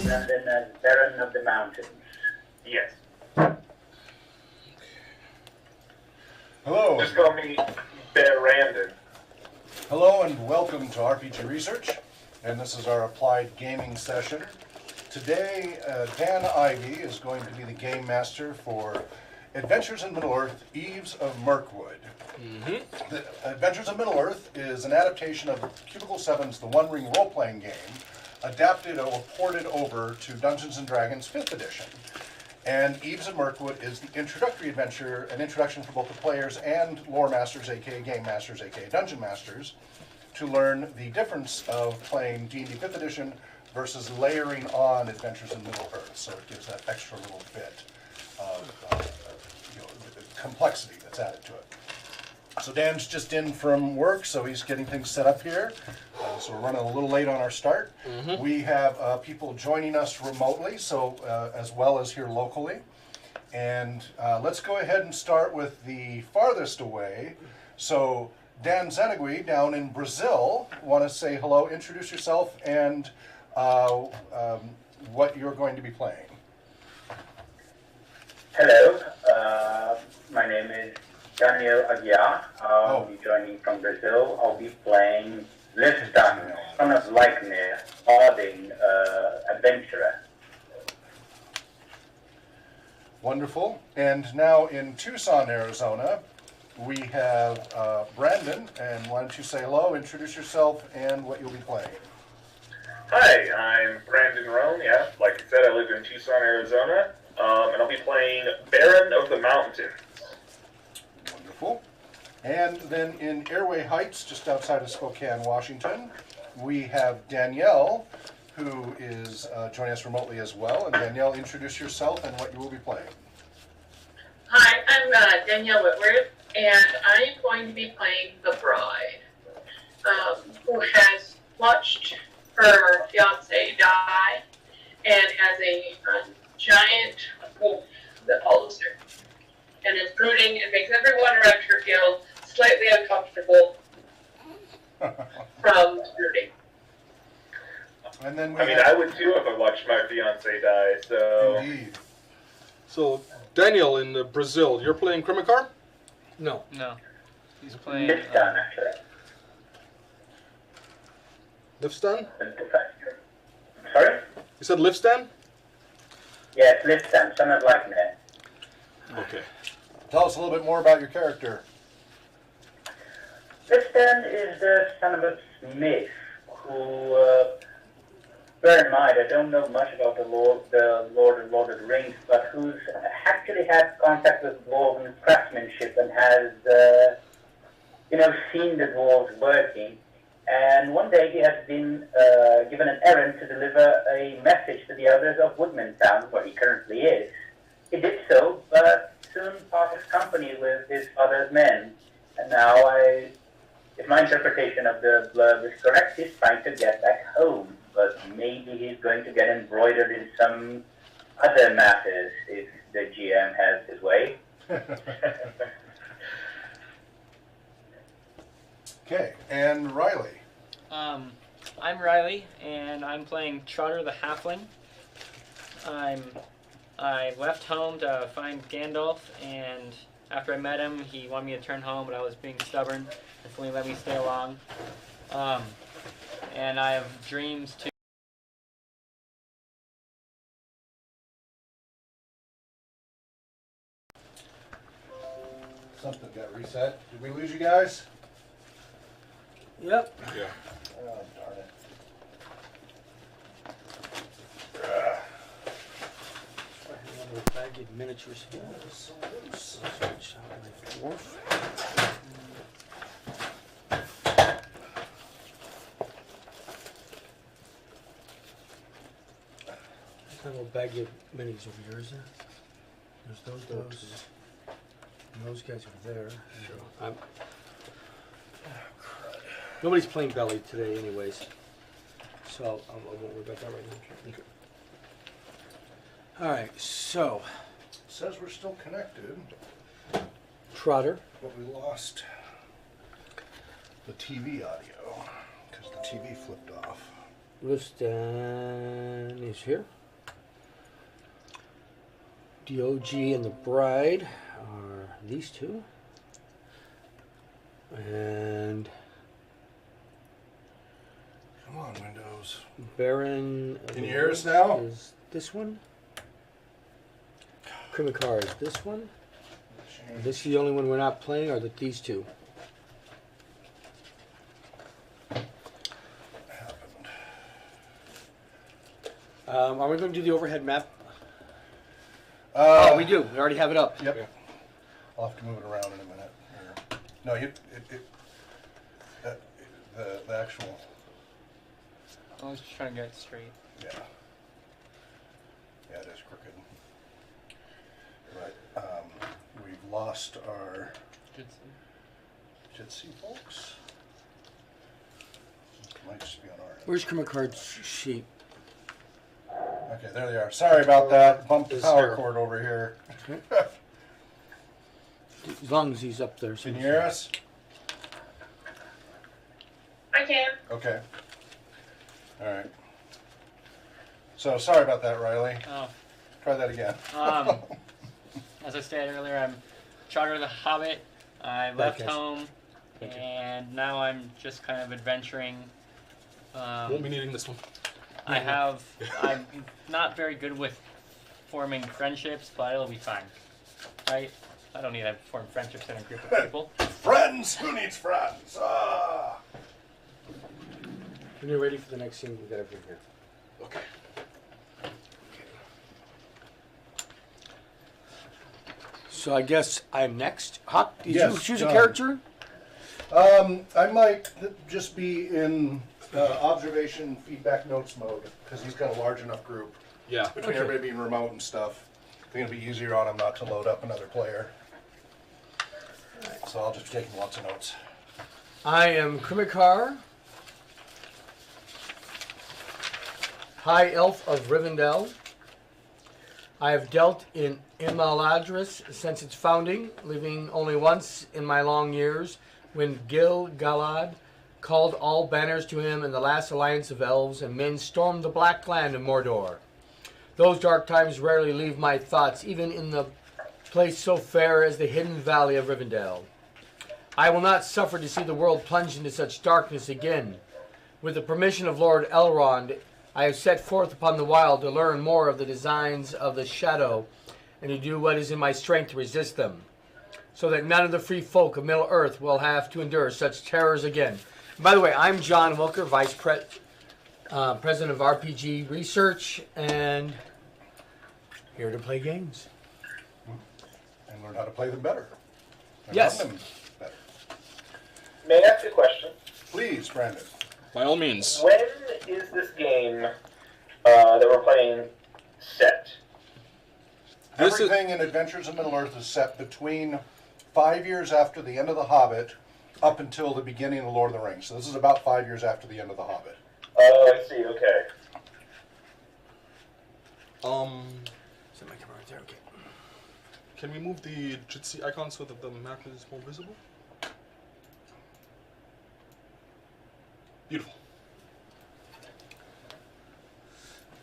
London as Baron of the Mountains. Yes. Hello. Just call me Barandon. Hello and welcome to RPG Research, and this is our applied gaming session. Today, Dan Ivey is going to be the game master for Adventures in Middle-earth, Eves of Mirkwood. The Adventures in Middle-earth is an adaptation of Cubicle 7's The One Ring role-playing game, adapted or ported over to Dungeons & Dragons 5th edition. And Eves of Mirkwood is the introductory adventure, an introduction for both the players and lore masters, aka game masters, aka dungeon masters, to learn the difference of playing D&D 5th edition versus layering on Adventures in Middle-earth. So it gives that extra little bit of complexity that's added to it. So Dan's just in from work, so he's getting things set up here. So we're running a little late on our start. We have people joining us remotely, so as well as here locally. And let's go ahead and start with the farthest away. So Dan Zenegui down in Brazil, want to say hello, introduce yourself, and what you're going to be playing. Hello, my name is Daniel Aguiar. I'll be joining from Brazil. I'll be playing Listan, son of Leikner, Harding, adventurer. Wonderful. And now in Tucson, Arizona, we have Brandon. And why don't you say hello, introduce yourself, and what you'll be playing. Hi, I'm Brandon Roan. Yeah, like you said, I live in Tucson, Arizona, and I'll be playing Baron of the Mountains. Wonderful. And then in Airway Heights, just outside of Spokane, Washington, we have Danielle, who is joining us remotely as well. And Danielle, introduce yourself and what you will be playing. Hi, I'm Danielle Whitworth, and I'm going to be playing the bride, who has watched her fiance die and has a giant wolf that follows her and is brooding and makes everyone around her feel slightly uncomfortable from brooding. And then I would too if I watched my fiance die, so... Indeed. So, Daniel in Brazil, you're playing Krimicar? No. He's playing... Listan, actually. Lifstan? Sorry? You said Lifstan? Yes, Listan, son of Leikner. Okay. Tell us a little bit more about your character. Listan is the son of a smith who, bear in mind, I don't know much about the Lord of the Rings, but who's actually had contact with dwarven craftsmanship and has, seen the dwarves working. And one day he has been given an errand to deliver a message to the elders of Woodman Town, where he currently is. He did so, but soon parted company with his father's men. And now if my interpretation of the blurb is correct, he's trying to get back home. But maybe he's going to get embroidered in some other matters if the GM has his way. Okay, and Riley. I'm Riley, and I'm playing Trotter the Halfling. I left home to find Gandalf, and after I met him, he wanted me to turn home, but I was being stubborn, and so he let me stay along. And I have dreams to... Something got reset. Did we lose you guys? Yep. Yeah. Oh, darn it. Another bag of miniatures here. Little baggie of minis over here, is there? There's those, and those guys over there. Sure. Nobody's playing Belly today anyways, so I won't worry about that right now. Okay. Alright, so, It says we're still connected, Trotter. but we lost the TV audio because the TV flipped off. Liston is here. DOG and the Bride are these two. And Come on, Windows. Baron of Can the you hear us Woods now? is this one. Krimicar is this one. This is the only one we're not playing, or these two? Happened. Are we going to do the overhead map? Uh, Oh, we do. We already have it up. Yep. I'll have to move it around in a minute. Here. No, the actual, I was just trying to get it straight. yeah. Yeah, it is crooked. Right. We've lost our Jitsi folks. Might just be on our end. Where's Krimicar's sheet? Okay, there they are. Sorry about that. Bumped the Is power there- cord over here. As long as he's up there. Can you hear us? I can. Okay. All right. So sorry about that, Riley. Oh, Try that again. as I stated earlier, I'm Charter the Hobbit. I left Okay. home, Thank you. and now I'm just kind of adventuring. Won't be needing this one. I'm not very good with forming friendships, but it'll be fine, right? I don't need to form friendships in a group of people. Friends? Who needs friends? Ah. When you're ready for the next scene, we got everything here. Okay. So I guess I'm next. Huck, did you Yes, choose John. a character? I might just be in observation feedback notes mode because he's got a large enough group. Yeah. Between everybody being remote and stuff, I think it'll be easier on him not to load up another player. So I'll just be taking lots of notes. I am Krimicar, High Elf of Rivendell. I have dealt in Imaladris since its founding, living only once in my long years when Gil-galad called all banners to him in the last alliance of elves and men stormed the black land of Mordor. Those dark times rarely leave my thoughts, even in the place so fair as the hidden valley of Rivendell. I will not suffer to see the world plunge into such darkness again. With the permission of Lord Elrond, I have set forth upon the wild to learn more of the designs of the shadow and to do what is in my strength to resist them, so that none of the free folk of Middle-earth will have to endure such terrors again. By the way, I'm John Wilker, President of RPG Research, and here to play games. And learn how to play them better. And Yes. run them better. May I ask a question? Please, Brandon. By all means. When is this game that we're playing set? This is- Everything in Adventures in Middle-earth is set between 5 years after the end of The Hobbit up until the beginning of Lord of the Rings. So this is about 5 years after the end of The Hobbit. Oh, I see. Okay. Is that my camera right there? Okay. Can we move the Jitsi icon so that the map is more visible? Beautiful.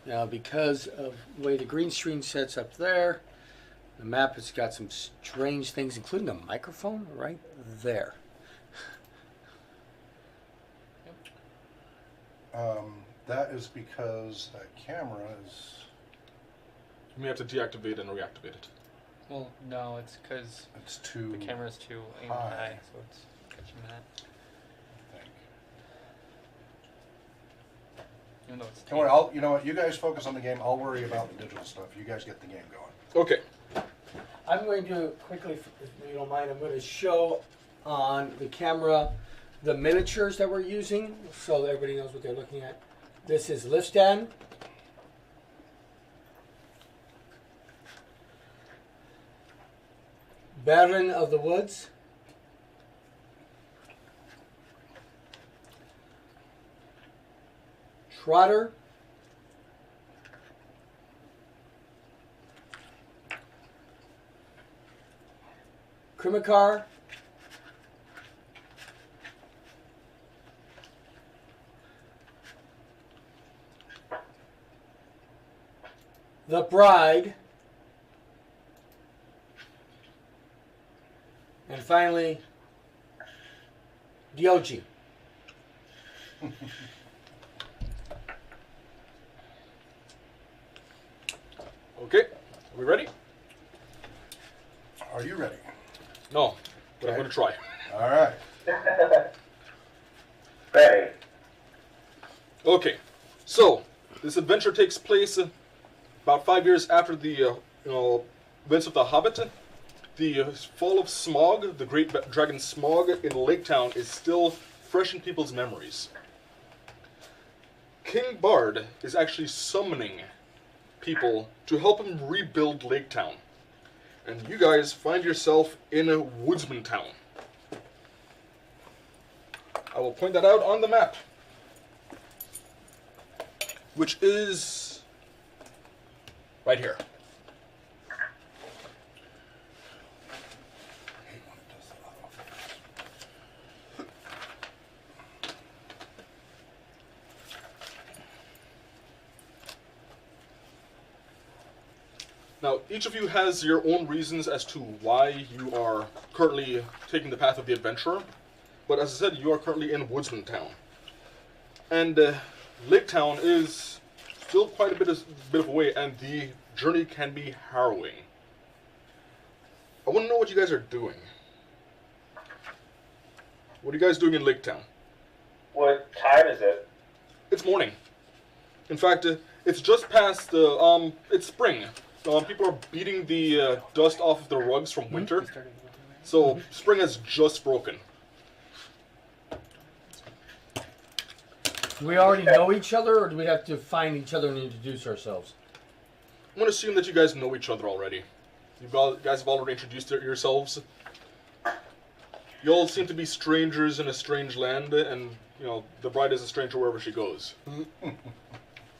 Now, because of the way the green screen sets up there, the map has got some strange things, including a microphone right there. That is because that camera is... You may have to deactivate and reactivate it. Well, no, it's because It's too... the camera's too aim High. high, so it's catching that. I think. Even though it's Don't worry, you know what? You guys focus on the game. I'll worry about the digital stuff. You guys get the game going. Okay. I'm going to quickly, if you don't mind, I'm going to show on the camera the miniatures that we're using so that everybody knows what they're looking at. This is Listan. Baron of the Woods. Trotter. Krimicar. the bride, and finally, Diochi. Okay, are we ready? Are you ready? No, but I'm Okay. going to try. All right. Ready. Okay, so this adventure takes place about 5 years after the events of the Hobbit. The fall of Smog, the great dragon Smog in Lake Town, is still fresh in people's memories. King Bard is actually summoning people to help him rebuild Lake Town. And you guys find yourself in a woodsman town. I will point that out on the map, which is right here. Now, each of you has your own reasons as to why you are currently taking the path of the adventurer, but as I said, you are currently in Woodsman Town. And Lake Town is still quite a bit of a way, and the journey can be harrowing. I want to know what you guys are doing. What are you guys doing in Lake Town? What time is it? It's morning. In fact, it's just past, it's spring. People are beating the dust off of their rugs from winter. So spring has just broken. Do we already know each other, or do we have to find each other and introduce ourselves? I'm going to assume that you guys know each other already. You guys have already introduced yourselves. You all seem to be strangers in a strange land, and, the bride is a stranger wherever she goes.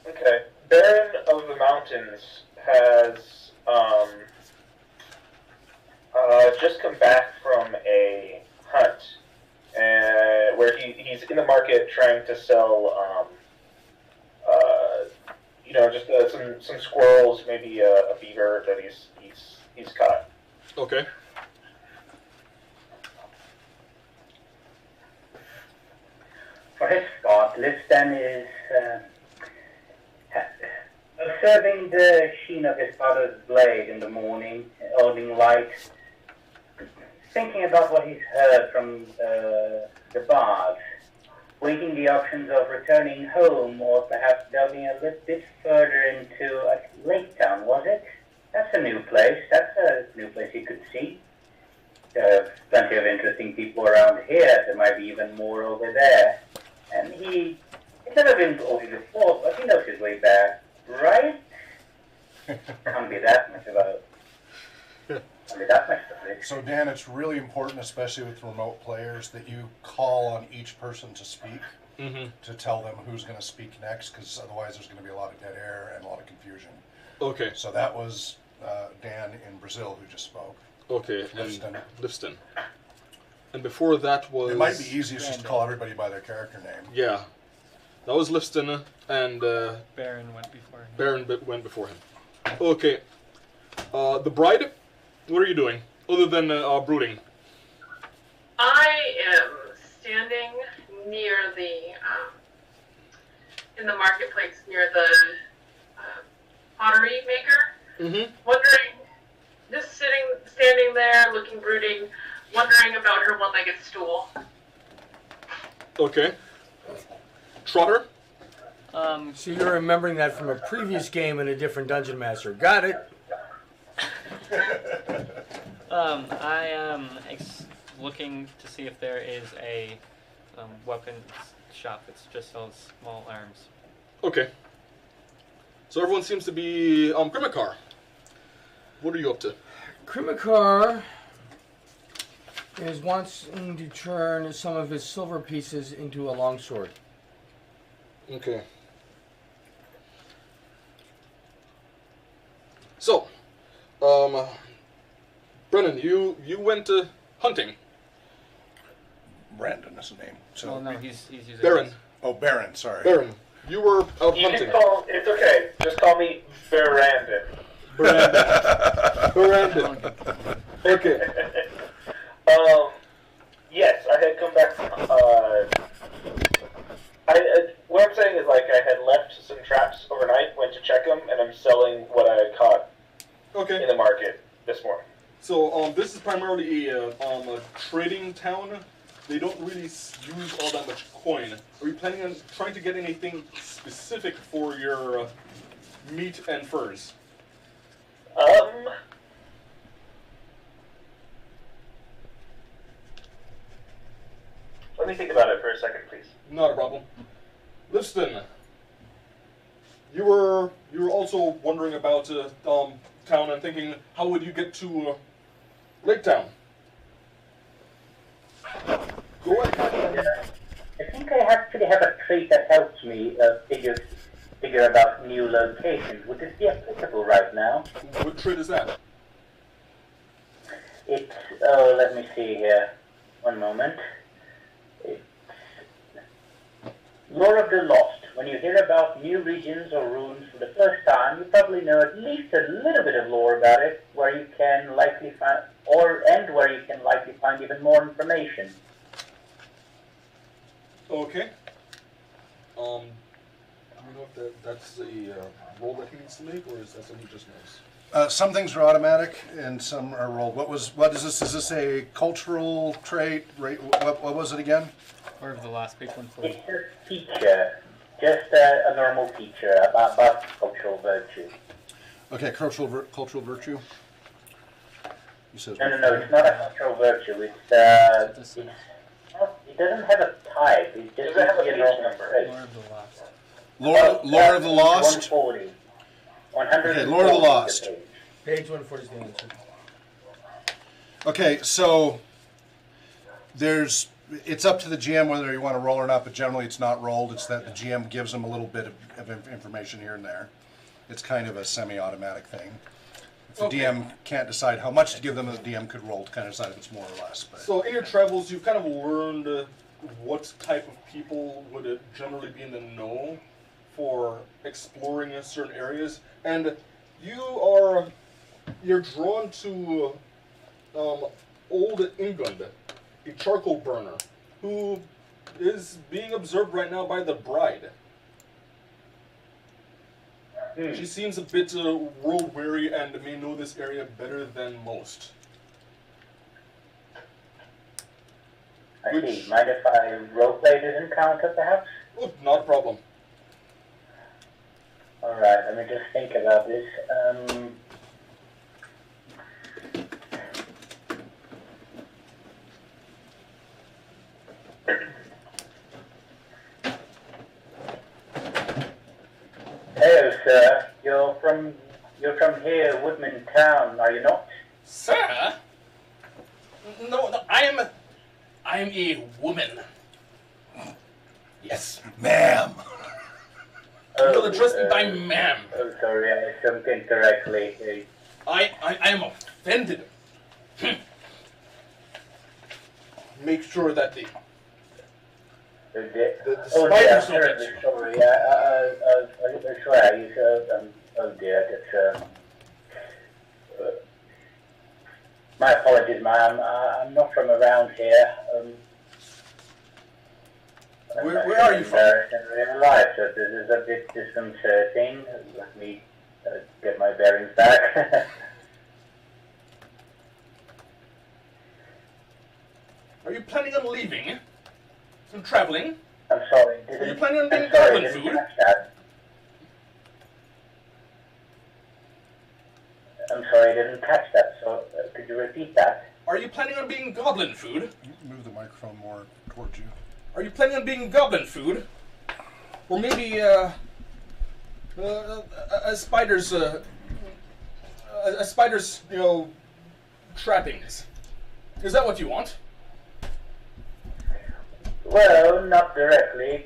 Okay. Baron of the Mountains has just come back from a hunt, where he's in the market trying to sell, just some squirrels, maybe a beaver that he's caught. Okay. For his part, Liston is observing the sheen of his father's blade in the morning, holding light, thinking about what he's heard from the bards, weighing the options of returning home or perhaps delving a little bit further into Lake Town, was it? That's a new place. That's a new place he could see. There are plenty of interesting people around here. There might be even more over there. And he's never been over before, but he knows his way back, right? Can't be that much of a... Can't be that much of it. So Dan, it's really important, especially with remote players, that you call on each person to speak, to tell them who's going to speak next, because otherwise there's going to be a lot of dead air and a lot of confusion. Okay. So that was Dan in Brazil who just spoke. Okay, Lifston. and Lifston. And before that was... It might be easiest just to call everybody by their character name. Yeah. That was Lifston, and Baron went before him. Baron went before him. Okay. The bride, what are you doing, other than brooding? I am standing near in the marketplace near the pottery maker, wondering, just standing there, looking brooding, wondering about her one-legged stool. Okay. Trotter? So you're remembering that from a previous game in a different Dungeon Master. Got it. I am looking to see if there is a weapons shop that just sells small arms. Okay. So everyone seems to be Grimmakar. What are you up to? Krimakar is wanting to turn some of his silver pieces into a longsword. Okay. So, Brennan, you went hunting. Brandon is the name. So Well, no, he's using Baron. Oh, Baron, sorry. Baron. You were out You hunting. can call, it's okay, just call me Brandon. Brandon. Okay. Yes, I had come back. What I'm saying is, like, I had left some traps overnight, went to check them, and I'm selling what I had caught Okay. in the market this morning. So, this is primarily a trading town. They don't really use all that much coin. Are you planning on trying to get anything specific for your meat and furs? Let me think about it for a second, please. Not a problem. Liston, you were also wondering about town and thinking, how would you get to Lake Town? Go ahead. I think I actually have a trait that helps me figure about new locations. Would this be applicable right now? What trait is that? It's, let me see here. One moment. It's Lore of the Lost. When you hear about new regions or runes for the first time, you probably know at least a little bit of lore about it, where you can likely find, where you can likely find even more information. Okay. Do you know if that's a roll that he needs to make, or is that something he just knows? Some things are automatic and some are rolled. What is this? Is this a cultural trait? What was it again? Or the last big one for you. It's a feature, just a normal feature about cultural virtue. Okay, cultural virtue. You said No, it's not a cultural virtue. It's it doesn't have a type. It just Does it have a a page normal number? trait. Lore of the Lost. Lore of the Lost. 140. 140. Okay, Lore of the Lost. page. Page 140 is the answer. Okay, so it's up to the GM whether you want to roll or not, but generally it's not rolled. It's that the GM gives them a little bit of information here and there. It's kind of a semi-automatic thing. If the Okay. DM can't decide how much to give them, the DM could roll to kind of decide if it's more or less. But So in your travels, you've kind of learned what type of people would generally be in the know for exploring certain areas, and you're drawn to old England, a charcoal burner, who is being observed right now by the bride. She seems a bit road weary and may know this area better than most. I see. Mind if I roleplay this encounter, perhaps? Oh, not a problem. Alright, let me just think about this. Hello, sir. You're from here, Woodman Town, are you not? Sir? No, I am a woman. Yes. ma'am. You will address me by ma'am. Oh, sorry, I assumed incorrectly. I am offended. Make sure that the Oh, spiders don't terribly get you. sorry. I swear, you said, oh dear, that's, my apologies, ma'am. I'm not from around here. Where are you from? In real life, so this is a bit disconcerting. Let me get my bearings back. Are you planning on leaving? And traveling? I'm sorry. Are you planning on being I'm sorry, goblin didn't food? catch that. I'm sorry, I didn't catch that. So could you repeat that? Are you planning on being goblin food? Move the microphone more towards you. Are you planning on being goblin food? Or maybe a spider's trappings? Is that what you want? Well, not directly.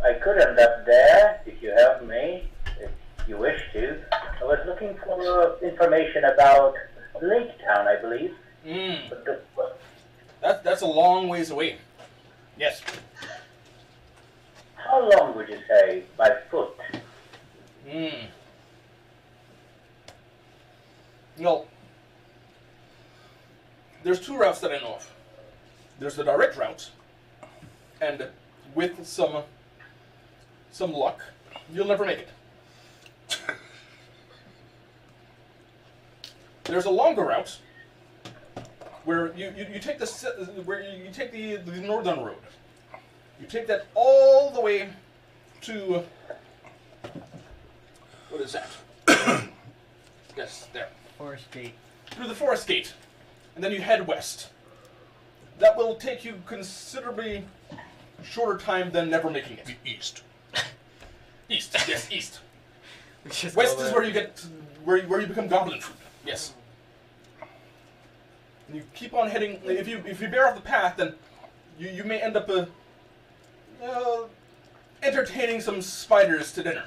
I could end up there if you help me, if you wish to. I was looking for information about Lake Town, I believe. That's a long ways away. Yes. How long would would you say? By foot? Well, there's two routes that I know of. There's the direct route, and with some luck, you'll never make it. There's a longer route where you take the northern road. You take that all the way to what is that? Yes, there. Forest Gate. Through the forest gate, and then you head west. That will take you considerably shorter time than never making it. East. East, yes, east. Just West go is there. where you get where you become goblin food. Yes. And you keep on heading. If you veer off the path, then you may end up entertaining some spiders to dinner.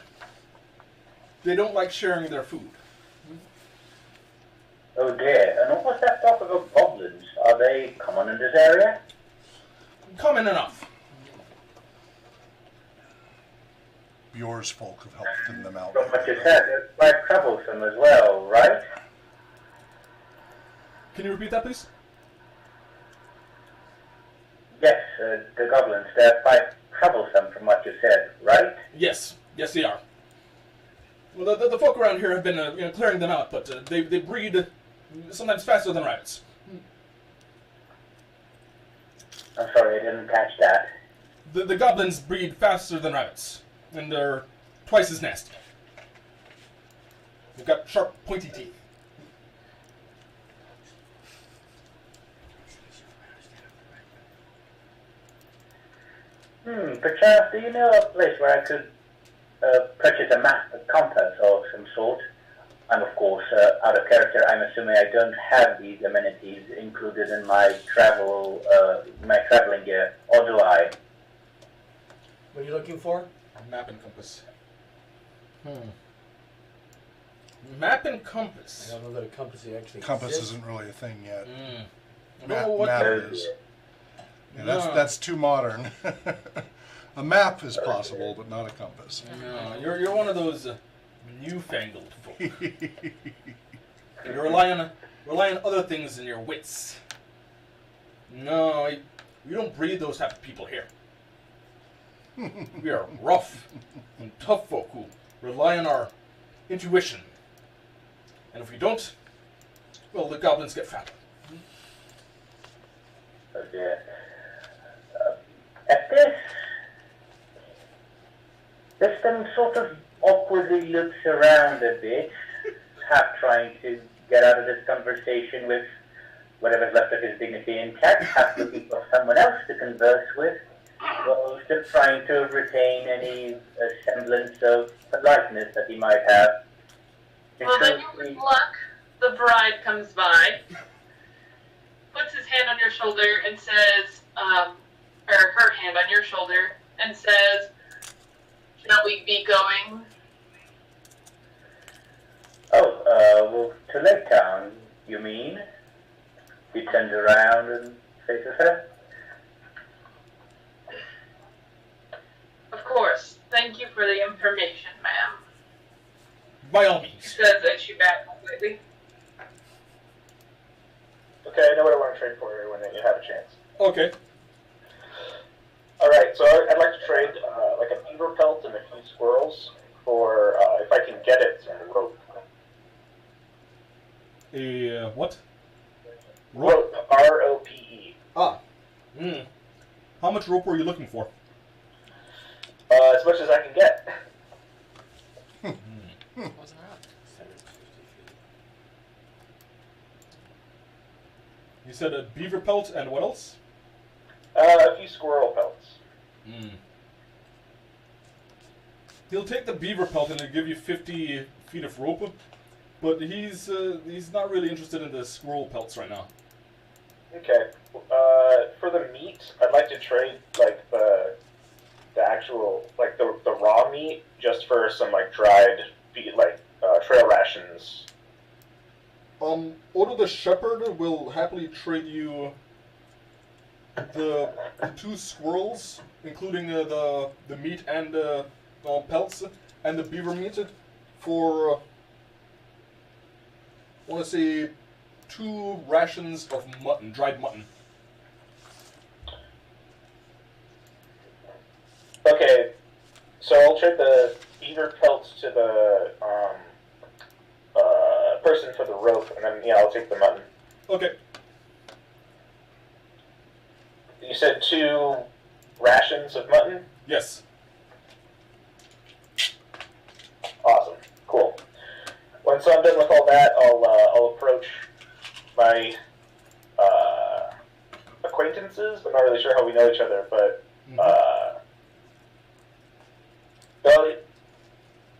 They don't like sharing their food. Oh dear, and what's that talk about goblins? Are they common in this area? Common enough. Bjor's folk have helped thin them out. From what you said, they're quite troublesome as well, right? Can you repeat that, please? Yes, the goblins, they're quite troublesome from what you said, right? Yes, yes, they are. Well, the folk around here have been clearing them out, but they breed sometimes faster than rabbits. I'm sorry, I didn't catch that. The goblins breed faster than rabbits, and they're twice as nasty. They've got sharp, pointy teeth. Perchance, do you know a place where I could purchase a map, a compass of some sort? I'm of course out of character. I'm assuming I don't have these amenities included in my traveling gear, or do I? What are you looking for? Map and compass. Map and compass. I don't know that a compass actually Compass exists. isn't really a thing yet. I don't Map, know what map that is. is. Yeah, No. that's too modern. A map is possible, but not a compass. No, you're one of those newfangled folk. You rely on other things than your wits. No, we don't breed those type of people here. We are rough and tough folk who rely on our intuition. And if we don't, well, the goblins get fat. Oh dear. At this, System sort of awkwardly looks around a bit, half trying to get out of this conversation with whatever's left of his dignity intact, half looking for someone else to converse with, while still trying to retain any semblance of politeness that he might have. Well, then with luck, the bride comes by, puts his hand on your shoulder and says, or her hand on your shoulder, and says, "Shall we be going?" Oh, well, to Lake Town, you mean? He turns around and faces her. Of course. Thank you for the information, ma'am. By all She means. says as she backs completely. Okay, I know what I want to trade for here when you have a chance. Okay. Alright, so I'd like to trade like a beaver pelt and a few squirrels for, if I can get it, a rope. A what? Rope, R-O-P-E. Ah. How much rope were you looking for? As much as I can get. Wasn't around. You said a beaver pelt and what else? A few squirrel pelts. He'll take the beaver pelt and he'll give you 50 feet of rope, but he's not really interested in the squirrel pelts right now. Okay. For the meat, I'd like to trade like the actual like the raw meat just for some like dried trail rations. Odo the Shepherd will happily trade you the 2 squirrels, including the meat and pelts, and the beaver meat, for I want to say 2 rations of mutton, dried mutton. Okay, so I'll trade the beaver pelts to the person for the rope, and then I'll take the mutton. Okay. You said 2 rations of mutton? Yes. Awesome. Cool. Once I'm done with all that, I'll approach my acquaintances. I'm not really sure how we know each other, but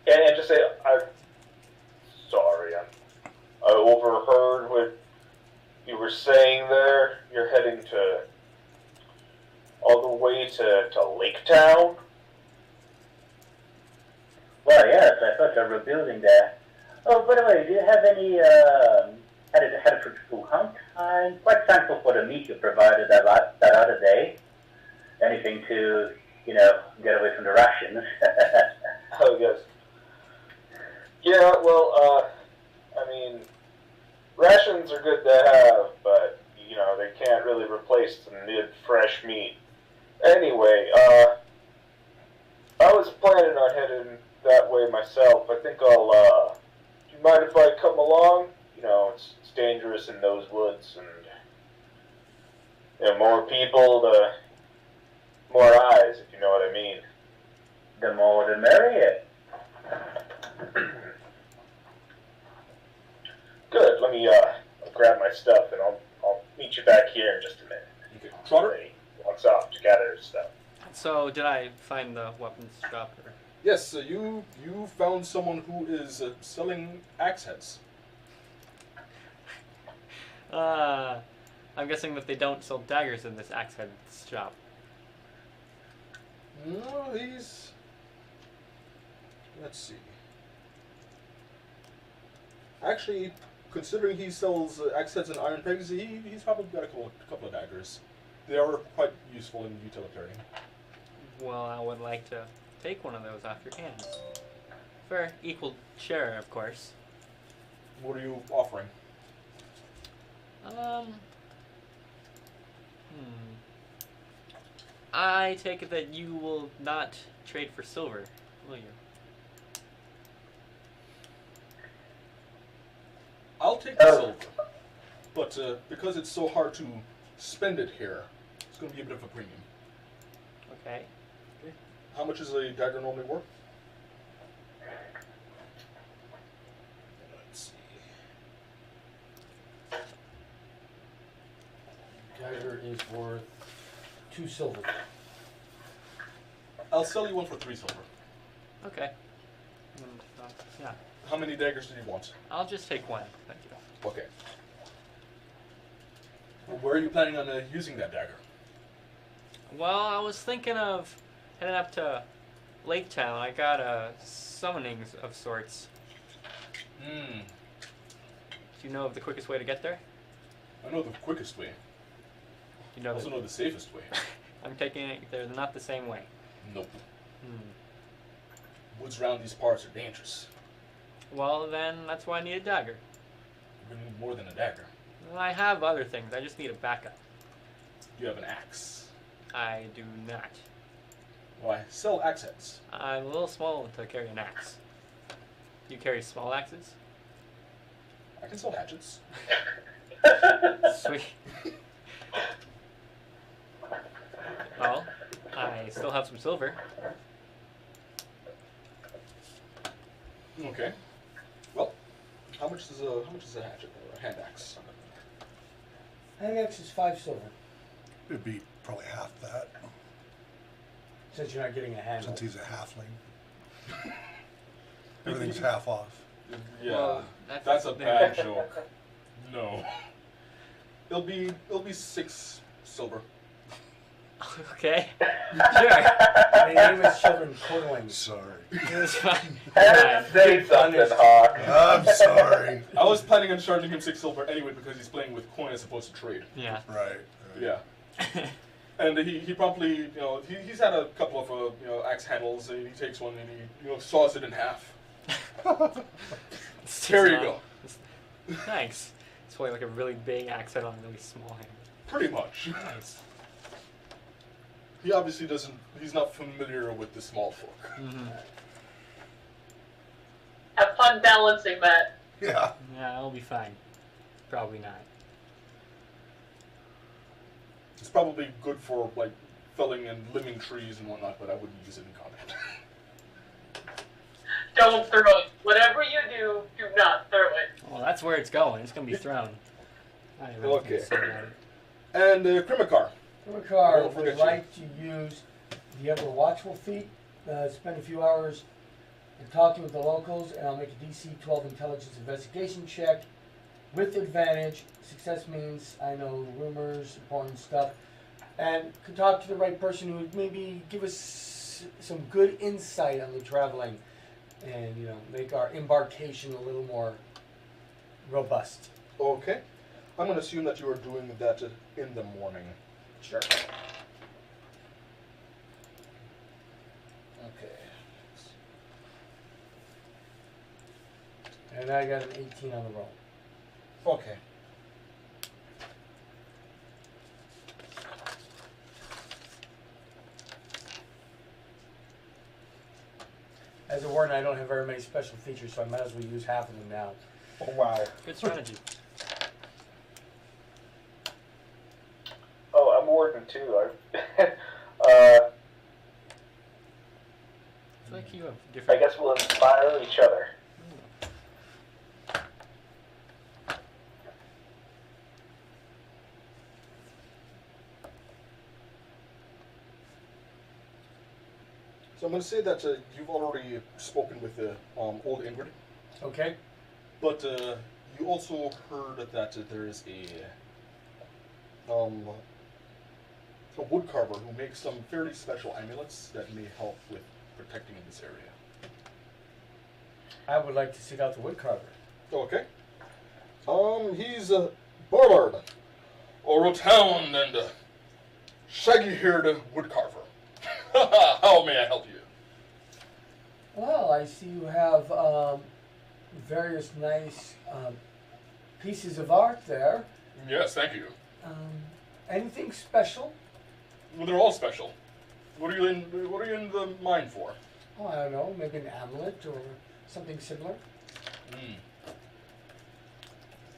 and just say, I'm sorry, I overheard what you were saying there. You're heading all the way to Lake Town? Well, yes, I thought they were building there. Oh, by the way, do you have any, had a fruitful hunt? I'm quite thankful for the meat you provided that other day. Anything to, get away from the rations. Oh, yes. Yeah, well, I mean, rations are good to have, but, they can't really replace the mid-fresh meat. Anyway, I was planning on heading that way myself. I think I'll, do you mind if I come along? It's dangerous in those woods, and more people, the more eyes, if you know what I mean. The more the merrier. Good. Let me grab my stuff, and I'll meet you back here in just a minute. Okay. Trotter? He walks off to gather his stuff. So, did I find the weapons shop? Or? Yes, you found someone who is selling axe heads. I'm guessing that they don't sell daggers in this axe head shop. No, let's see. Actually, considering he sells axe heads and iron pegs, he's probably got a couple of daggers. They are quite useful and utilitarian. Well, I would like to take one of those off your hands. For equal share, of course. What are you offering? I take it that you will not trade for silver, will you? I'll take the silver, but because it's so hard to spend it here, it's going to be a bit of a premium. Okay. How much is a dagger normally worth? Let's see. Dagger is worth 2 silver. I'll sell you one for 3 silver. Okay. And, yeah. How many daggers do you want? I'll just take one. Thank you. Okay. Well, where are you planning on using that dagger? Well, I was thinking of heading up to Lake Town. I got summonings of sorts. Hmm. Do you know of the quickest way to get there? I know the quickest way. You know I also know the safest way. I'm taking it. They're not the same way. Nope. Woods around these parts are dangerous. Well, then that's why I need a dagger. You're gonna need more than a dagger. Well, I have other things. I just need a backup. You have an axe. I do not. Well, I sell axe heads. I'm a little small to carry an axe. Do you carry small axes? I can sell hatchets. Sweet. Well, I still have some silver. Okay. Well, how much is a hatchet or a hand axe? Hand axe is 5 silver. It'd be probably half that, Since you're not getting a handle. since he's a halfling. Everything's half off. Yeah, Well, that's a bad joke. No. It'll be 6 silver. Okay. Sure. My name is Children Quarterling. Sorry. It's fine. Say something, Hawk. I'm sorry. I was planning on charging him 6 silver anyway because he's playing with coin as opposed to trade. Yeah. Right. Yeah. And he promptly, he's had a couple of, axe handles, and he takes one and he, saws it in half. There you go. Nice. It's probably like a really big axe head on a really small hand. Pretty much. Nice. He obviously he's not familiar with the small folk. Mm-hmm. Have fun balancing that. Yeah. Yeah, I'll be fine. Probably not. It's probably good for, like, felling and limbing trees and whatnot, but I wouldn't use it in combat. Don't throw it. Whatever you do not throw it. Well, that's where it's going. It's going to be thrown. I don't know Okay. what to say about it. And Krimakar. Krimakar Don't forget would like to use the ever watchful feat, spend a few hours talking with the locals, and I'll make a DC 12 intelligence investigation check with advantage. Success means I know rumors, important stuff, and can talk to the right person who would maybe give us some good insight on the traveling and, make our embarkation a little more robust. Okay. I'm going to assume that you are doing that in the morning. Sure. Okay. And I got an 18 on the roll. Okay. As a warden, I don't have very many special features, so I might as well use half of them now. Oh, wow. Good strategy. Oh, I'm a warden too. I feel like you have I different... guess we'll inspire each other. So I'm going to say that you've already spoken with old Ingrid, Okay? but you also heard that there is a woodcarver who makes some fairly special amulets that may help with protecting in this area. I would like to seek out the woodcarver. Okay. He's a Barlard, a rotund and shaggy-haired woodcarver. How may I help you? Well, I see you have various nice pieces of art there. Yes, thank you. Anything special? Well, they're all special. What are you in the mind for? Oh, I don't know, maybe an amulet or something similar.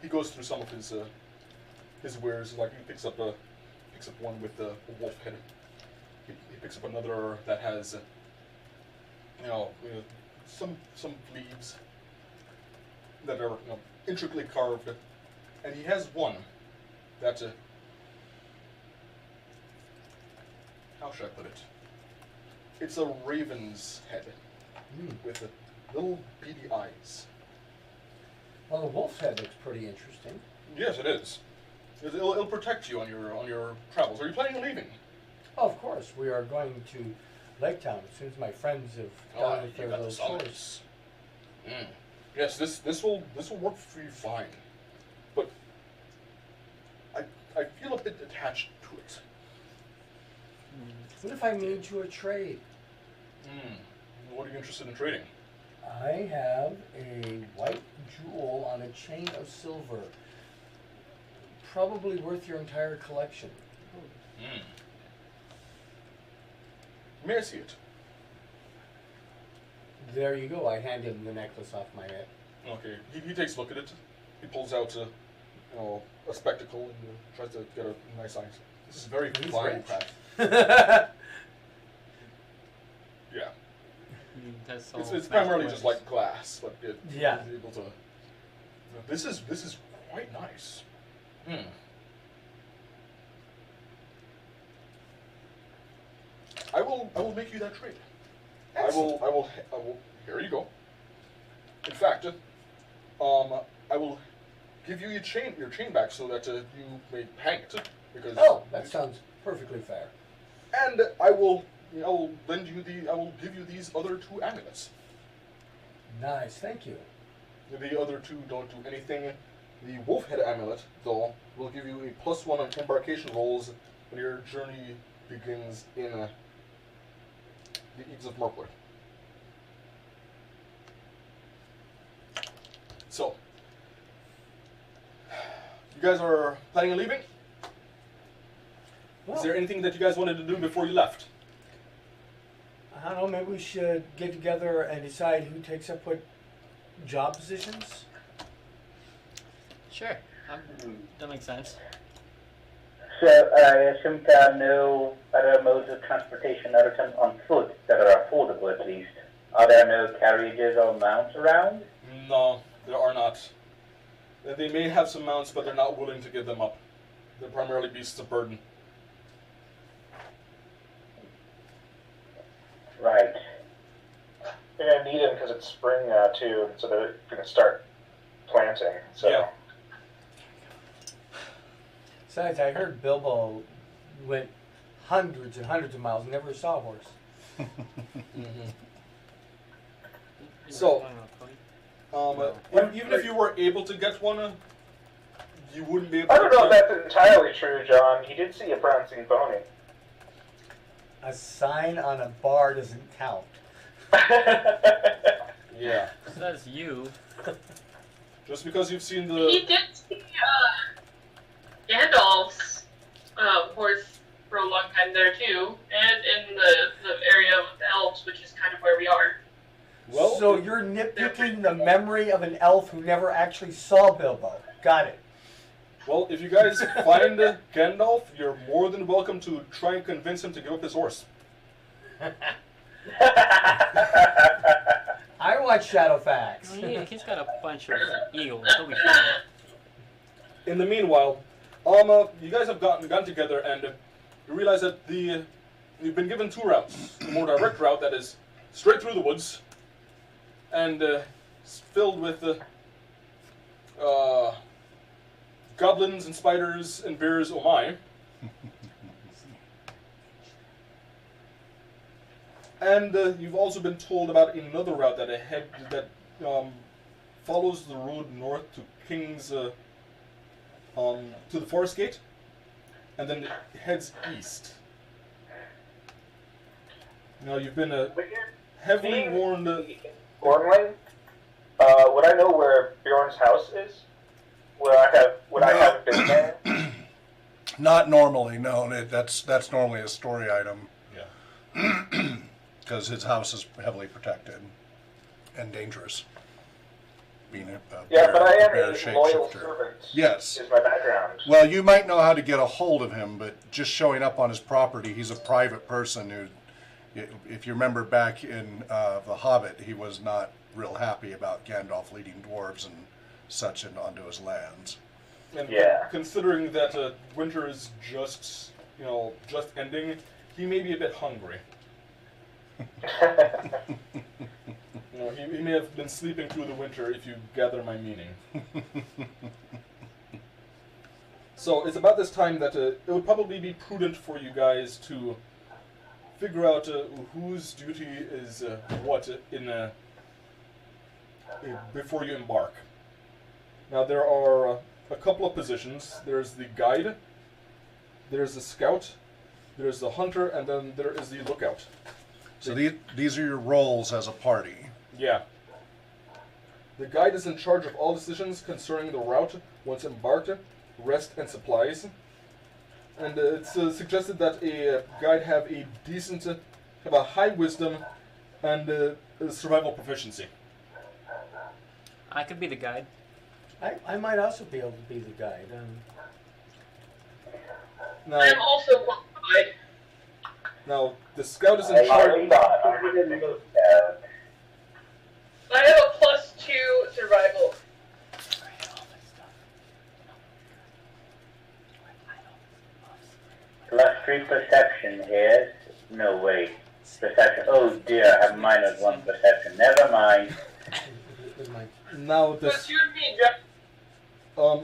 He goes through some of his wares. Like he picks up one with a wolf head. He picks up another that has some leaves that are intricately carved, and he has one that how should I put it? It's a raven's head with little beady eyes. Well, the wolf's head looks pretty interesting. Yes, it is. It'll protect you on your travels. Are you planning on leaving? Oh, of course, we are going to Lake Town as soon as my friends have gone with their little tours. Yes, this will work for you fine. But I feel a bit attached to it. What if I made you a trade? What are you interested in trading? I have a white jewel on a chain of silver. Probably worth your entire collection. May I see it? There you go. I hand him the necklace off my head. Okay. He takes a look at it. He pulls out a spectacle and tries to get a nice eye. This is very He's fine rich. craft. Yeah. It's primarily just like glass, but it is able to. This is quite nice. I will make you that trade. I will. Here you go. In fact, I will give you your chain back so that you may hang it. Because that sounds perfectly fair. And I will give you these other two amulets. Nice, thank you. The other two don't do anything. The wolf head amulet, though, will give you a +1 on embarkation rolls when your journey begins in the Eaves of Mirkwood. So, you guys are planning on leaving? Well, Is there anything that you guys wanted to do before you left? I don't know, maybe we should get together and decide who takes up what job positions. Sure. That makes sense. So I assume there are no other modes of transportation other than on foot that are affordable at least. Are there no carriages or mounts around? No, there are not. They may have some mounts, but they're not willing to give them up. They're primarily beasts of burden. Right. They're gonna need them because it's spring now too, so they're gonna start planting. So. Yeah. Besides, I heard Bilbo went hundreds and hundreds of miles and never saw a horse. So, No. even if you were able to get one, you wouldn't be able I to. don't know if that's entirely true, John. He did see a prancing pony. A sign on a bar doesn't count. Yeah. Says you. Just because you've seen He the. did see Gandalf's horse for a long time there too, and in the area of the elves, which is kind of where we are. Well, So you're nitpicking the memory of an elf who never actually saw Bilbo. Got it. well, if you guys find Gandalf, you're more than welcome to try and convince him to give up his horse. I watch Shadowfax. He's got a bunch of eagles. He'll be fine. In the meanwhile, you guys have gotten together and you realize that you've been given two routes. The more direct route that is straight through the woods and filled with goblins and spiders and bears, oh my. And you've also been told about another route that follows the road north to King's to the Forest Gate, and then it heads east. Now you've been heavily warned. Gormley, would I know where Bjorn's house is? Would I have been there? Not normally, no. That's normally a story item. Yeah. Because his house is heavily protected and dangerous. Being a Yeah, but I bear am a loyal shapeshifter. servant. Yes. Is my background. Well, you might know how to get a hold of him, but just showing up on his property, he's a private person who, if you remember back in The Hobbit, he was not real happy about Gandalf leading dwarves and such onto his lands. And Yeah. considering that winter is just ending, he may be a bit hungry. He may have been sleeping through the winter, if you gather my meaning. So it's about this time that it would probably be prudent for you guys to figure out whose duty is what before you embark. Now there are a couple of positions. There's the guide, there's the scout, there's the hunter, and then there is the lookout. So these are your roles as a party. Yeah. The guide is in charge of all decisions concerning the route once embarked, rest and supplies. And it's suggested that a guide have a high wisdom and survival proficiency. I could be the guide. I might also be able to be the guide. Now, I'm also qualified. now the scout is in charge. I have a +2 survival. +3 perception is no way. Perception. Oh dear, I have -1 perception. Never mind. Now this. What's your me, Jeff?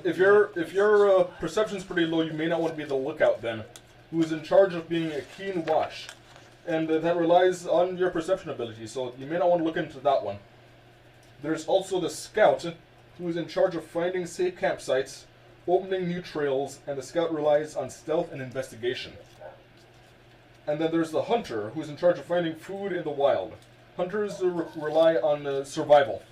If your perception's pretty low, you may not want to be the lookout then, who is in charge of being a keen watch, and that relies on your perception ability. So you may not want to look into that one. There's also the scout, who is in charge of finding safe campsites, opening new trails, and the scout relies on stealth and investigation. And then there's the hunter, who's in charge of finding food in the wild. Hunters rely on survival.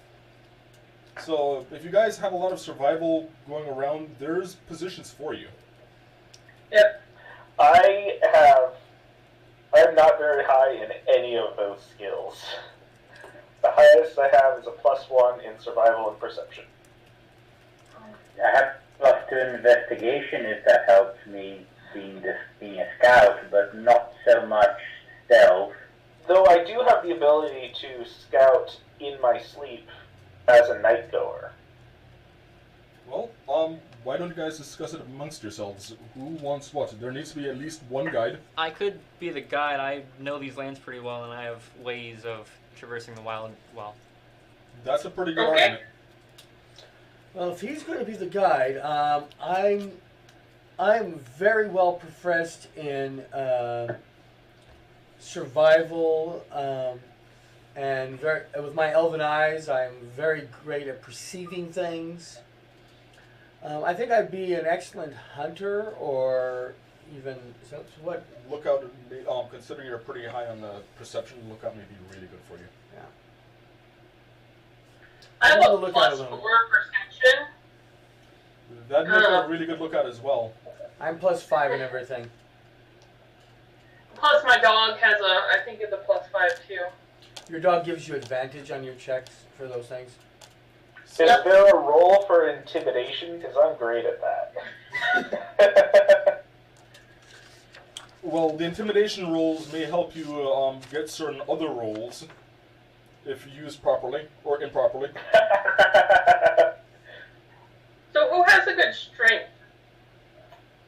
So if you guys have a lot of survival going around, there's positions for you. Yep. I'm not very high in any of those skills. The highest I have is a +1 in survival and perception. I have +2 investigation if that helps me being a scout, but not so much stealth. Though I do have the ability to scout in my sleep as a night goer. Well, why don't you guys discuss it amongst yourselves? Who wants what? There needs to be at least one guide. I could be the guide. I know these lands pretty well, and I have ways of traversing the wild well. That's a pretty good Okay. argument. Well, if he's going to be the guide, I'm very well professed in survival, and with my elven eyes, I'm very great at perceiving things. I think I'd be an excellent hunter, or even so what? Lookout, considering you're pretty high on the perception, lookout may be really good for you. Yeah. I have I'll a look at it +4 on- perception. That'd make a really good lookout as well. I'm +5 in everything. Plus, my dog has I think it's a +5 too. Your dog gives you advantage on your checks for those things. Is there a roll for intimidation? Because I'm great at that. Well, the intimidation rolls may help you get certain other rolls if used properly or improperly. So who has a good strength?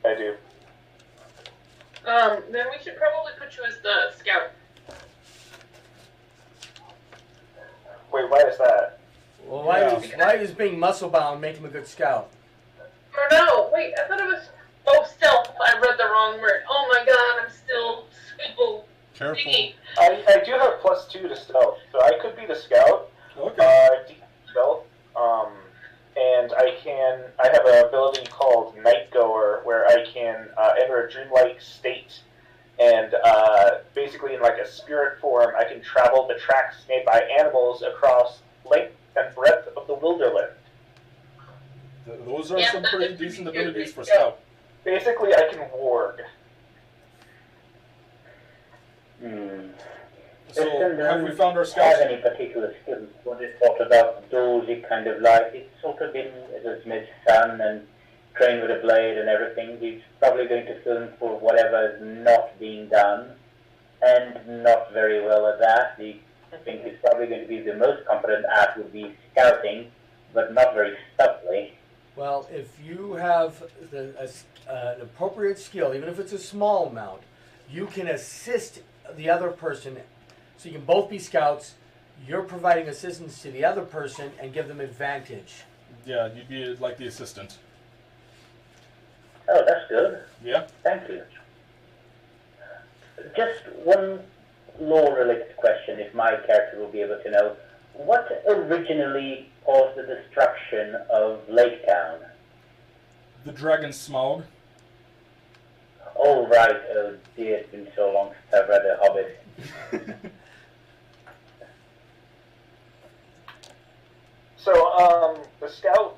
I do. Then we should probably put you as the scout. Wait, why is that? Well, Yeah. why does being muscle bound make him a good scout? Or no, wait, I thought it was stealth. I read the wrong word. Oh my god, I'm still super Careful. picky. I do have +2 to stealth, so I could be the scout. Okay. Stealth. And I have an ability called Night Goer, where I can enter a dreamlike state, and basically in like a spirit form, I can travel the tracks made by animals across length and breadth of the wilderland. Those are Yeah, some that pretty is decent pretty abilities good. for scout. Basically, I can warg. So, Doesn't have we found our have scouts? any particular skills? What is thought about those he kind of like? It's sort of been as a smith's son and trained with a blade and everything. He's probably going to film for whatever is not being done, and not very well at that. I think he's probably going to be the most competent at would be scouting, but not very stealthily. Well, if you have an appropriate skill, even if it's a small amount, you can assist the other person. So you can both be scouts. You're providing assistance to the other person and give them advantage. Yeah, you'd be like the assistant. Oh, that's good. Yeah? Thank you. Just one lore-related question, if my character will be able to know. What originally caused the destruction of Lake Town? The dragon Smaug. Oh, right. Oh, dear, it's been so long since I've read The Hobbit. So, the scout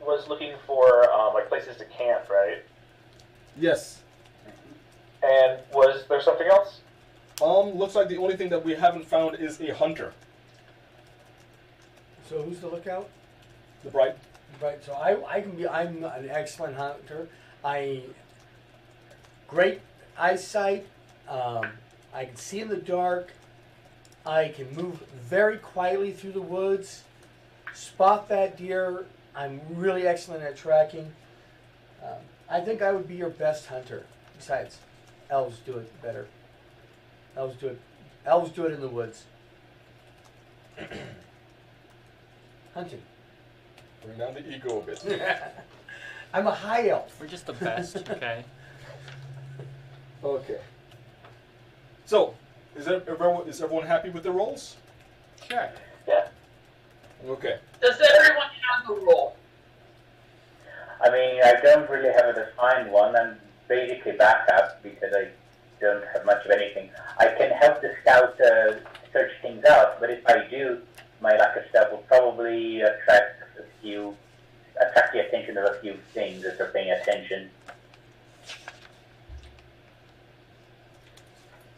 was looking for like places to camp, right? Yes. And was there something else? Looks like the only thing that we haven't found is a hunter. So who's the lookout? The bride. Right. So I'm an excellent hunter. Great eyesight. I can see in the dark. I can move very quietly through the woods. Spot that deer. I'm really excellent at tracking. I think I would be your best hunter. Besides, elves do it better. Elves do it in the woods. Hunting. Bring down the ego a bit. I'm a high elf. We're just the best, okay? Okay. So, is everyone happy with their roles? Sure. Yeah. Okay. Does everyone have a role? I mean, I don't really have a defined one. I'm basically backup because I don't have much of anything. I can help the scout search things out, but if I do, my lack of stuff will probably attract the attention of a few things that are paying attention.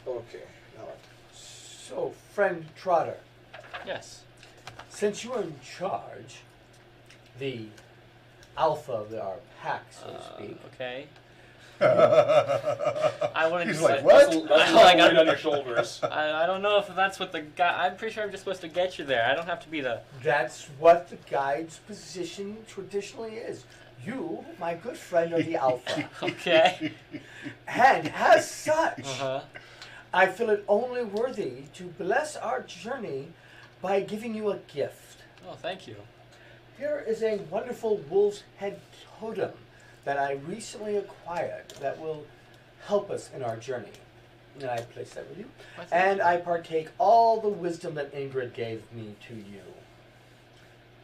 Okay. Now, So, friend Trotter, Yes. since you are in charge, the alpha of our pack, so to speak, Okay. I wouldn't. He's say- like, what? that's like, weight on your shoulders. I don't know if that's what the guy. I'm pretty sure I'm just supposed to get you there. I don't have to be the. that's what the guide's position traditionally is. You, my good friend, are the alpha. Okay. And as such, Uh-huh. I feel it only worthy to bless our journey by giving you a gift. Oh, thank you. Here is a wonderful wolf's head totem that I recently acquired that will help us in our journey. And I place that with you. Why, thank And you. I partake all the wisdom that Ingrid gave me to you.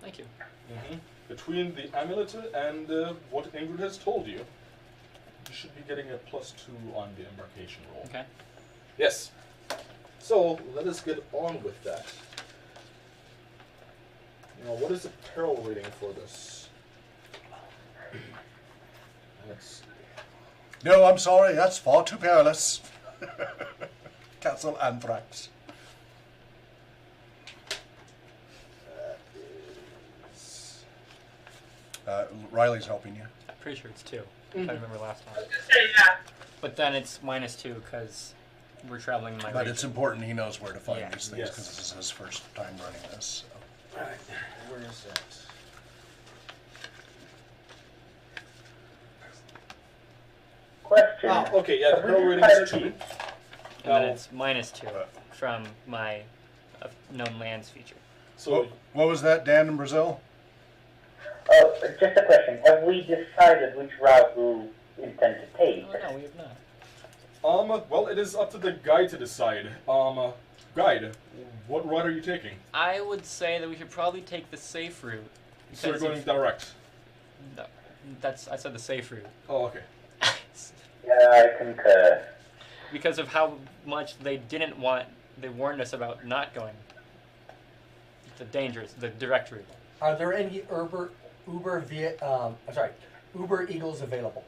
Thank you. Mm-hmm. Between the amulet and what Ingrid has told you, you should be getting a +2 on the embarkation roll. Okay. Yes. So let us get on with that. Now, what is the peril rating for this? Let's see. No, I'm sorry, that's far too perilous. Castle Anthrax. That is... Riley's helping you. I'm pretty sure it's 2. If I remember last time. I was gonna say, yeah. But then it's -2 because we're traveling in my But region. it's important he knows where to find Yeah. these things Yes. because this is his first time running this. So. Where is that? Question. Oh. Okay, yeah, the Have we peril rating is decided- 2. And then Now, it's -2 from my known lands feature. so What was that, Dan in Brazil? Oh, just a question. Have we decided which route we intend to take? Oh, no, we have not. well, it is up to the guide to decide. Guide, what route are you taking? I would say that we should probably take the safe route. So you're because going if- direct. No, I said the safe route. Oh, okay. Yeah, I concur. Because of how much they warned us about not going the direct route. Are there any Uber Eagles available?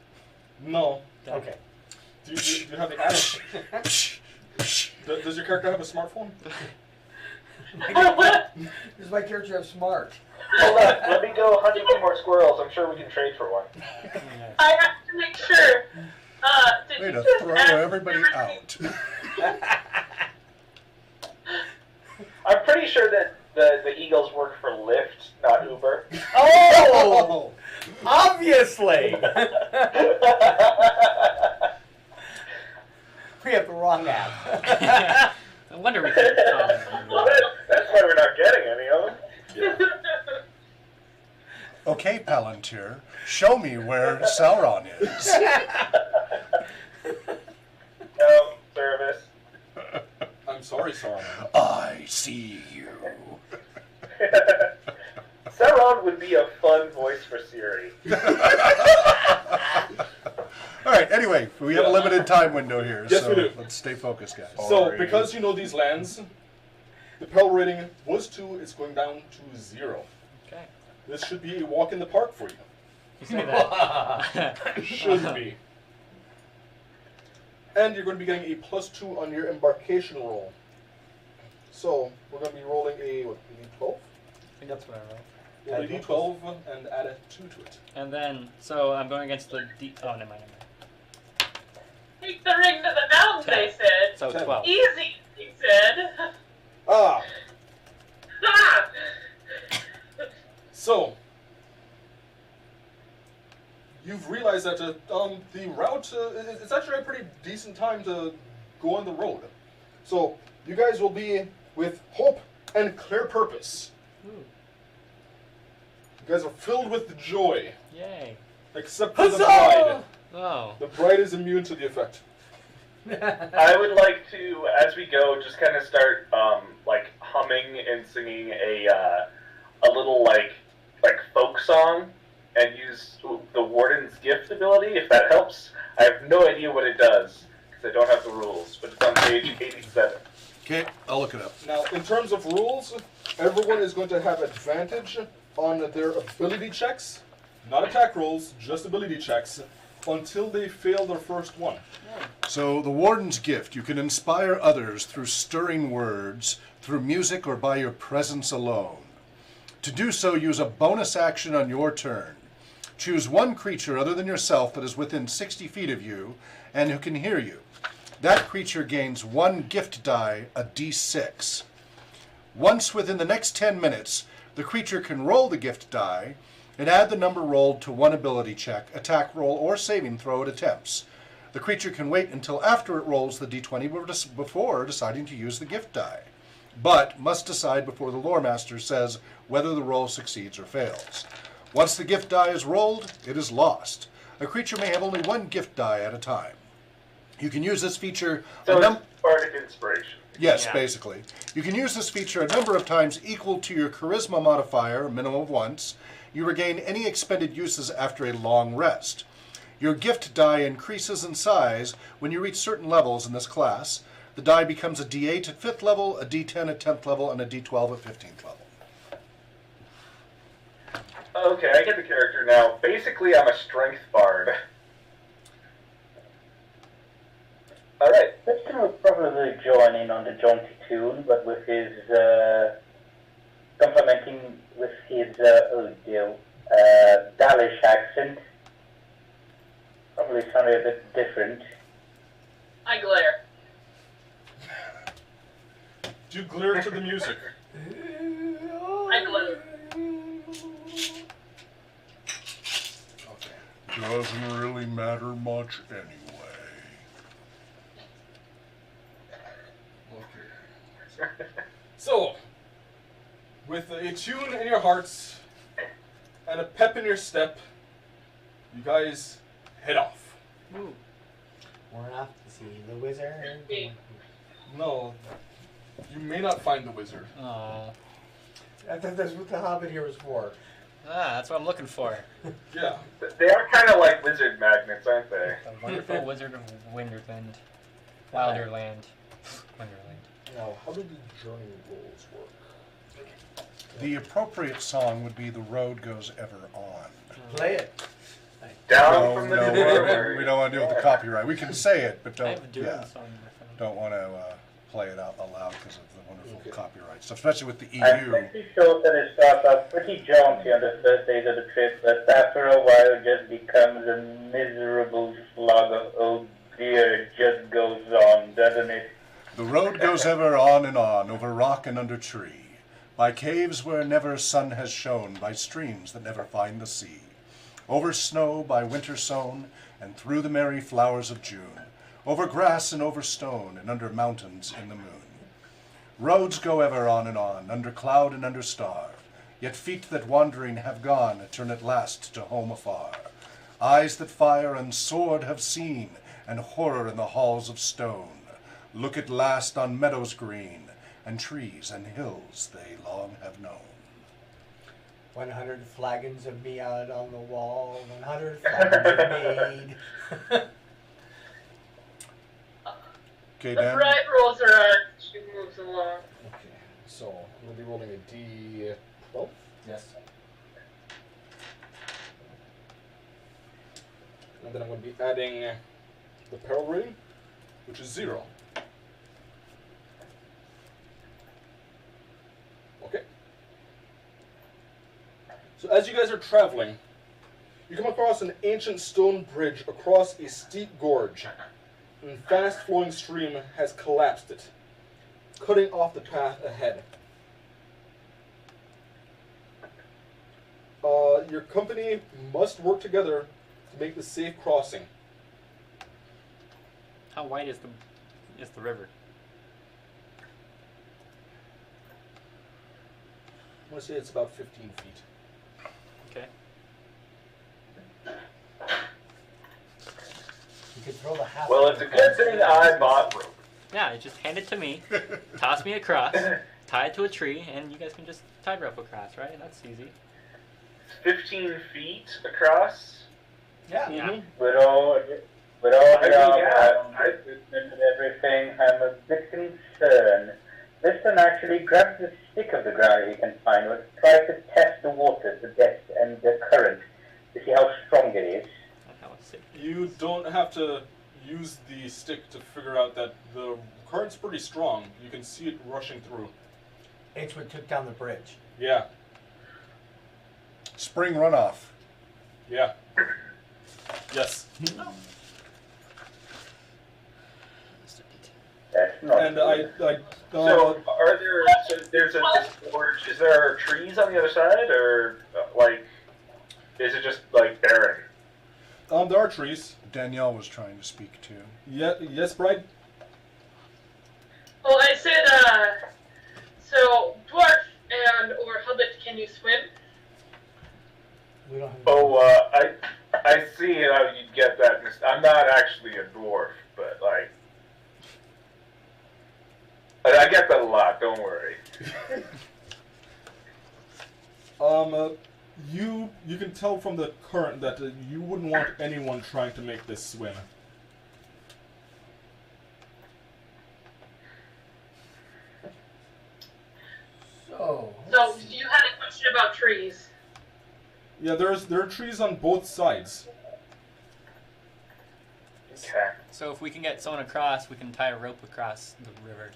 No. Okay. Do you have the app? Does your character have a smartphone? Does my character have smart? Hold on, let me go hunt a few more squirrels. I'm sure we can trade for one. I have to make sure. Did Way you to just throw ask everybody everybody- out. I'm pretty sure that the Eagles work for Lyft, not Uber. Oh! Obviously! We have the wrong app. I wonder we could. Well, that's why we're not getting any of them. Okay, Palantir, show me where Sauron is. No, service. I'm sorry, Saruman. I see you. Sauron would be a fun voice for Siri. All right, anyway, we have a limited time window here, Yes, so we do. let's stay focused, guys. So, because you know these lands, the peril rating was 2, it's going down to 0. Okay. This should be a walk in the park for you. You say that. Should be. And you're going to be getting a +2 on your embarkation roll. So, we're going to be rolling a, what, D12? I think that's what I wrote. Roll a D12 and add a 2 to it. And then, so I'm going against the D. Oh, never mind. Take the ring to the mountain, they said. So 10. 12. Easy, he said. Ah! Ah! So, you've realized that the route, it's actually a pretty decent time to go on the road. So, you guys will be with hope and clear purpose. Ooh. You guys are filled with joy, Yay. except for the Huzzah! bride. Oh. The bride is immune to the effect. I would like to, as we go, just kind of start like humming and singing a little like folk song, and use the Warden's Gift ability, if that helps. I have no idea what it does, because I don't have the rules, but it's on page 87. Okay, I'll look it up. Now, in terms of rules, everyone is going to have advantage on their ability checks. Not attack rolls, just ability checks, until they fail their first one. So, the Warden's Gift. You can inspire others through stirring words, through music, or by your presence alone. To do so, use a bonus action on your turn. Choose one creature other than yourself that is within 60 feet of you and who can hear you. That creature gains 1 gift die, a d6. Once within the next 10 minutes, the creature can roll the gift die and add the number rolled to one ability check, attack roll, or saving throw it attempts. The creature can wait until after it rolls the d20 before deciding to use the gift die, but must decide before the lore master says whether the roll succeeds or fails. Once the gift die is rolled, it is lost. A creature may have only 1 gift die at a time. You can use this feature... So it's Bardic Inspiration. Yes, Yeah. basically. You can use this feature a number of times equal to your charisma modifier, a minimum of once. You regain any expended uses after a long rest. Your gift die increases in size when you reach certain levels in this class. The die becomes a d8 at 5th level, a d10 at 10th level, and a d12 at 15th level. Okay, I get the character now. Basically, I'm a strength bard. Alright. Liston would probably join in on the jaunty tune, but with his, complementing with his, Dalish accent. Probably sounded a bit different. I glare. Do you glare to the music? I glare. Doesn't really matter much anyway. Okay. So, with a tune in your hearts and a pep in your step, you guys head off. Ooh. We're off to see the wizard. No, you may not find the wizard. Aw. I thought that's what the Hobbit here was for. Ah, that's what I'm looking for. Yeah. They are kind of like wizard magnets, aren't they? The wonderful wizard of Winterland. Wilderland. Wonderland. Now, how do the journey rolls work? The appropriate song would be The Road Goes Ever On. Play it. Down from the no, door. we don't want to deal with the copyright. We can say it, but I don't. have a Duran Yeah, song on my phone. don't want to play it out aloud because of the wonderful copyright stuff, especially with the I'm EU. pretty sure that it starts off pretty jaunty on the first days of the trip, but after a while it just becomes a miserable slog of, oh dear, it just goes on, doesn't it? The road goes ever on and on, over rock and under tree, by caves where never sun has shone, by streams that never find the sea, over snow by winter sown, and through the merry flowers of June, over grass and over stone, and under mountains in the moon. Roads go ever on and on, under cloud and under star, yet feet that wandering have gone turn at last to home afar. Eyes that fire and sword have seen, and horror in the halls of stone, look at last on meadows green, and trees and hills they long have known. 100 flagons of me out on the wall, 100 flagons of mead. Okay, The Dan? bride rolls her eyes. She moves along. Okay, so I'm going to be rolling a D12. Yes. And then I'm going to be adding the peril rating, which is 0. Okay. So as you guys are traveling, you come across an ancient stone bridge across a steep gorge, and a fast-flowing stream has collapsed it, cutting off the path ahead. Your company must work together to make the safe crossing. How wide is the river? I want to say it's about 15 feet. Okay. You could throw the hat. Well, it's a good thing I bought rope. Yeah, just hand it to me, toss me across, tie it to a tree, and you guys can just tie rope across, right? That's easy. 15 feet across. Yeah. Yeah. With all I the mean, yeah, equipment and everything, I'm a bit concerned. This one actually grabs the stick of the ground he can find, but tries to test the water, the depth, and the current to see how strong it is. How it's sick. You don't have to use the stick to figure out that the current's pretty strong. You can see it rushing through. It's what took down the bridge. Yeah, Spring runoff. yeah. Yes. That's not And good. So, are there? So there's a gorge. Is there trees on the other side, or like, is it just like barren? there are trees. Danielle was trying to speak too. Yeah, yes, Bride? Well, I said, so dwarf and or hobbit, can you swim? We don't have. Oh, I see how you get that. I'm not actually a dwarf, but like, I get that a lot. Don't worry. You can tell from the current that you wouldn't want anyone trying to make this swim. So. So you had a question about trees. Yeah, there are trees on both sides. Okay. So if we can get someone across, we can tie a rope across the river.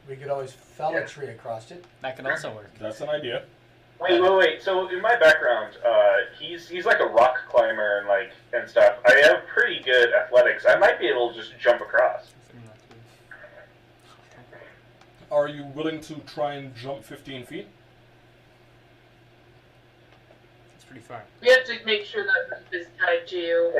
We could always fell a tree across it. That could also work. That's an idea. Wait. So in my background, he's like a rock climber and stuff. I have pretty good athletics. I might be able to just jump across. Are you willing to try and jump 15 feet? It's pretty far. We have to make sure that rope is tied to you.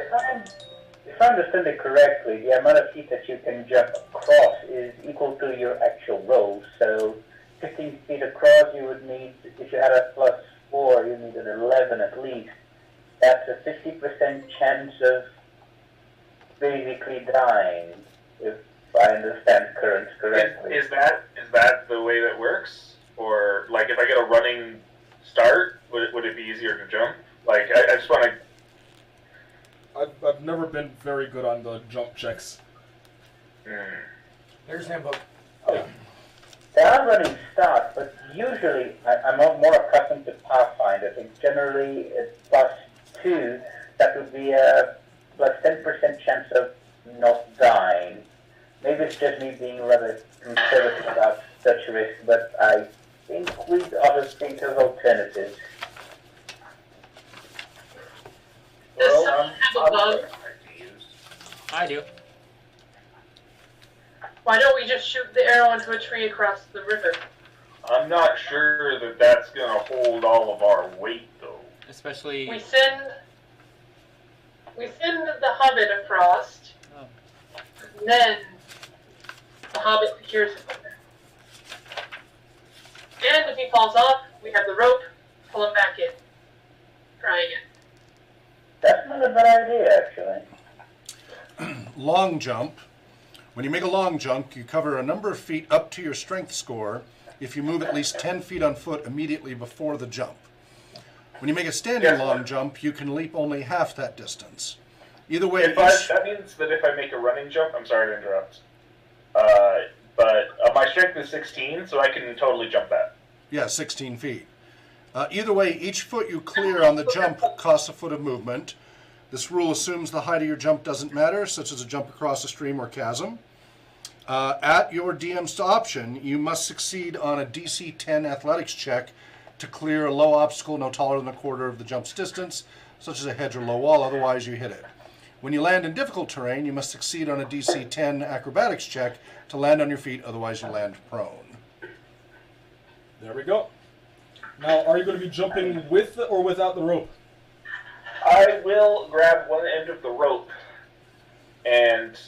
If I understand it correctly, the amount of feet that you can jump across is equal to your actual roll. So 15 feet across, you would need, if you had a +4, you need an 11 at least. That's a 50% chance of basically dying, if I understand currents correctly. Is that the way that works? Or like if I get a running start, would it be easier to jump? Like I just want to. I've never been very good on the jump checks. There's handbook. There are running starts, but usually I'm more accustomed to Pathfinder. I think generally it's +2, that would be a +10% chance of not dying. Maybe it's just me being rather conservative about such risk, but I think we'd ought to think of alternatives. Does someone have a bow? I do. Why don't we just shoot the arrow into a tree across the river? I'm not sure that that's gonna hold all of our weight though. Especially. We send the hobbit across, Oh. and then the hobbit secures him. And if he falls off, we have the rope, pull him back in. Try again. That's not a bad idea, actually. Long jump. When you make a long jump, you cover a number of feet up to your strength score if you move at least 10 feet on foot immediately before the jump. When you make a standing long jump, you can leap only half that distance. Either way, That means that if I make a running jump, I'm sorry to interrupt, but my strength is 16, so I can totally jump that. yeah, 16 feet. Either way, each foot you clear on the jump costs a foot of movement. This rule assumes the height of your jump doesn't matter, such as a jump across a stream or chasm. At your DM's option, you must succeed on a DC 10 athletics check to clear a low obstacle no taller than a quarter of the jump's distance, such as a hedge or low wall, otherwise you hit it. When you land in difficult terrain, you must succeed on a DC 10 acrobatics check to land on your feet, otherwise you land prone. There we go. Now, are you going to be jumping with or without the rope? I will grab one end of the rope, and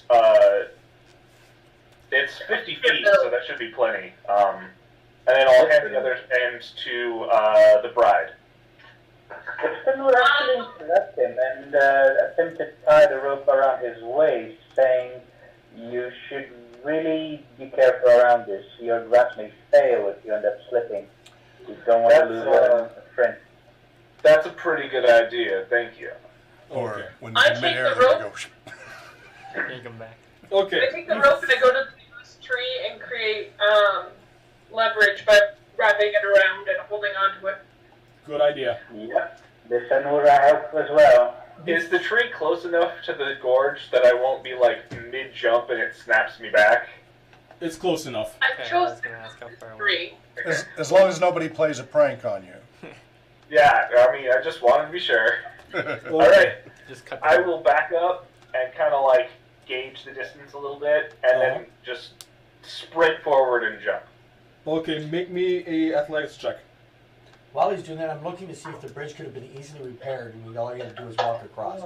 it's 50 feet, so that should be plenty. And then I'll hand the other end to the bride. Dixon would actually interrupt him and attempt to tie the rope around his waist, saying, "You should really be careful around this. Your grasp may fail if you end up slipping. You don't want to lose a friend." That's a pretty good idea. Thank you. Or Okay. when I in take midair, the they rope. go. Take them back. Okay. I take the rope and I go to this tree and create leverage by wrapping it around and holding onto it. Good idea. Yep. This one will help as well. Is the tree close enough to the gorge that I won't be like mid-jump and it snaps me back? It's close enough. I Okay, I chose was gonna ask how far away. three. As long as nobody plays a prank on you. Yeah, I mean, I just wanted to be sure. Okay. Alright, Just cut. I will back up and kind of like gauge the distance a little bit and Uh-huh. then just sprint forward and jump. Okay, make me a athletics check. While he's doing that, I'm looking to see if the bridge could have been easily repaired and all you had to do was walk across.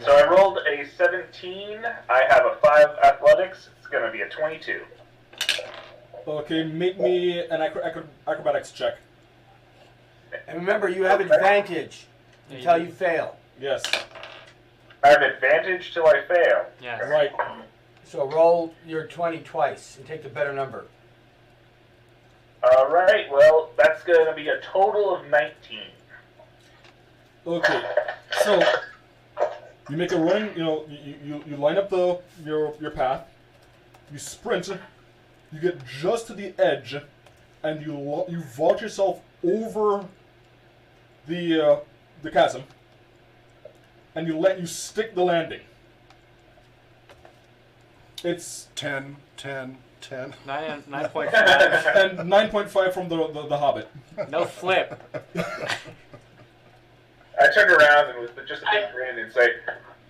So I rolled a 17. I have a 5 athletics. It's going to be a 22. Okay, make me an acrobatics check. And remember, you have advantage until you fail. Yes. I have advantage till I fail. Yeah. Right. So roll your 20 twice and take the better number. Alright, well, that's going to be a total of 19. Okay. So you make a run. You know, you line up your path. You sprint. You get just to the edge, and you vault yourself over the chasm, and you stick the landing. It's 10, 10, 10. 9.5. and 9.5 from the Hobbit. No flip. I turned around and with just a big grin and say,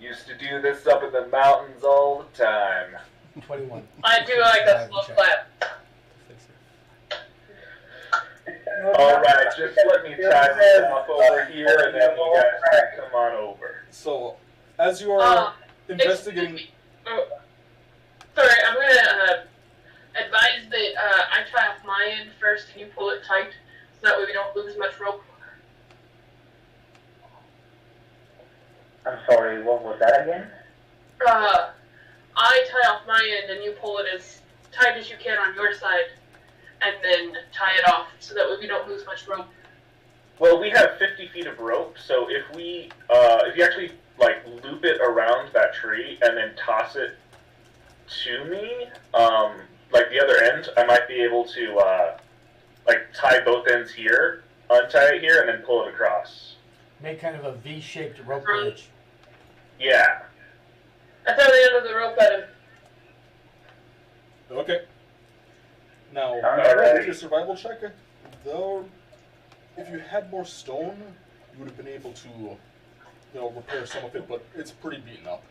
used to do this up in the mountains all the time. 21. I do like a slow clap. Alright, just let me tie this off over here and then you guys can come on over. So, as you are investigating, Excuse me. Oh, sorry, I'm gonna advise that I tie off my end first and you pull it tight, so that way we don't lose much rope. I'm sorry, what was that again? I tie off my end and you pull it as tight as you can on your side, and then tie it off so that way we don't lose much rope. Well, we have 50 feet of rope, so if you actually like loop it around that tree and then toss it to me, like the other end, I might be able to like tie both ends here, untie it here, and then pull it across. Make kind of a V-shaped rope bridge. Yeah. I throw the end of the rope at him. okay. Now, Alright. with your survival check, though, if you had more stone, you would have been able to, repair some of it. But it's pretty beaten up.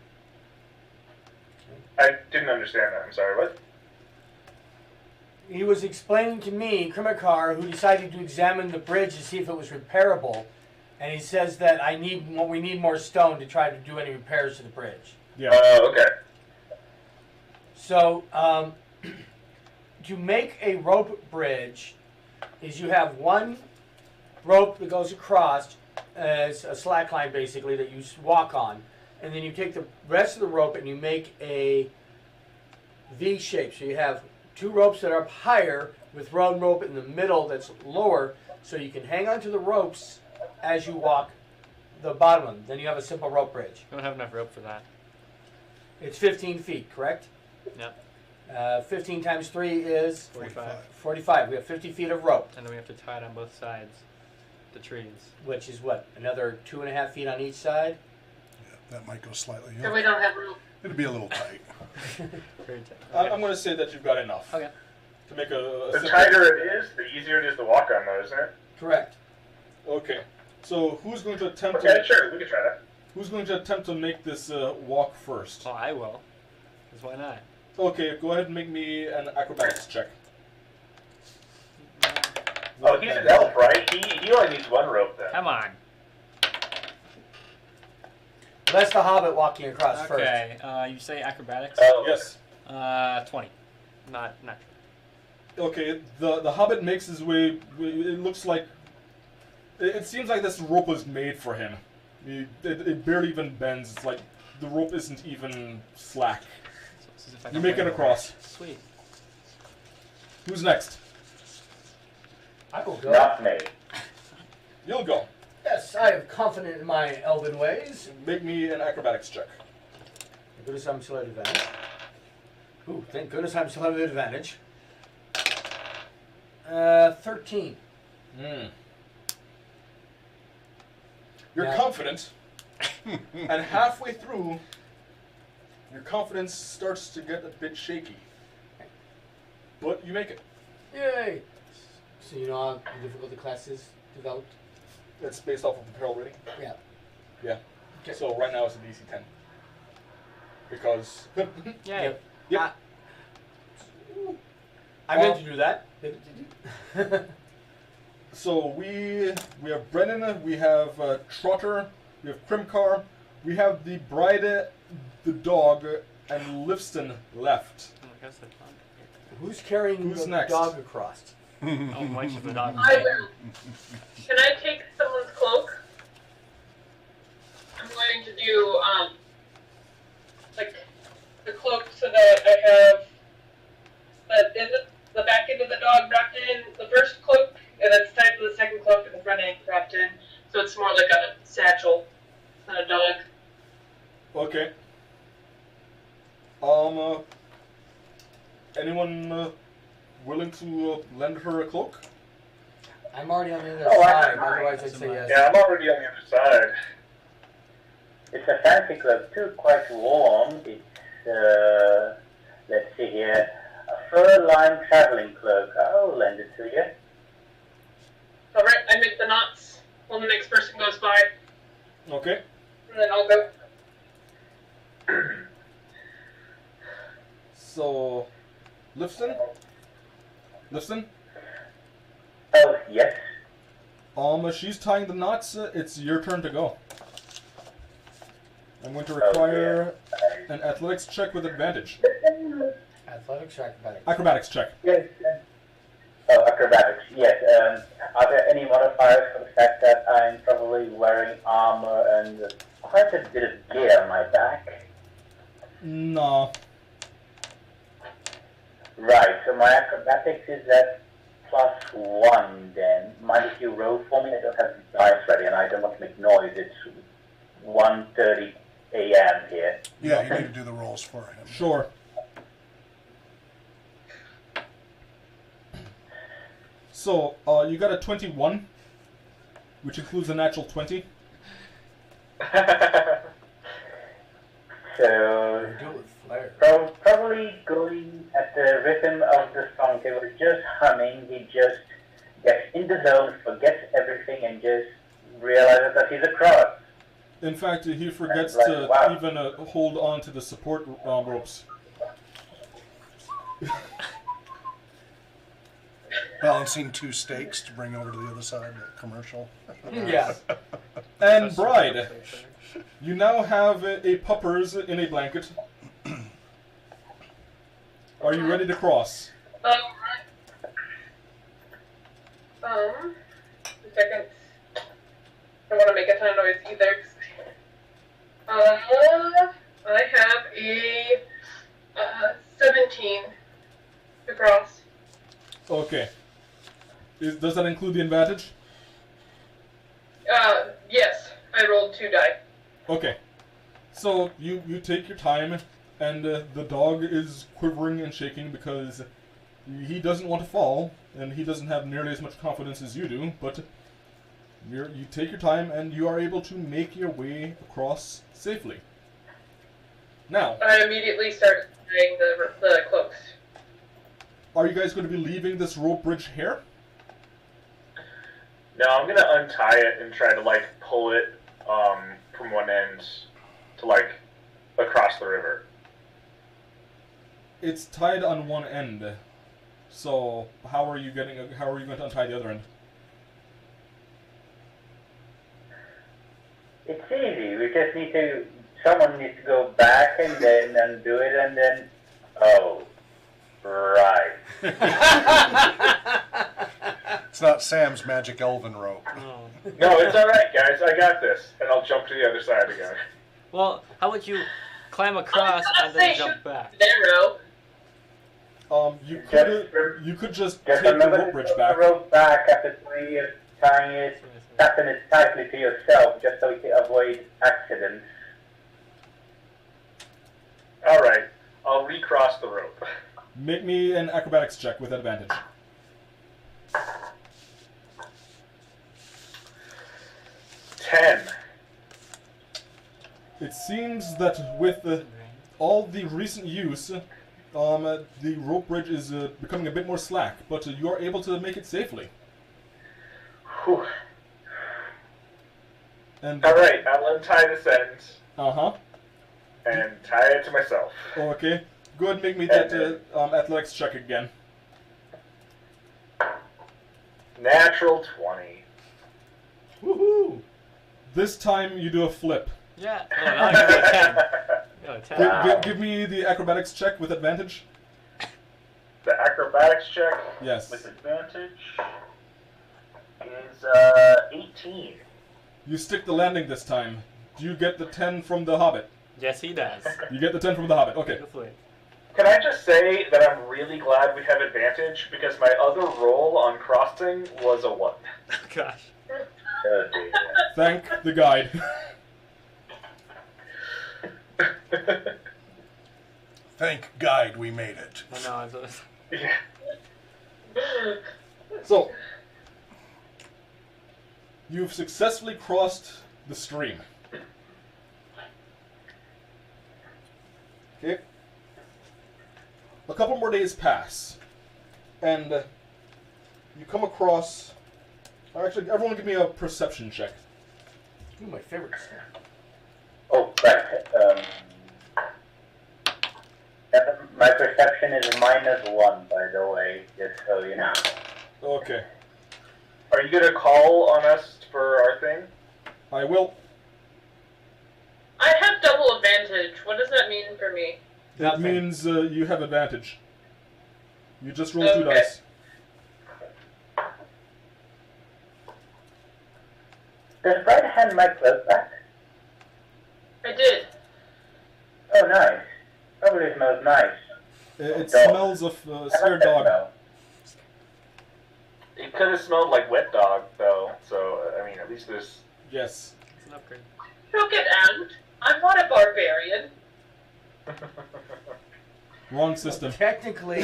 I didn't understand that. I'm sorry. What? He was explaining to me, Krimakar, who decided to examine the bridge to see if it was repairable, and he says that we need more stone to try to do any repairs to the bridge. Yeah. Okay. So, to make a rope bridge, is you have one rope that goes across as a slack line, basically, that you walk on, and then you take the rest of the rope and you make a V shape. So you have two ropes that are up higher with one rope in the middle that's lower, so you can hang onto the ropes as you walk the bottom of them. Then you have a simple rope bridge. We don't have enough rope for that. It's 15 feet, correct? Yep. 15 times 3 is 45. 45. We have 50 feet of rope, And then we have to tie it on both sides. The trees. which is what? Another 2.5 feet on each side? Yeah, that might go slightly So up. we don't have rope. It'd be a little tight. Very tight. I'm going to say that you've got enough. Okay. To make a The simple- tighter it is, the easier it is to walk on, though, isn't it? Correct. Okay. So who's going to attempt Okay, to sure, we can try that. who's going to attempt to make this walk first? Oh, I will. Because why not? Okay, go ahead and make me an acrobatics check. Oh, he's an elf, right? He only needs one rope then. Come on. That's the hobbit walking across first. Okay. You say acrobatics? Oh, Yes. 20. Not. Okay, the Hobbit makes his way. It looks like. It seems like this rope was made for him. It barely even bends. It's like the rope isn't even slack. So this is if I You can make bring it across. Sweet. Who's next? I will go. Not me. You'll go. Yes, I am confident in my elven ways. Make me an acrobatics check. Thank goodness I'm still at advantage. Ooh, thank goodness I'm still at advantage. 13. You're Yeah. confident, and halfway through, your confidence starts to get a bit shaky. But you make it. Yay! So you know how the difficulty class is developed? It's based off of the peril rating. Yeah. Yeah. Okay. So right now it's a DC 10. Because. Yay. Yep. I meant to do that. So we have Brennan, we have Trotter, we have Krimkar, we have the bride, the dog, and Lifston left. Who's carrying Who's the next? dog across? Oh, Mike's the dog. I will. Can I take someone's cloak? I'm going to do, like, the cloak so that I have the back end of the dog wrapped in the first cloak, and then it's tied to the second cloak and the front end wrapped in, so it's more like a satchel than a dog. Okay. Anyone willing to lend her a cloak? I'm already on the other Oh, side, I- otherwise I'd say yes. Yeah, I'm already on the other side. It's a fancy cloak too, quite warm. It's, let's see here, a fur-lined traveling cloak. I'll lend it to you. Alright, I make the knots when the next person goes by, Okay. and then I'll go. So, Lifston? Lifston? Oh, yes. She's tying the knots. It's your turn to go. I'm going to require an athletics check with advantage. Athletics or acrobatics? Acrobatics check. Yes. Oh, acrobatics, yes. Are there any modifiers for the fact that I'm probably wearing armor and quite a bit of gear on my back? No. Right, so my acrobatics is at +1 then. Mind if you roll for me? I don't have the dice ready and I don't want to make noise. It's 1:30 a.m. here. Yeah, you need to do the rolls for him. Sure. So, you got a 21, which includes a natural 20. So, Do it with flair. probably going at the rhythm of the song. They were just humming. He just gets in the zone, forgets everything, and just realizes that he's across. In fact, he forgets Right, to wow. even hold on to the support ropes. Balancing 2 stakes to bring over to the other side, the commercial. Yeah. And Bride, you now have a puppers in a blanket. Are you ready to cross? Alright. A second. I don't want to make a ton of noise either. I have a 17 to cross. Okay. Does that include the advantage? Yes. I rolled 2 die. Okay. So you take your time, and the dog is quivering and shaking because he doesn't want to fall, and he doesn't have nearly as much confidence as you do, but you take your time, and you are able to make your way across safely. Now, I immediately started tying the cloaks. are you guys going to be leaving this rope bridge here? No, I'm gonna untie it and try to like pull it from one end to like across the river. It's tied on one end, so how are you going to untie the other end? It's easy. We just need to. Someone needs to go back and then undo it, and then. Oh, right. It's not Sam's magic elven rope. Oh. No, it's alright, guys. I got this. And I'll jump to the other side again. Well, how would you climb across and then jump back? Narrow. You could just Just take the remember rope to bridge put back. the rope back after 3 years tying it. fasten it tightly to yourself just so you can avoid accidents. All right, I'll recross the rope. Make me an acrobatics check with advantage. 10. It seems that with all the recent use, the rope bridge is becoming a bit more slack, but you are able to make it safely. Whew. And All right, I'll untie this end uh-huh. and tie it to myself. Okay. Go ahead and make me that athletics check again. Natural 20. Woohoo! This time you do a flip. Yeah. Oh, now I got a 10. Got a 10. Wow. Give me the acrobatics check with advantage. The acrobatics check Yes. with advantage is 18. You stick the landing this time. Do you get the 10 from the Hobbit? Yes, he does. You get the 10 from the Hobbit. Okay. Beautifully. Can I just say that I'm really glad we have advantage because my other roll on crossing was a 1. Oh, gosh. Oh, dear. Thank the guide. Thank guide we made it. I know. I was, Yeah. So, you've successfully crossed the stream. Okay. A couple more days pass, and you come across. Actually, everyone, give me a perception check. Ooh, my favorite. Oh, right. My perception is -1, by the way, just so you know. Okay, Are you going to call on us for our thing? I will. I have double advantage. What does that mean for me? It Nothing. means you have advantage. You just roll 2 Okay. dice. Does Brad hand my clothes back? I did. Oh, nice. Probably smells nice. It Dog. smells of I like scared that dog. smell. It could have smelled like wet dog, though. So, I mean, at least there's... Yes. it's an upgrade. Don't get out. I'm not a barbarian. Wrong system. Technically,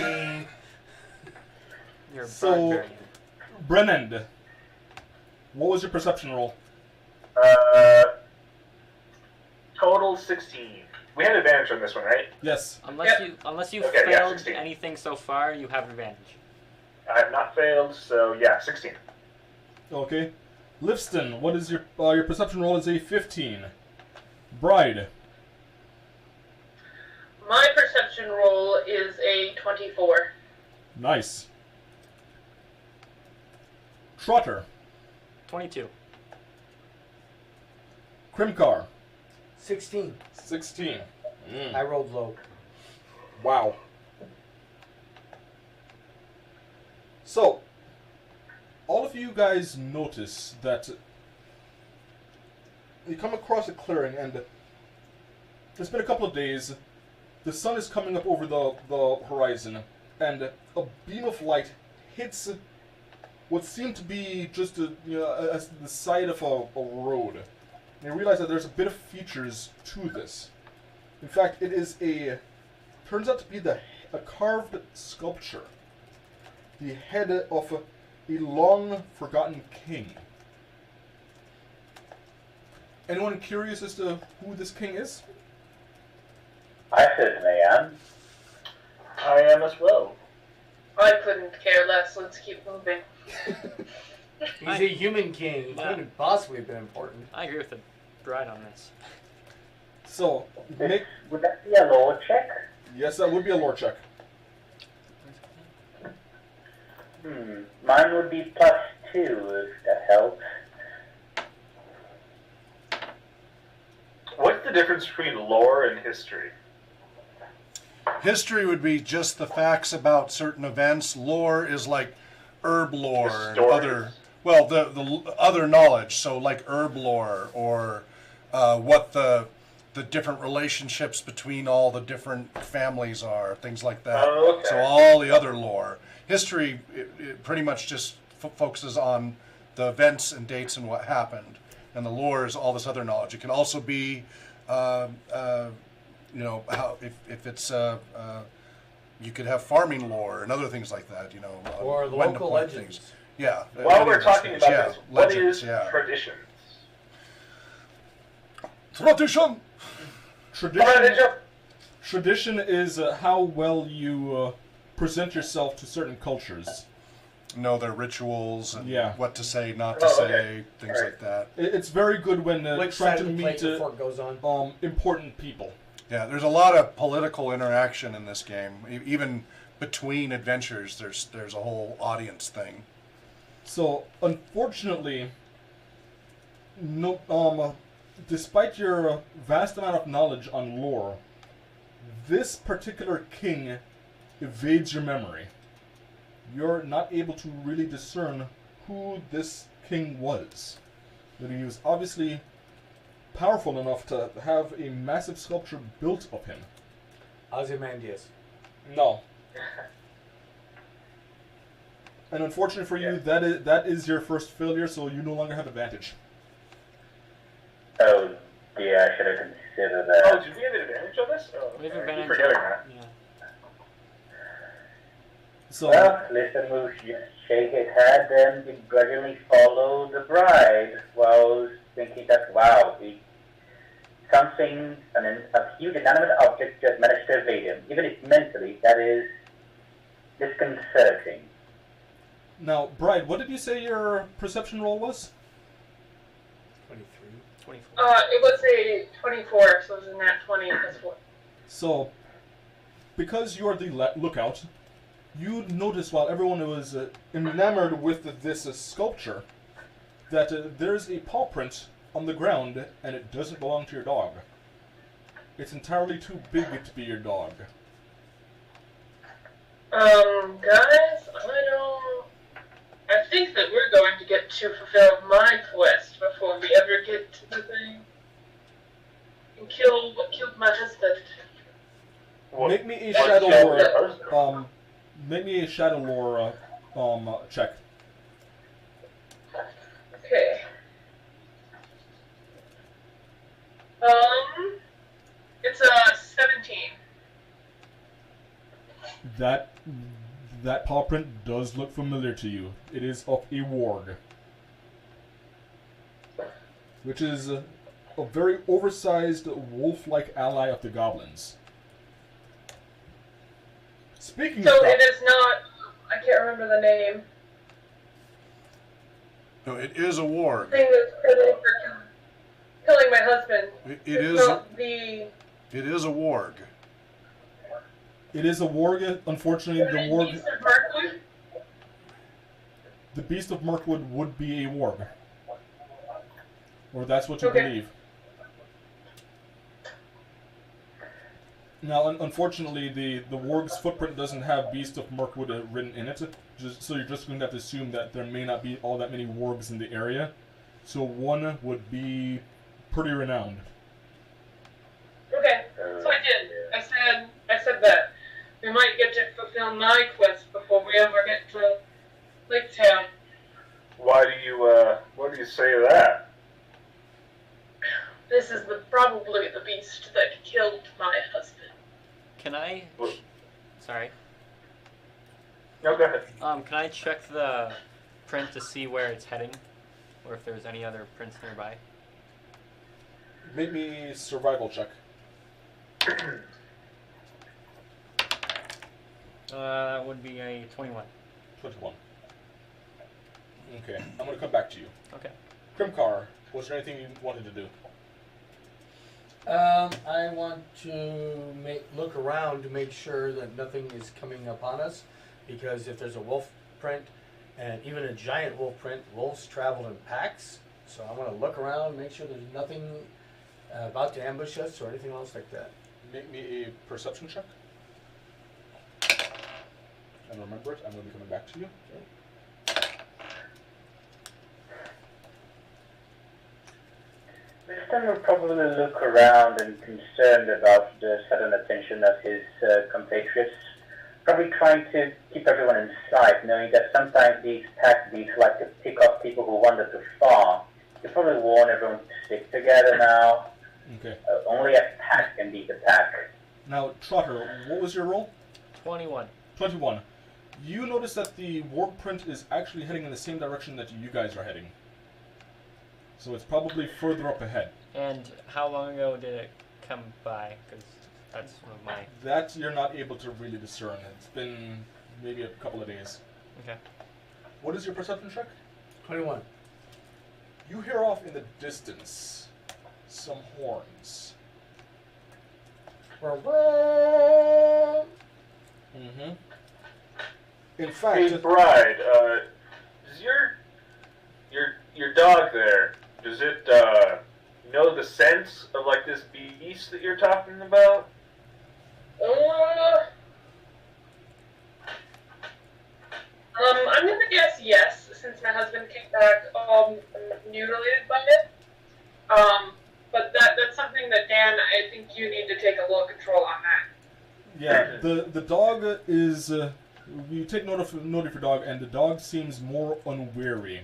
You're a So- barbarian. Brennand, what was your perception roll? Total 16. We had advantage on this one, right? Yes. Unless you Okay, yeah, failed 16. anything so far, you have advantage. I have not failed, so yeah, 16. Okay. Livston, what is your perception roll is a 15. Bride, My perception roll is a 24. nice. Trotter, 22. Krimkar, 16. 16. I rolled low. Wow. So, all of you guys notice that you come across a clearing, and it's been a couple of days. The sun is coming up over the horizon, and a beam of light hits what seemed to be just the side of a road. And you realize that there's a bit of features to this. In fact, it is turns out to be a carved sculpture. The head of a long forgotten king. Anyone curious as to who this king is? I certainly am. I am as well. I couldn't care less. Let's keep moving. He's a human king. He couldn't possibly have been important. I agree with the bride on this. So, make, Would that be a lore check? yes, that would be a lore check. Mine would be +2, if that helps. What's the difference between lore and history? History would be just the facts about certain events. Lore is like herb lore The and stories. other, well, the other knowledge. So like herb lore or what the different relationships between all the different families are, things like that. Oh, okay. So all the other lore. History it pretty much just focuses on the events and dates and what happened. And the lore is all this other knowledge. It can also be, you know, how if it's you could have farming lore and other things like that. You know, Or the when to local plant legends. things. Yeah. While any we're of those talking things. about Yeah, this, what legends, is yeah. traditions? Tradition. Tradition is how well you present yourself to certain cultures. Know their rituals and Yeah. what to say, not to Oh, say, okay. things Right. like that. It's very good when Which trying side to of the plate meet the fork goes on? important people. Yeah, there's a lot of political interaction in this game. Even between adventures, there's a whole audience thing. So, unfortunately, no, despite your vast amount of knowledge on lore, this particular king evades your memory. You're not able to really discern who this king was. But he was obviously powerful enough to have a massive sculpture built of him. Ozymandias. No. And unfortunately for you, that is your first failure, so you no longer have advantage. Oh dear, I should have considered Oh, that. did we have advantage of this? Oh, We have I keep advantage. forgetting that. Yeah. So, Well, Listen Moose just shake his head and begrudgingly follow the bride while thinking that, wow, a huge inanimate object just managed to evade him. Even if mentally, that is disconcerting. now, Bride, what did you say your perception roll was? 23. 24. It was a 24, so it was a nat 20 plus 4. So, because you are the lookout, you notice while everyone was enamored with this sculpture that there's a paw print on the ground and it doesn't belong to your dog. It's entirely too big to be your dog. Guys, I think that we're going to get to fulfill my quest before we ever get to the thing. And kill what killed my husband. Make me a What shadow shall lore. your husband? Make me a shadow lore check. Okay. It's a 17. That paw print does look familiar to you. It is of a warg, which is a very oversized wolf-like ally of the goblins. Speaking So of it is not. I can't remember the name. No, it is a warg. Thing that's credited for killing my husband. It It's is. not the. It is a warg. it is a warg. Unfortunately, the warg, Beast of Mirkwood? the beast of Mirkwood, would be a warg, or that's what you Okay. believe. Now, unfortunately, the warg's footprint doesn't have Beast of Mirkwood written in it, so you're just going to have to assume that there may not be all that many wargs in the area. So one would be pretty renowned. Okay, so I did. I said that. We might get to fulfill my quest before we ever get to Lake Town. Why do you say that? This is probably the beast that killed my husband. Can I? What? Sorry. No, go ahead. Can I check the print to see where it's heading, or if there's any other prints nearby? Make me a survival check. That would be a 21. 21. Okay, I'm going to come back to you. Okay. Krimkar, was there anything you wanted to do? I want to look around to make sure that nothing is coming upon us, because if there's a wolf print, and even a giant wolf print, wolves travel in packs. So I want to look around, make sure there's nothing about to ambush us or anything else like that. Make me a perception check. And remember it, I'm going to be coming back to you. Winston will probably look around and concerned about the sudden attention of his compatriots. probably trying to keep everyone in sight, knowing that sometimes these pack beats like to pick off people who wander too far. You probably warn everyone to stick together now. Okay. Only a pack can beat the pack. Now, Trotter, what was your roll? 21. 21. You notice that the warp print is actually heading in the same direction that you guys are heading. So it's probably further up ahead. And how long ago did it come by? Because that's one of my... That you're not able to really discern. It's been maybe a couple of days. Okay. What is your perception check? 21. You hear off in the distance some horns. Mm-hmm. In fact, Hey, Bride, does your dog there, does it know the sense of like this beast that you're talking about? I'm gonna guess yes, since my husband came back mutilated by it. But that's something that Dan, I think you need to take a little control on that. yeah, the dog is. You take note of your dog, and the dog seems more unwary.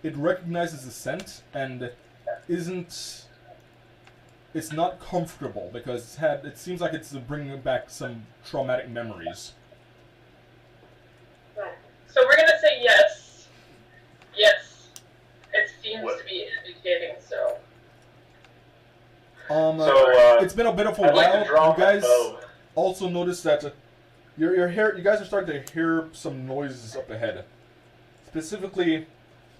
It recognizes the scent and isn't. It's not comfortable because it seems like it's bringing back some traumatic memories. So we're gonna say yes. Yes. It seems to be indicating so. It's been a bit of a I'd while. like to draw You guys my bow. also notice that you guys are starting to hear some noises up ahead. Specifically,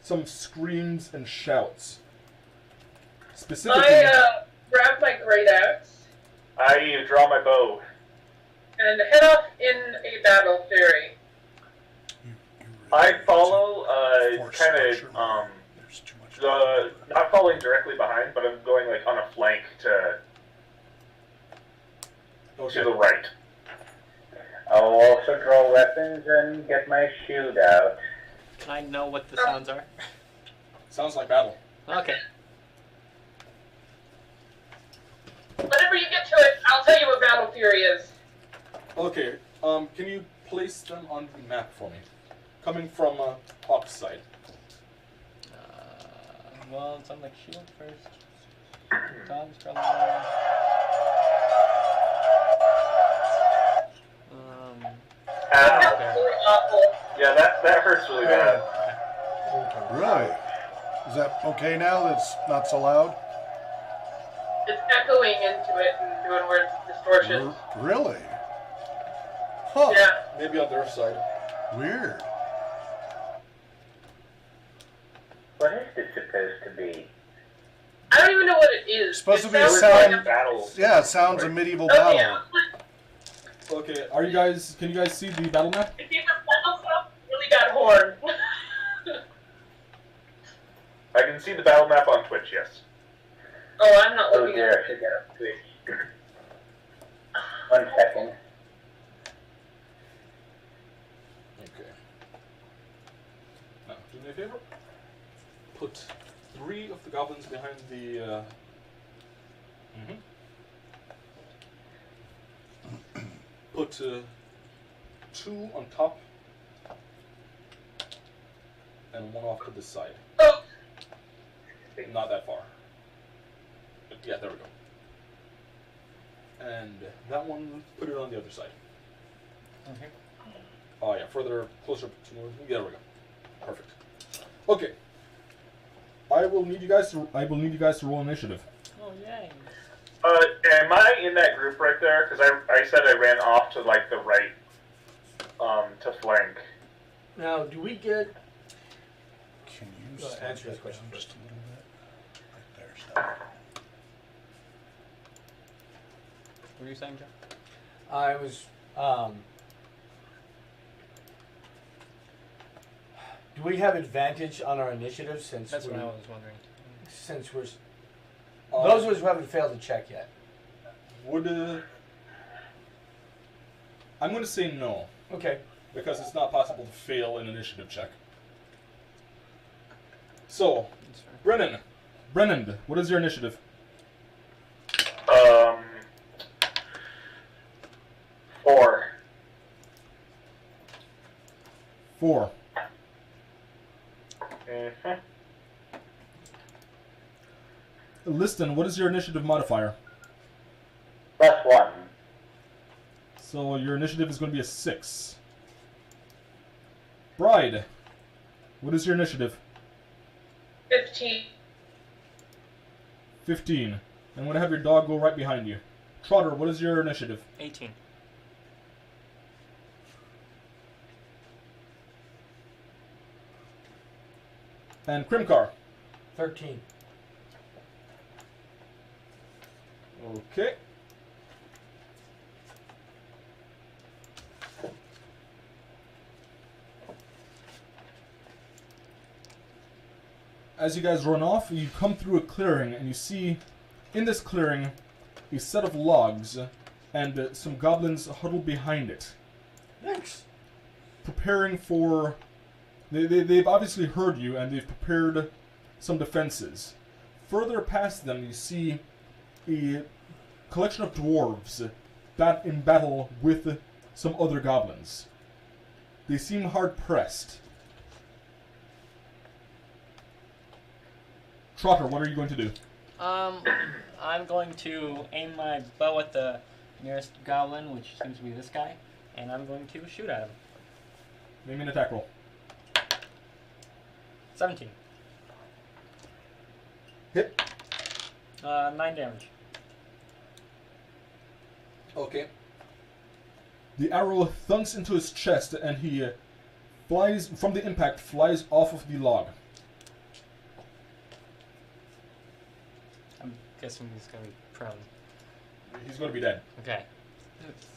some screams and shouts. Specifically, I grab my great axe I draw my bow. and head off in a battle fury. I follow, kind of, not following directly behind, but I'm going like on a flank to the right. I'll also draw weapons and get my shield out. Can I know what the sounds are? Sounds like battle. Okay. Whenever you get to it, I'll tell you what battle fury is. Okay, can you place them on the map for me? Coming from Hawk's side. Well, it's on the shield first. Tom's probably. That's Okay. really awful. Yeah, that hurts really bad. Really? Is that okay now? That's not so loud? It's echoing into it and doing weird distortions. Really? Huh. Yeah. Maybe on their side. Weird. What is this supposed to be? I don't even know what it is. Supposed It to be a sounds sound- like a- Battle. Yeah, it sounds a medieval Oh, battle. yeah. Okay, can you guys see the battle map? It's either battle stuff or really bad horn. I can see the battle map on Twitch, yes. Oh, I'm not Oh looking dear, at I should get up Twitch. 1 second. Okay. Now, do me a favor. Put 3 of the goblins behind the. Put 2 on top and 1 off to the side. Oh, Not that far. Yeah, there we go. And that one, put it on the other side. Okay. Oh yeah, further, closer to. Yeah, there we go. Perfect. Okay. I will need you guys to roll initiative. Oh, yay. Am I in that group right there? Because I said I ran off to like the right, to flank. Now, do we get... Can you Go ahead, slow answer this that question down first. just a little bit? Right there, stop. What were you saying, Joe? I was, do we have advantage on our initiative since That's we, what I was wondering. since we're... Those of us who haven't failed to check yet. Would I'm going to say no Okay. because it's not possible to fail an initiative check. So, Brennan, what is your initiative? 4. 4. Mm-hmm. Liston, what is your initiative modifier? +1. So your initiative is going to be a 6. Bride, what is your initiative? 15. 15. I'm going to have your dog go right behind you. Trotter, what is your initiative? 18. And Krimkar? 13. Okay. As you guys run off, you come through a clearing, and you see in this clearing a set of logs and some goblins huddled behind it, Thanks. preparing for... They've obviously heard you, and they've prepared some defenses. Further past them, you see a collection of dwarves in battle with some other goblins. They seem hard-pressed. Trotter, what are you going to do? I'm going to aim my bow at the nearest goblin, which seems to be this guy, and I'm going to shoot at him. Make me an attack roll. 17. Hit. 9 damage. Okay. The arrow thunks into his chest, and he flies, from the impact, flies off of the log. I'm guessing he's going to be prone. He's going to be dead. Okay.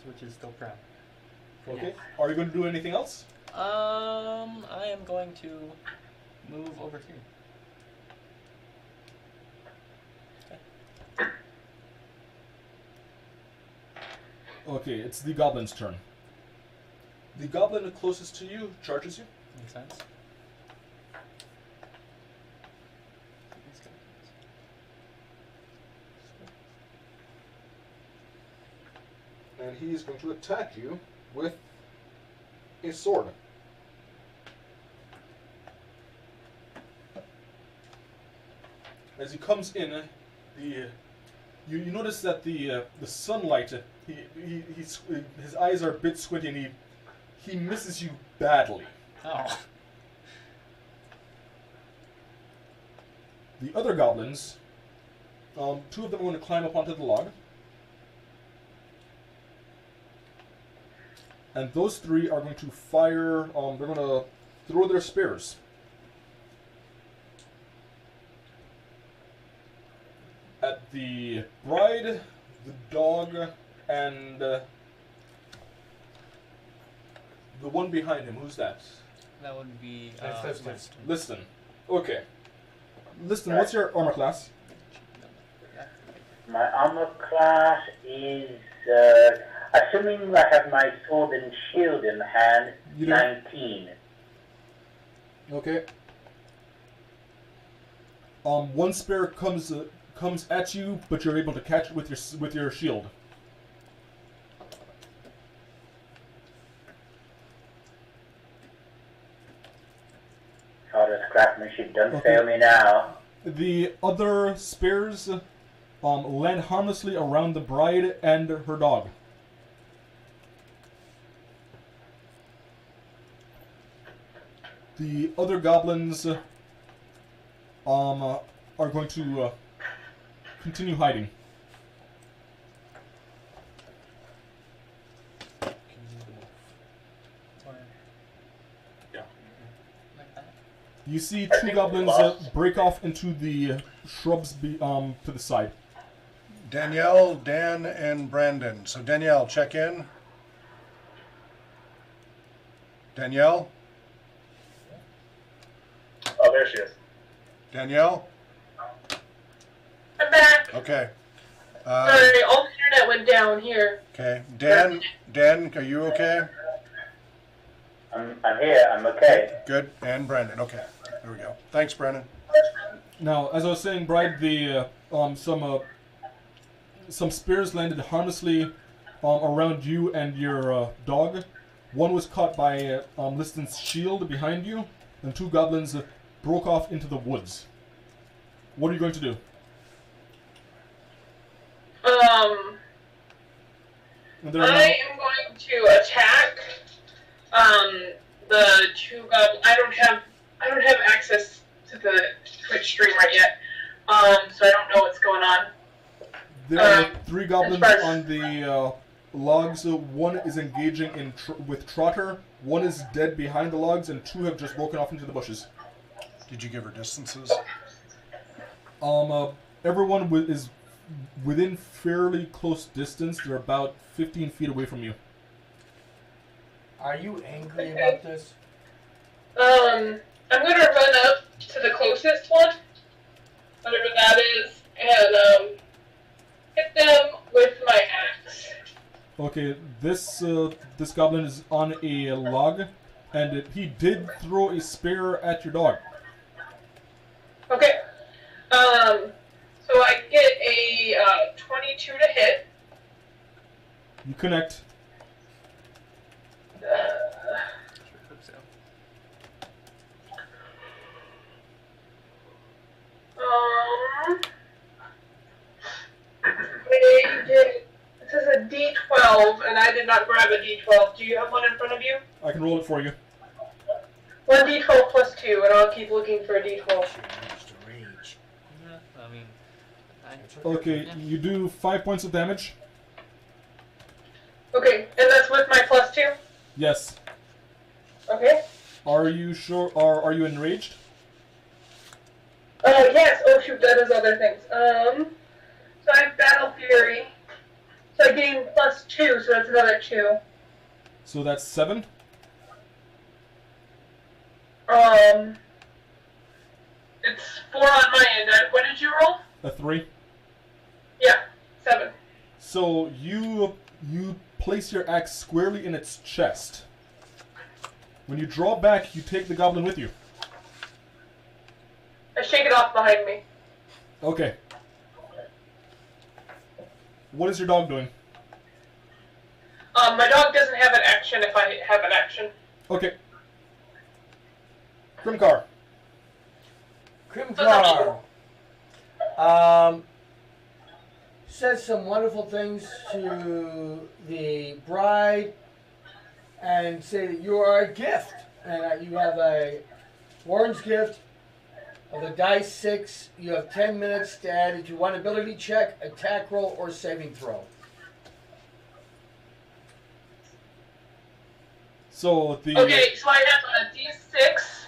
Which is still prone. Okay. Are you going to do anything else? I am going to move over here. Okay, it's the goblin's turn. The goblin closest to you charges you. Makes sense. And he is going to attack you with a sword. As he comes in, you notice that the sunlight, his eyes are a bit squinty, and he misses you badly. Oh. The other goblins, 2 of them are going to climb up onto the log. And those 3 are going to fire, they're going to throw their spears. At the bride, the dog, and the one behind him. Who's that? That would be That's Liston. Liston. Okay. Liston, what's your armor class? My armor class is, assuming I have my sword and shield in hand, You don't. 19. Okay. One spear comes at you, but you're able to catch it with your shield. Oh, this craftsmanship don't Okay. fail me now. The other spears land harmlessly around the bride and her dog. The other goblins are going to continue hiding. Yeah. Like that. You see I 2 think goblins we lost. break off into the shrubs to the side. Danielle, Dan, and Brandon. So Danielle, check in. Danielle? Oh, there she is. Danielle? I'm back. Okay. Sorry, all the internet went down here. Okay. Dan, are you okay? I'm here, I'm okay. Good. And Brandon. Okay. There we go. Thanks, Brandon. Now, as I was saying, Bride, the some spears landed harmlessly around you and your dog, One was caught by Liston's shield behind you, and 2 goblins broke off into the woods. What are you going to do? I am going to attack the 2 goblins. I don't have access to the Twitch stream right yet, so I don't know what's going on. There are 3 goblins on the logs. One is engaging with Trotter. One is dead behind the logs, and 2 have just broken off into the bushes. Did you give her distances? Everyone is within fairly close distance. They're about 15 feet away from you. Are you angry about this? I'm gonna run up to the closest one, whatever that is, and hit them with my axe. Okay, this goblin is on a log, and he did throw a spear at your dog. Okay. So I get a 22 to hit. You connect. This is a D12, and I did not grab a D12. Do you have one in front of you? I can roll it for you. 1d12 plus 2, and I'll keep looking for a d12. Yeah, I mean, Okay, you do 5 points of damage. Okay, and that's with my plus 2? Yes. Okay. Are you sure? Are you enraged? Yes. Oh shoot, that is other things. So I have Battle Fury. So I gain plus 2, so that's another 2. So that's 7. It's 4 on my end. What did you roll? A 3. Yeah, 7. So you place your axe squarely in its chest. When you draw back, you take the goblin with you. I shake it off behind me. Okay. What is your dog doing? My dog doesn't have an action if I have an action. Okay. Grimcar. Grimcar says some wonderful things to the bride and say that you are a gift and that you have a Warren's gift of the dice 6. You have 10 minutes to add it to one ability check, attack roll, or saving throw. So the Okay, so I have a d6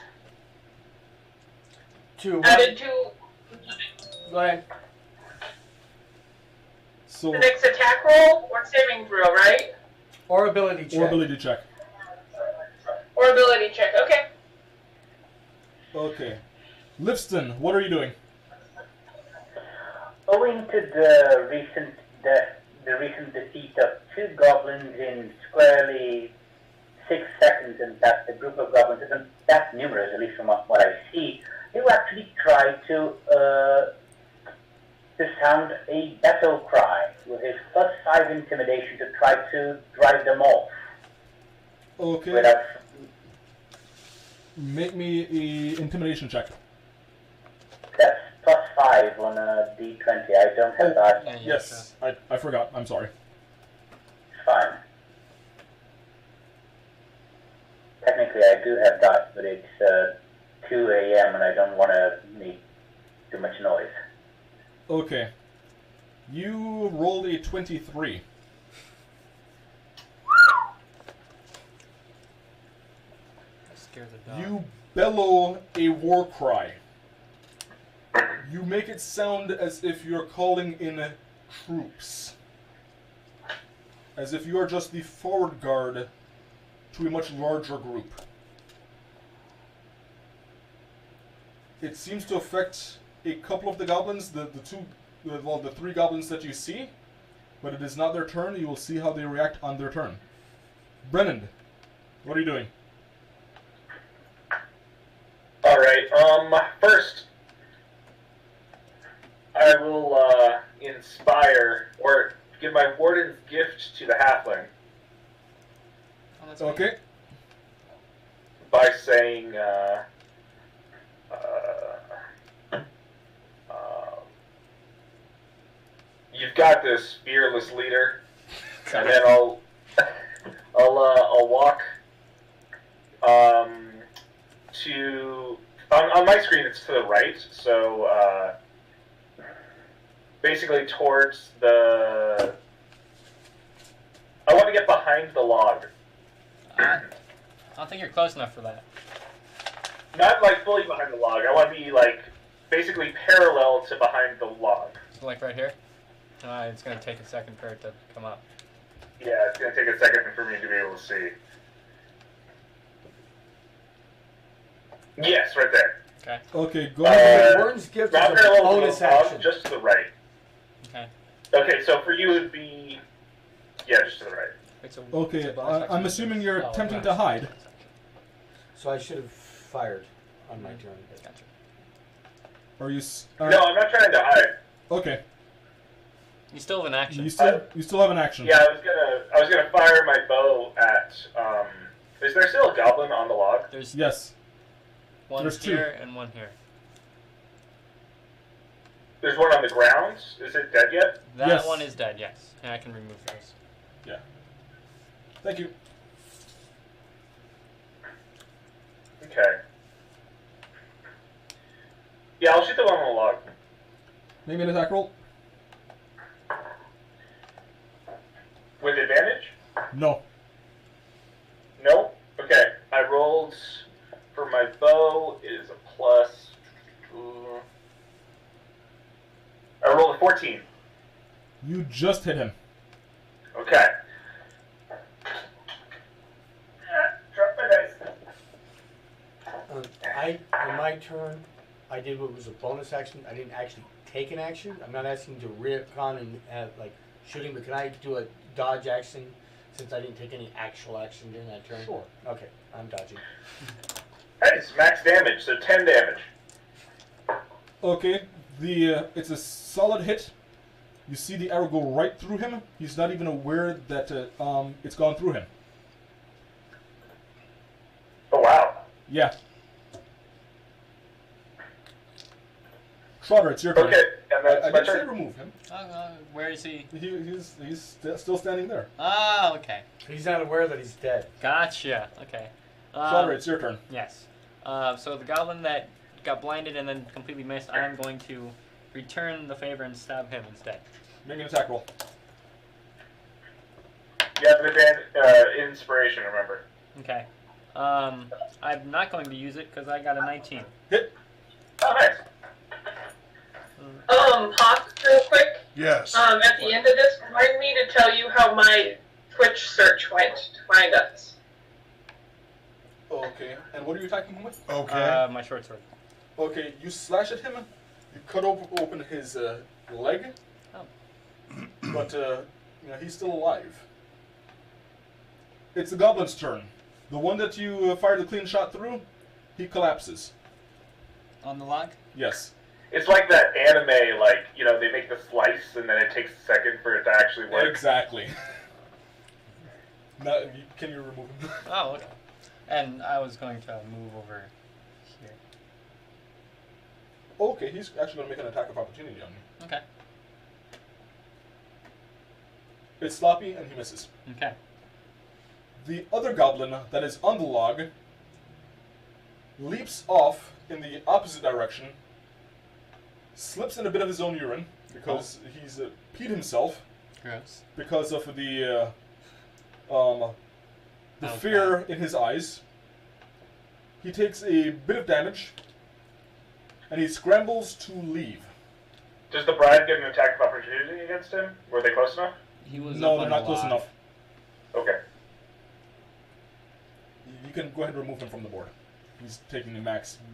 Two. added to Go ahead. so the next attack roll or saving throw, right? Or ability check. or ability check. Or ability check. Okay. Okay. Lifston, what are you doing? Owing to the recent defeat of 2 goblins in squarely 6 seconds, and that the group of goblins isn't that numerous, at least from what I see, they will actually try to sound a battle cry with his +5 intimidation to try to drive them off. Okay. Without, Make me a intimidation check. that's +5 on a d20. I don't have that. Yes, I forgot. I'm sorry. Fine. Technically, I do have that, but it's 2 a.m. and I don't want to make too much noise. Okay. You rolled a 23. scare the dog. You bellow a war cry. You make it sound as if you're calling in troops. As if you are just the forward guard to a much larger group. It seems to affect a couple of the goblins, the 3 goblins that you see, but it is not their turn. You will see how they react on their turn. Brennan, what are you doing? Alright, first, I will, inspire, or give my warden's gift to the halfling. on the screen? Okay. By saying, "You've got this, fearless leader," and then I'll walk to on my screen. It's to the right, so basically towards the. I want to get behind the log. I don't think you're close enough for that. Not like fully behind the log. I want to be like basically parallel to behind the log. So like right here? It's going to take a second for it to come up. Yeah, it's going to take a second for me to be able to see. Yes, right there. Okay. Okay, go ahead. Wern's gift is Not a parallel to bonus the log, action. just to the right. Okay. Okay, so for you it would be just to the right. It's a, Okay, it's a bonus action. I'm assuming you're Oh, attempting bonus to hide. action. So I should have fired on my turn. Gotcha. Are you? No, I'm not trying to hide. Okay. You still have an action. You still have an action. Yeah, I was gonna fire my bow at. Is there still a goblin on the log? There's Yes. one there's two. here and one here. There's one on the ground. Is it dead yet? That Yes. one is dead, yes. And I can remove those. Yeah. Thank you. Okay. Yeah, I'll shoot the one on the log. Make me an attack roll. With advantage? No. No? Okay. I rolled for my bow is a plus. I rolled a 14. You just hit him. Okay. Drop my dice. In my turn, I did what was a bonus action. I didn't actually take an action. I'm not asking to recon and have like shooting, but can I do a dodge action since I didn't take any actual action during that turn? Sure. Okay, I'm dodging. Hey, it's max damage, so 10 damage. Okay. It's a solid hit. You see the arrow go right through him. He's not even aware that it's gone through him. Oh, wow. Yeah. Trotter, it's your turn. Okay, and that's I my didn't say turn. remove him. Where is he? He's still standing there. Ah, okay. He's not aware that he's dead. Gotcha. Okay. Trotter, it's your turn. Yes. So the goblin that got blinded and then completely missed, I'm going to return the favor and stab him instead. Make an attack roll. You have an inspiration, remember. Okay. I'm not going to use it because I got a 19. Hit. Oh, nice. Hawk, real quick. Yes. At the end of this, remind me to tell you how my Twitch search went to find us. Okay. And what are you attacking him with? Okay. My short sword. Okay, you slash at him. You cut open his leg. Oh. But he's still alive. It's the goblin's turn. The one that you fired the clean shot through, he collapses. On the log? Yes. It's like that anime, like, they make the slice and then it takes a second for it to actually work. Exactly. Now, can you remove him? Oh, okay. And I was going to move over here. Okay, he's actually going to make an attack of opportunity on you. Okay. It's sloppy and he misses. Okay. The other goblin that is on the log leaps off in the opposite direction, slips in a bit of his own urine because he's peed himself Gross. because of the fear in his eyes. He takes a bit of damage and he scrambles to leave. Does the bride get an attack of opportunity against him? Were they close enough? He was No, up they're on not the close log. enough. Okay. You can go ahead and remove him from the board. He's taking the maximum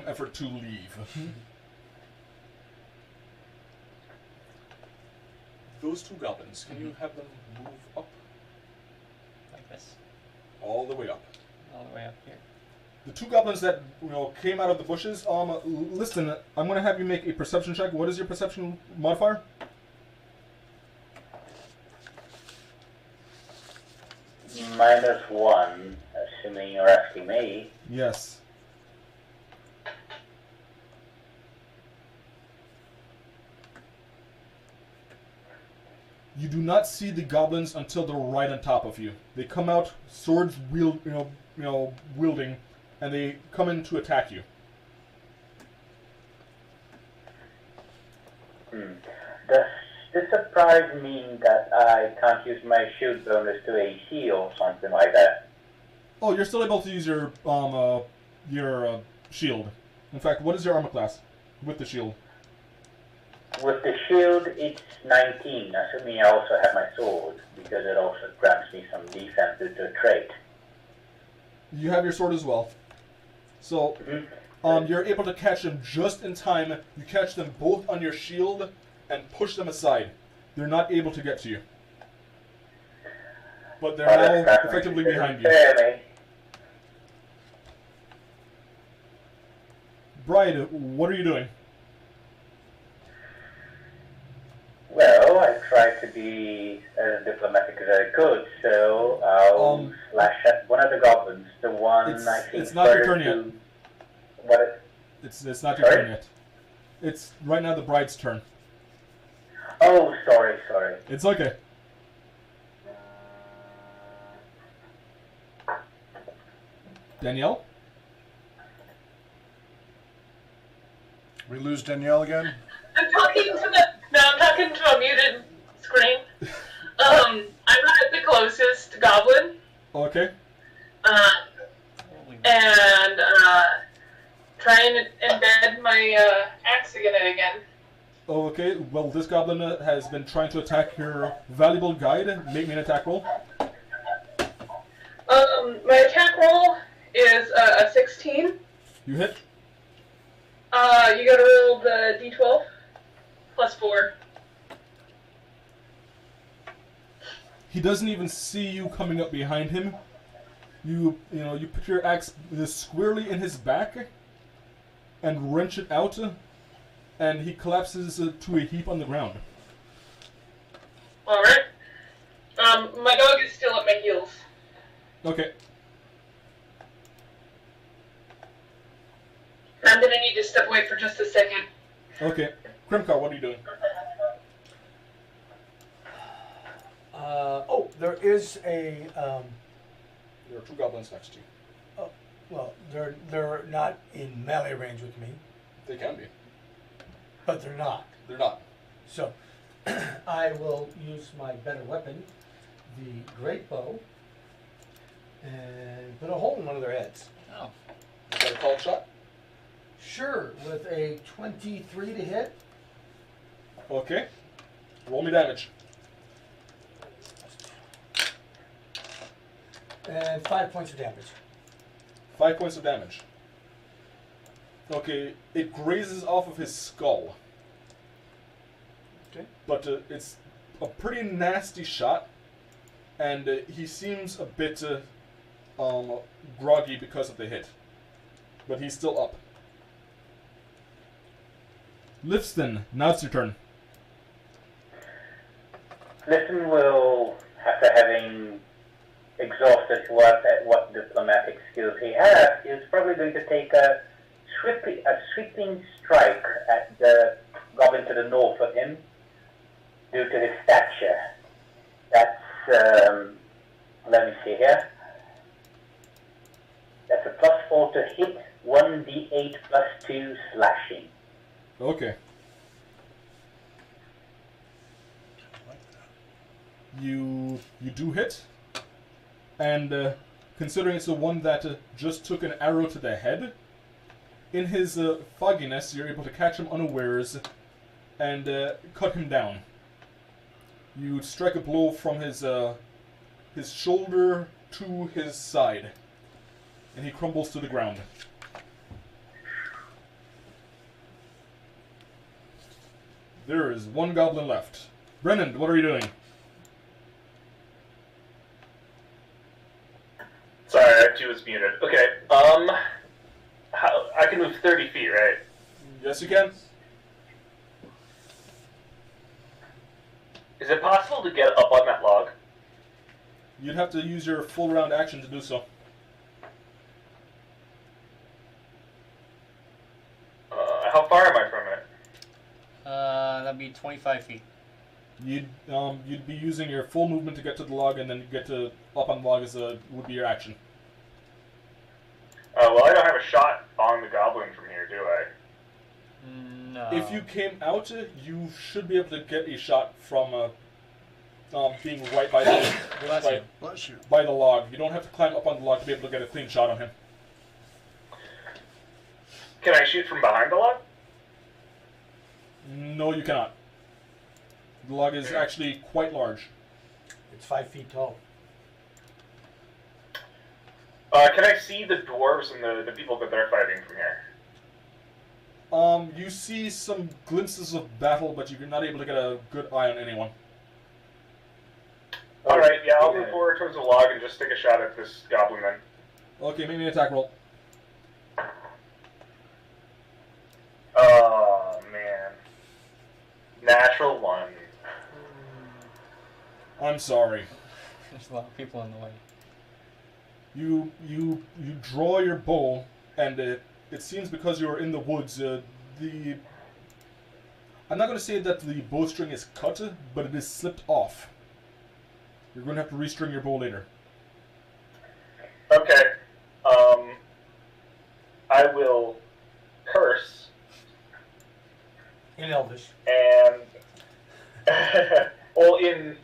effort to leave. Those two goblins, can you have them move up? Like this. All the way up. All the way up here. The two goblins that came out of the bushes, listen, I'm going to have you make a perception check. What is your perception modifier? -1, assuming you're asking me. Yes. You do not see the goblins until they're right on top of you. They come out, swords wielding, and they come in to attack you. Does this surprise mean that I can't use my shield bonus to AC or something like that? Oh, you're still able to use your shield. In fact, what is your armor class with the shield? With the shield, it's 19, assuming I also have my sword, because it also grants me some defense due to a trait. You have your sword as well. So, you're able to catch them just in time. You catch them both on your shield and push them aside. They're not able to get to you. But they're now effectively behind you. Bride, what are you doing? Well, I tried to be as diplomatic as I could, so I'll slash at one of the goblins, the one I think it's not your turn yet. What? It's not your turn yet. It's right now the bride's turn. Oh, sorry. It's okay. Danielle? We lose Danielle again? I'm talking to a muted screen. I'm at the closest goblin. Okay. And try and embed my axe in it again. Okay, well, this goblin has been trying to attack your valuable guide. Make me an attack roll. My attack roll is a 16. You hit. You gotta roll the d12 plus 4. He doesn't even see you coming up behind him. You put your axe squarely in his back and wrench it out, and he collapses to a heap on the ground. Alright. My dog is still at my heels. Okay. I'm gonna need to step away for just a second. Okay. Krimkar, what are you doing? There is a. There are two goblins next to you. Well, they're not in melee range with me, They can be. but they're not. They're not. So, I will use my better weapon, the great bow, and put a hole in one of their heads. Oh. Is that a called shot? Sure, with a 23 to hit. Okay. Roll me damage. And 5 points of damage. 5 points of damage. Okay, it grazes off of his skull. Okay. But it's a pretty nasty shot, and he seems a bit groggy because of the hit. But he's still up. Lifston, now it's your turn. Listen will, after having exhausted what diplomatic skills he has, is probably going to take a sweeping strike at the goblin to the north of him due to his stature. That's, let me see here. That's a +4 to hit, 1d8 +2 slashing. Okay. You do hit, and considering it's the one that just took an arrow to the head, in his fogginess, you're able to catch him unawares and cut him down. You strike a blow from his shoulder to his side, and he crumbles to the ground. There is one goblin left. Brennan, what are you doing? Sorry, R2 was muted. Okay, I can move 30 feet, right? Yes, you can. Is it possible to get up on that log? You'd have to use your full round action to do so. How far am I from it? That'd be 25 feet. You'd be using your full movement to get to the log, and then you get to up on the log would be your action. Well, I don't have a shot on the goblin from here, do I? No. If you came out, you should be able to get a shot from being right by the Bless you. by the log. You don't have to climb up on the log to be able to get a clean shot on him. Can I shoot from behind the log? No, you cannot. The log is actually quite large. It's 5 feet tall. Can I see the dwarves and the people that they're fighting from here? You see some glimpses of battle, but you're not able to get a good eye on anyone. Alright, yeah, I'll move forward towards the log and just take a shot at this goblin then. Okay, make me an attack roll. Oh, man. Natural 1. I'm sorry. There's a lot of people in the way. You draw your bow, and it seems because you're in the woods, I'm not going to say that the bowstring is cut, but it is slipped off. You're going to have to restring your bow later. Okay. I will curse. In Elvish. And... well, in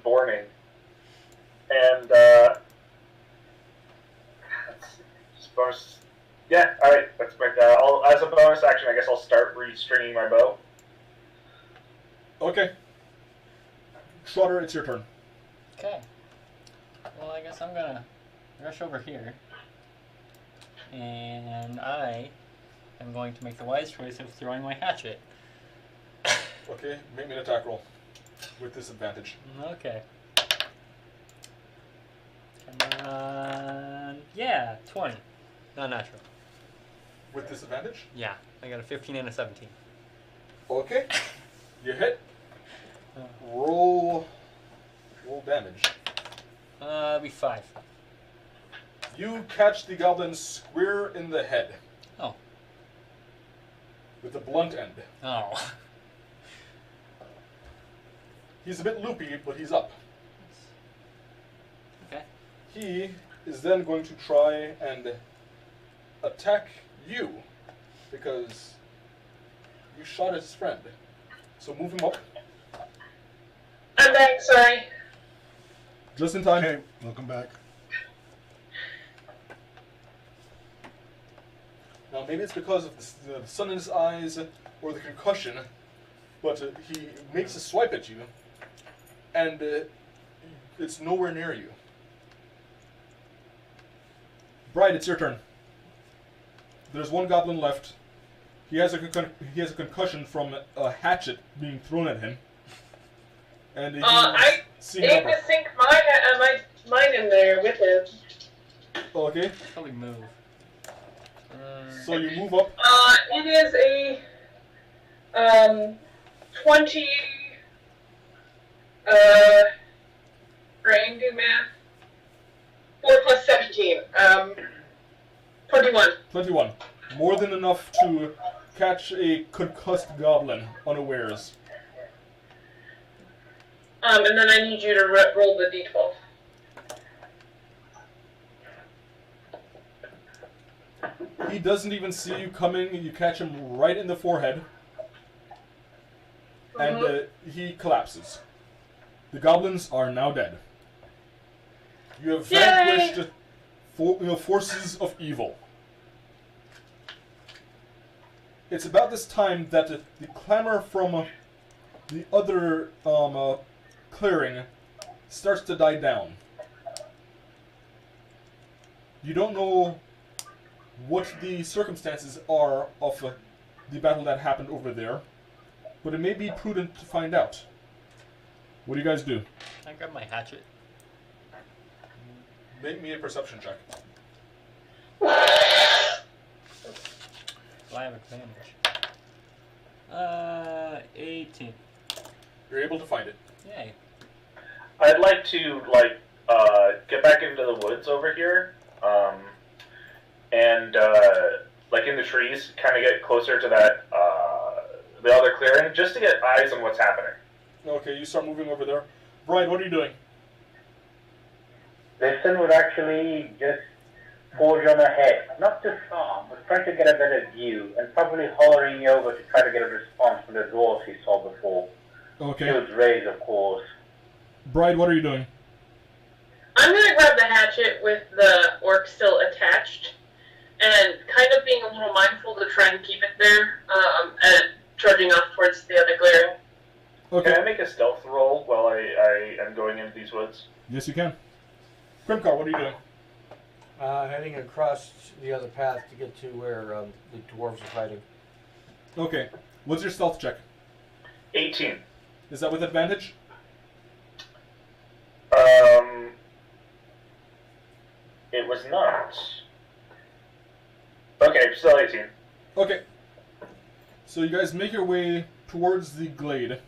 Borning. And, bonus. Yeah, alright. That's my. As a bonus action, I guess I'll start restringing my bow. Okay. Trotter, it's your turn. Okay. Well, I guess I'm gonna rush over here. And I am going to make the wise choice of throwing my hatchet. Okay, make me an attack roll. With disadvantage. Okay. Come on. Yeah, 20. Not natural. With disadvantage? Yeah, I got a 15 and a 17. Okay. You hit. Roll damage. It'll be 5. You catch the goblin square in the head. Oh. With a blunt end. Oh. He's a bit loopy, but he's up. Okay. He is then going to try and attack you because you shot his friend. So move him up. I'm back, sorry. Just in time. Okay, welcome back. Now maybe it's because of the sun in his eyes or the concussion, but he makes a swipe at you, and it's nowhere near you. Bride, it's your turn. There's one goblin left. He has a concussion from a hatchet being thrown at him. And I aim to sink mine in there with him. Okay. Probably move. So you move up. It is a 20. Brain do math. 4 plus 17. 21. 21. More than enough to catch a concussed goblin unawares. And then I need you to roll the d12. He doesn't even see you coming. You catch him right in the forehead. And he collapses. The goblins are now dead. You have vanquished forces of evil. It's about this time that the clamor from the other clearing starts to die down. You don't know what the circumstances are of the battle that happened over there, but it may be prudent to find out. What do you guys do? I grab my hatchet. Make me a perception check. Do I have advantage? 18. You're able to find it. Yay. I'd like to, get back into the woods over here, and like in the trees, kind of get closer to that the other clearing, just to get eyes on what's happening. Okay, you start moving over there. Brian, what are you doing? Listen would actually just forge on ahead, not too far, but trying to get a better view, and probably hollering over to try to get a response from the dwarves he saw before. Okay. Shield's raised, of course. Brian, what are you doing? I'm gonna grab the hatchet with the orc still attached, and kind of being a little mindful to try and keep it there, and charging off towards the other clearing. Okay. Can I make a stealth roll while I am going into these woods? Yes, you can. Grimcar, what are you doing? Heading across the other path to get to where the dwarves are fighting. Okay. What's your stealth check? 18. Is that with advantage? It was not. Okay, still 18. Okay. So you guys make your way towards the glade,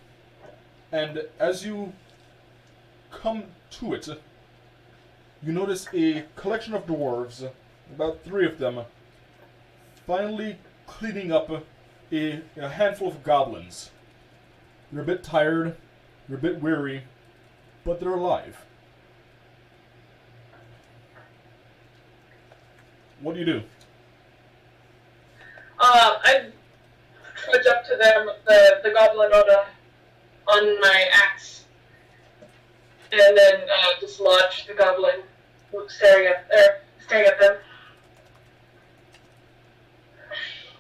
and as you come to it, you notice a collection of dwarves, about 3 of them, finally cleaning up a handful of goblins. They're a bit tired, they're a bit weary, but they're alive. What do you do? I trudge up to them with the goblin on my axe, and then dislodge the goblin, staring at them.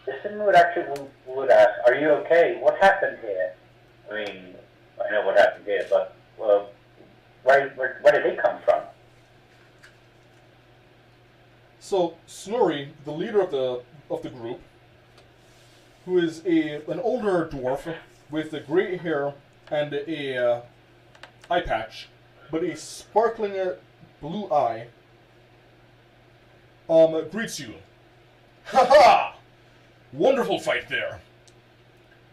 Listen would ask, are you okay? What happened here? I mean, I know what happened here, but where did they come from? So Snorri, the leader of the group, who is an older dwarf with a gray hair and a eye patch, but a sparkling blue eye, greets you. Ha ha! Wonderful fight there.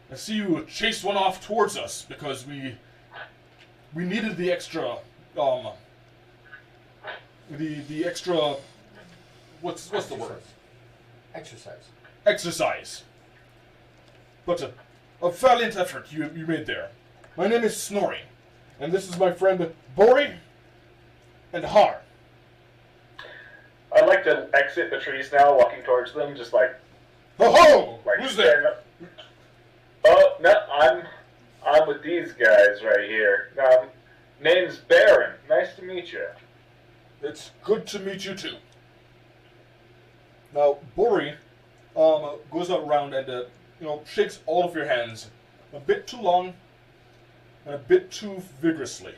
I see you chased one off towards us because we needed the extra the extra what's the word? Exercise. But a valiant effort you made there. My name is Snorri, and this is my friend Bori and Har. I'd like to exit the trees now, walking towards them, just like... Ho ho! like Who's there? Oh, no, I'm with these guys right here. Name's Baron. Nice to meet you. It's good to meet you too. Now, Bori goes around and shakes all of your hands a bit too long and a bit too vigorously.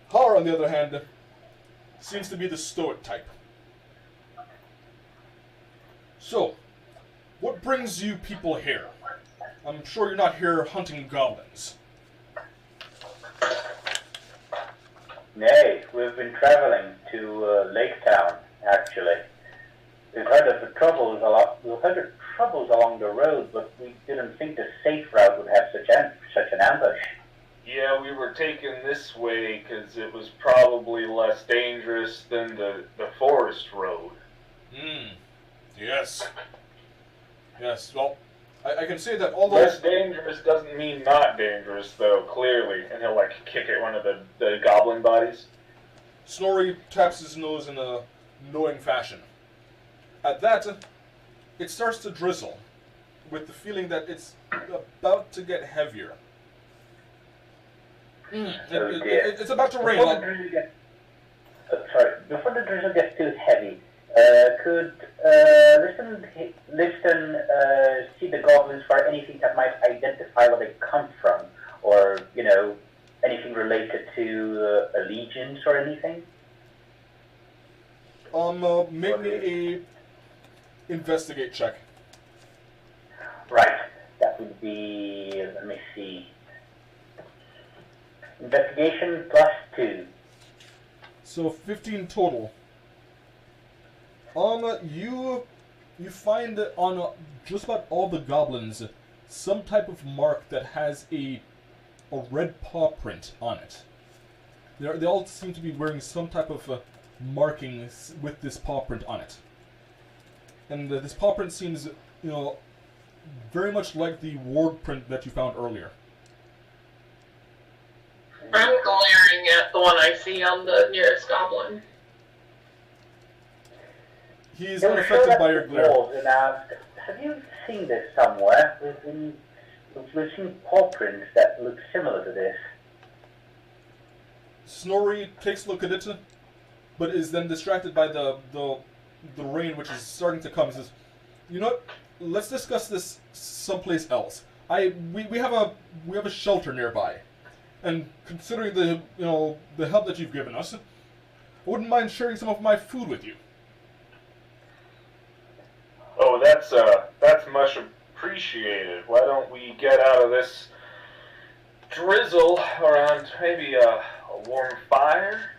Har, on the other hand, seems to be the stoic type. So, what brings you people here? I'm sure you're not here hunting goblins. Nay, we've been traveling to Lake Town, actually. We've heard of the troubles along the road, but we didn't think the safe route would have such an ambush. Yeah, we were taken this way because it was probably less dangerous than the forest road. Yes. Yes, well, I can say that although... Less dangerous doesn't mean not dangerous, though, clearly. And he'll, like, kick at one of the goblin bodies. Snorri taps his nose in a knowing fashion. At that, it starts to drizzle, with the feeling that it's about to get heavier. It's about to rain. Before the drizzle gets too heavy, could Liston see the goblins for anything that might identify where they come from, or anything related to allegiance or anything? Make me a investigate check. Right, that would be, let me see, investigation +2. So 15 total. You find on just about all the goblins some type of mark that has a red paw print on it. They all seem to be wearing some type of markings with this paw print on it. And this paw print seems, very much like the ward print that you found earlier. I'm glaring at the one I see on the nearest goblin. He's unaffected by your glare. Have you seen this somewhere? We've seen paw prints that look similar to this. Snorri takes a look at it, but is then distracted by the rain which is starting to come. He says, "You know what? Let's discuss this someplace else. We have a shelter nearby, and considering the help that you've given us, I wouldn't mind sharing some of my food with you." Oh, that's much appreciated. Why don't we get out of this drizzle around maybe a warm fire?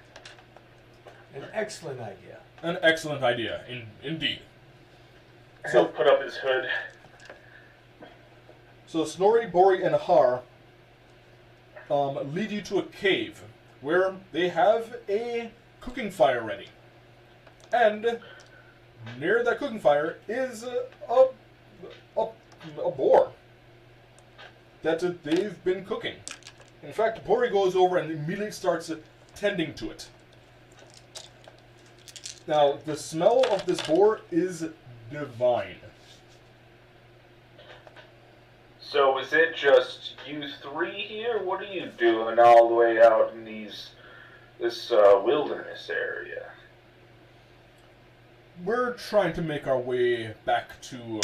An excellent idea. An excellent idea, indeed. So put up his hood. So Snorri, Bori, and Har lead you to a cave where they have a cooking fire ready, and near that cooking fire is a boar that they've been cooking. In fact, Bori goes over and immediately starts tending to it. Now, the smell of this boar is divine. So is it just you three here? What are you doing all the way out in this wilderness area? We're trying to make our way back to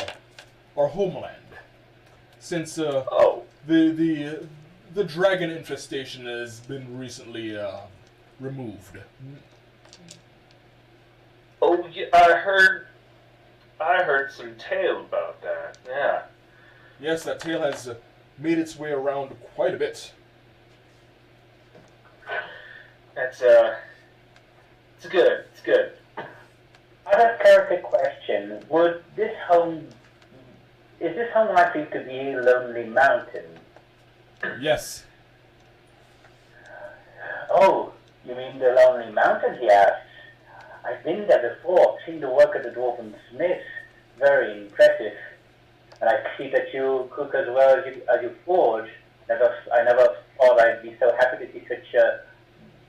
our homeland, since the dragon infestation has been recently removed. Oh, yeah, I heard some tale about that. Yeah. Yes, that tale has made its way around quite a bit. It's good. It's good. I have a character question. Is this home likely to be Lonely Mountain? Yes. Oh, you mean the Lonely Mountain, he asks. I've been there before, seen the work of the Dwarven Smiths. Very impressive. And I see that you cook as well as you forge. I never thought I'd be so happy to see such a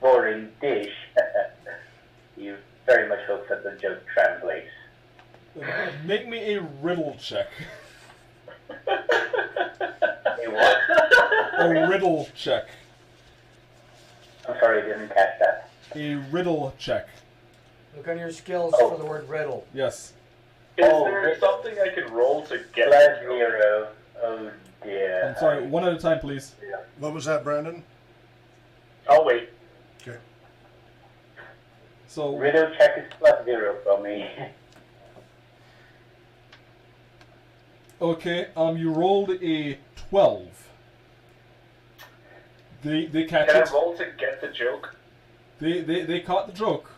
boring dish. You very much hope that the joke translates. Make me a riddle check. A what? A riddle check. I'm sorry, I didn't catch that. A riddle check. Look on your skills for the word riddle. Yes. Is there something I can roll to get Plus 0. Oh dear. I'm sorry, one at a time, please. What was that, Brandon? I'll wait. Okay. So Riddle check is plus 0 for me. okay, you rolled a 12. They catch Can it. I roll to get the joke? They caught the joke.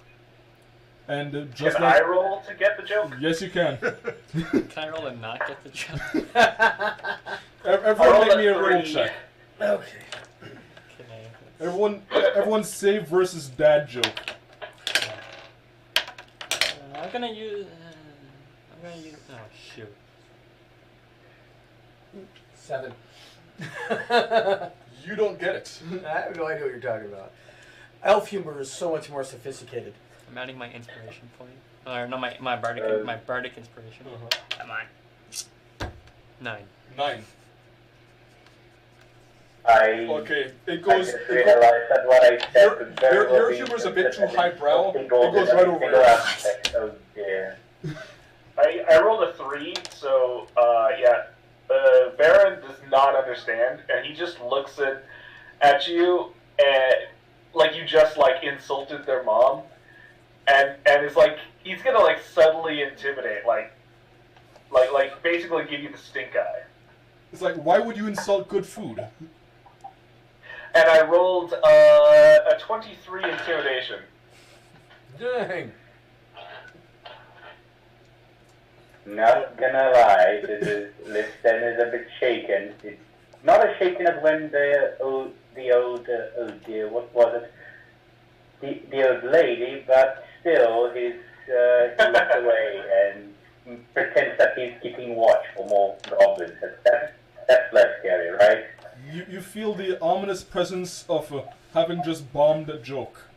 And just Can like I roll to get the joke? yes, you can. Can I roll and not get the joke? Everyone make me a riddle check. Okay. Everyone save versus dad joke. I'm gonna use. Oh shoot. 7. You don't get it. I have no idea what you're talking about. Elf humor is so much more sophisticated. I'm adding my inspiration point. Or no, my bardic inspiration. Come on. 9. 9. I Okay, it I goes. just realized that what I said was very Your well humor's a being bit too highbrow. considered. It goes right over Single it. aspect. Oh dear. I rolled a 3, so yeah. Baron does not understand, and he just looks at you and like you just like insulted their mom, and it's like he's gonna like suddenly intimidate, like basically give you the stink eye. It's like, why would you insult good food? And I rolled a 23 intimidation. Dang. Not gonna lie, Liston is a bit shaken. It's not as shaken as when the old oh dear, what was it? the old lady, but still he looks away and pretends that he's keeping watch for more goblins. That's less scary, right? You feel the ominous presence of having just bombed a joke.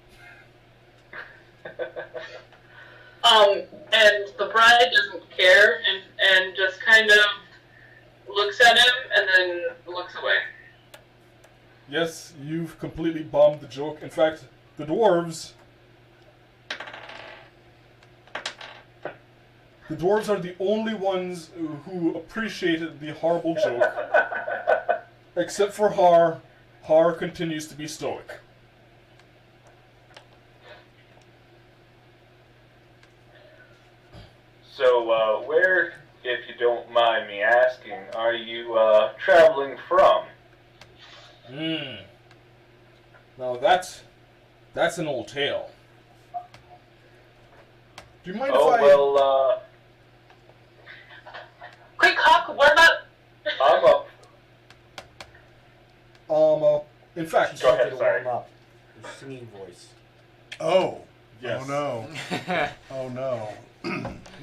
And the bride doesn't care and just kind of looks at him and then looks away. Yes, you've completely bombed the joke. In fact, the dwarves... The dwarves are the only ones who appreciated the horrible joke. Except for Har. Har continues to be stoic. So, where, if you don't mind me asking, are you traveling from? Now that's an old tale. Do you mind if Oh, I... well, Quick, Hawk, what about... I'm up. In fact... Go ahead, sorry. Warm up. Your singing voice. Oh. Yes. Oh no. Oh no.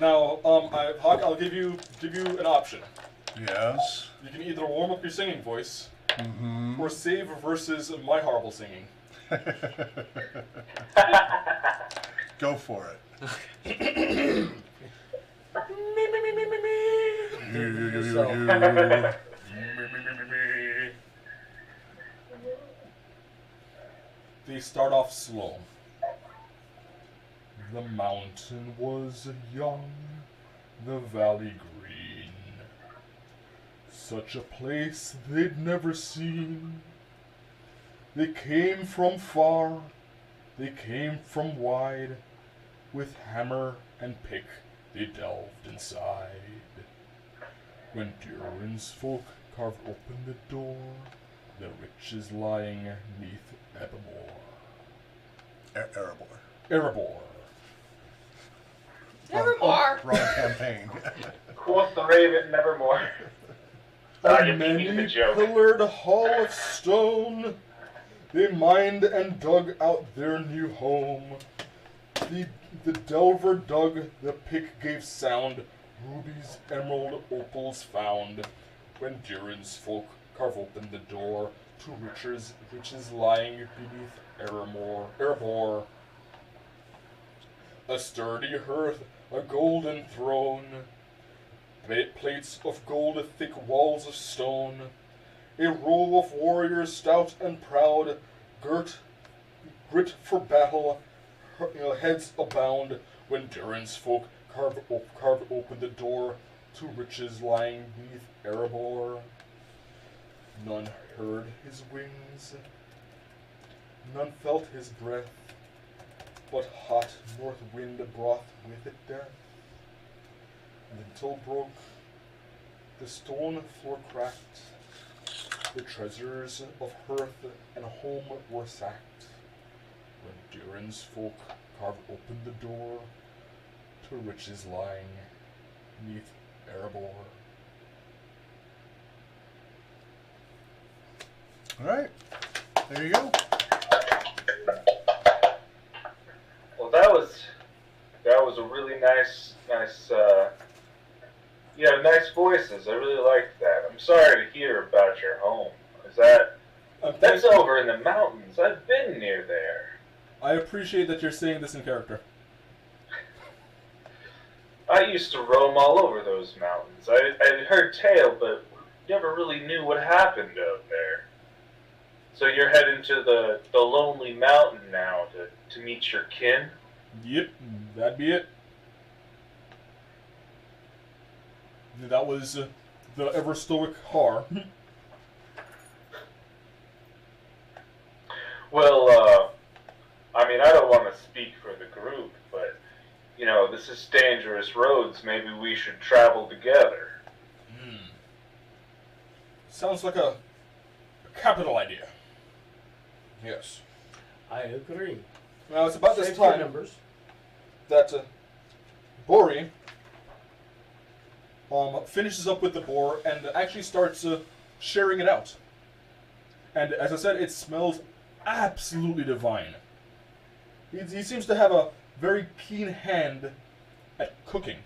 Now, Hawk, I'll give you an option. Yes. You can either warm up your singing voice, Mm-hmm. or save versus my horrible singing. Go for it. They start off slow. The mountain was young, the valley green. Such a place they'd never seen. They came from far, they came from wide. With hammer and pick they delved inside. When Durin's folk carved open the door, the riches lying neath Erebor. Erebor. Erebor. Wrong campaign. Quoth the raven, nevermore. A You're keeping the joke. many-pillared hall of stone, they mined and dug out their new home. The delver dug, the pick gave sound, rubies, emerald, opals found. When Durin's folk carve open the door to riches lying beneath Erebor. A sturdy hearth, a golden throne, plates of gold, thick walls of stone, a row of warriors stout and proud, grit for battle, heads abound. When Durin's folk carved open the door to riches lying beneath Erebor. None heard his wings, none felt his breath, but hot north wind brought with it death. Lintel broke, the stone floor cracked, the treasures of hearth and home were sacked. When Durin's folk carved open the door to riches lying neath Erebor. All right. There you go. Well, that was a really nice. You have nice voices. I really liked that. I'm sorry to hear about your home. That's over in the mountains. I've been near there. I appreciate that you're saying this in character. I used to roam all over those mountains. I'd heard tale, but never really knew what happened out there. So you're heading to the lonely mountain now to meet your kin? Yep, that'd be it. That was the ever stoic Har. Well, I mean, I don't want to speak for the group, but, you know, this is dangerous roads. Maybe we should travel together. Sounds like a capital idea. Yes. I agree. Now it's about this Save your time numbers. that Bori finishes up with the boar and actually starts sharing it out. And as I said, it smells absolutely divine. He seems to have a very keen hand at cooking.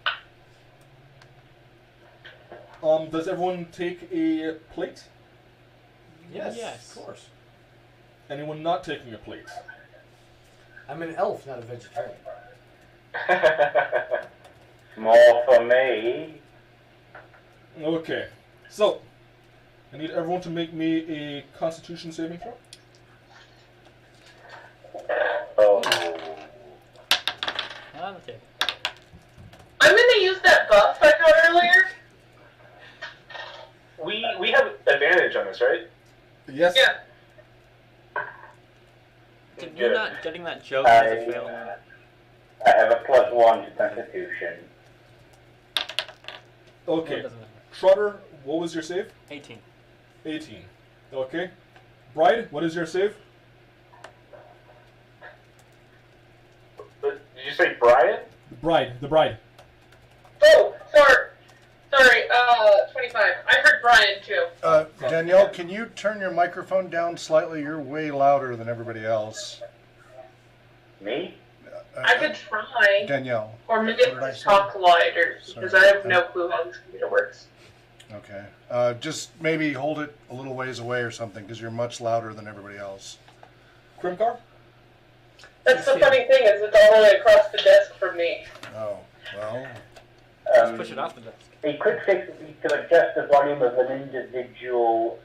Does everyone take a plate? Yes. Of course. Anyone not taking a plate? I'm an elf, not a vegetarian. More for me. Okay. So, I need everyone to make me a Constitution saving throw. Oh. On the table. I'm gonna use that buff I got earlier. We have advantage on this, right? Yes. Yeah. You're Good. not getting that joke as a fail. I have a +1 to Constitution. Okay. It doesn't matter. Trotter, what was your save? 18. 18. Okay. Bride, what is your save? Did you say Brian? The bride. Oh, sorry, 25. I heard Brian too. Danielle, can you turn your microphone down slightly? You're way louder than everybody else. Me? I could try. Danielle. Or maybe What did I just say? talk lighter, because Sorry. I have no clue how this computer works. Okay. Just maybe hold it a little ways away or something, because you're much louder than everybody else. Krimkar? That's the funny thing, is it's all the way across the desk from me. Oh, well. Just push it off the desk. A quick fix would be to adjust the volume of an individual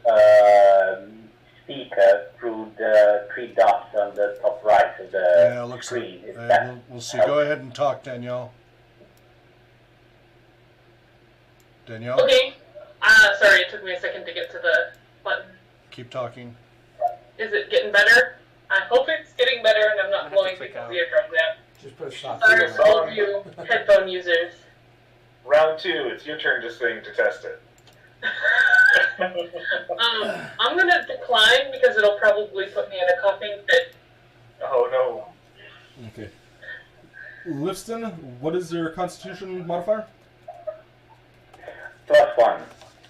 speaker through the 3 dots on the top right of the Yeah, looks screen. like. If that We'll see. helps. Go ahead and talk, Danielle. Danielle, Okay. Sorry, it took me a second to get to the button. keep talking. Is it getting better? I hope it's getting better and I'm I not have blowing to click people's out. eardrums out. Just put a stop. Sorry Sing a for all song. of you headphone users. Round 2, it's your turn to sing to test it. I'm gonna decline because it'll probably put me in a coughing fit. Oh no. Okay. Lifston, what is your Constitution modifier? +1.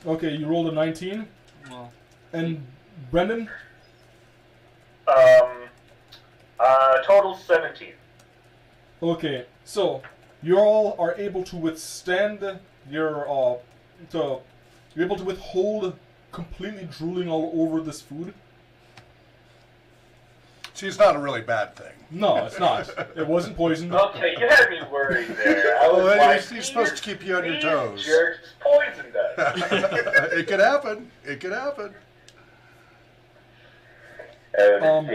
Okay, you rolled a 19. Well, And Brendan? Total 17. Okay, so you all are able to withstand your you're able to withhold completely drooling all over this food. See, it's not a really bad thing. No, it's not. It wasn't poisoned. Okay, you had me worried there. I was Well, like, he's supposed to keep you on your these toes. jerks poisoned us. It could happen. It could happen. I'm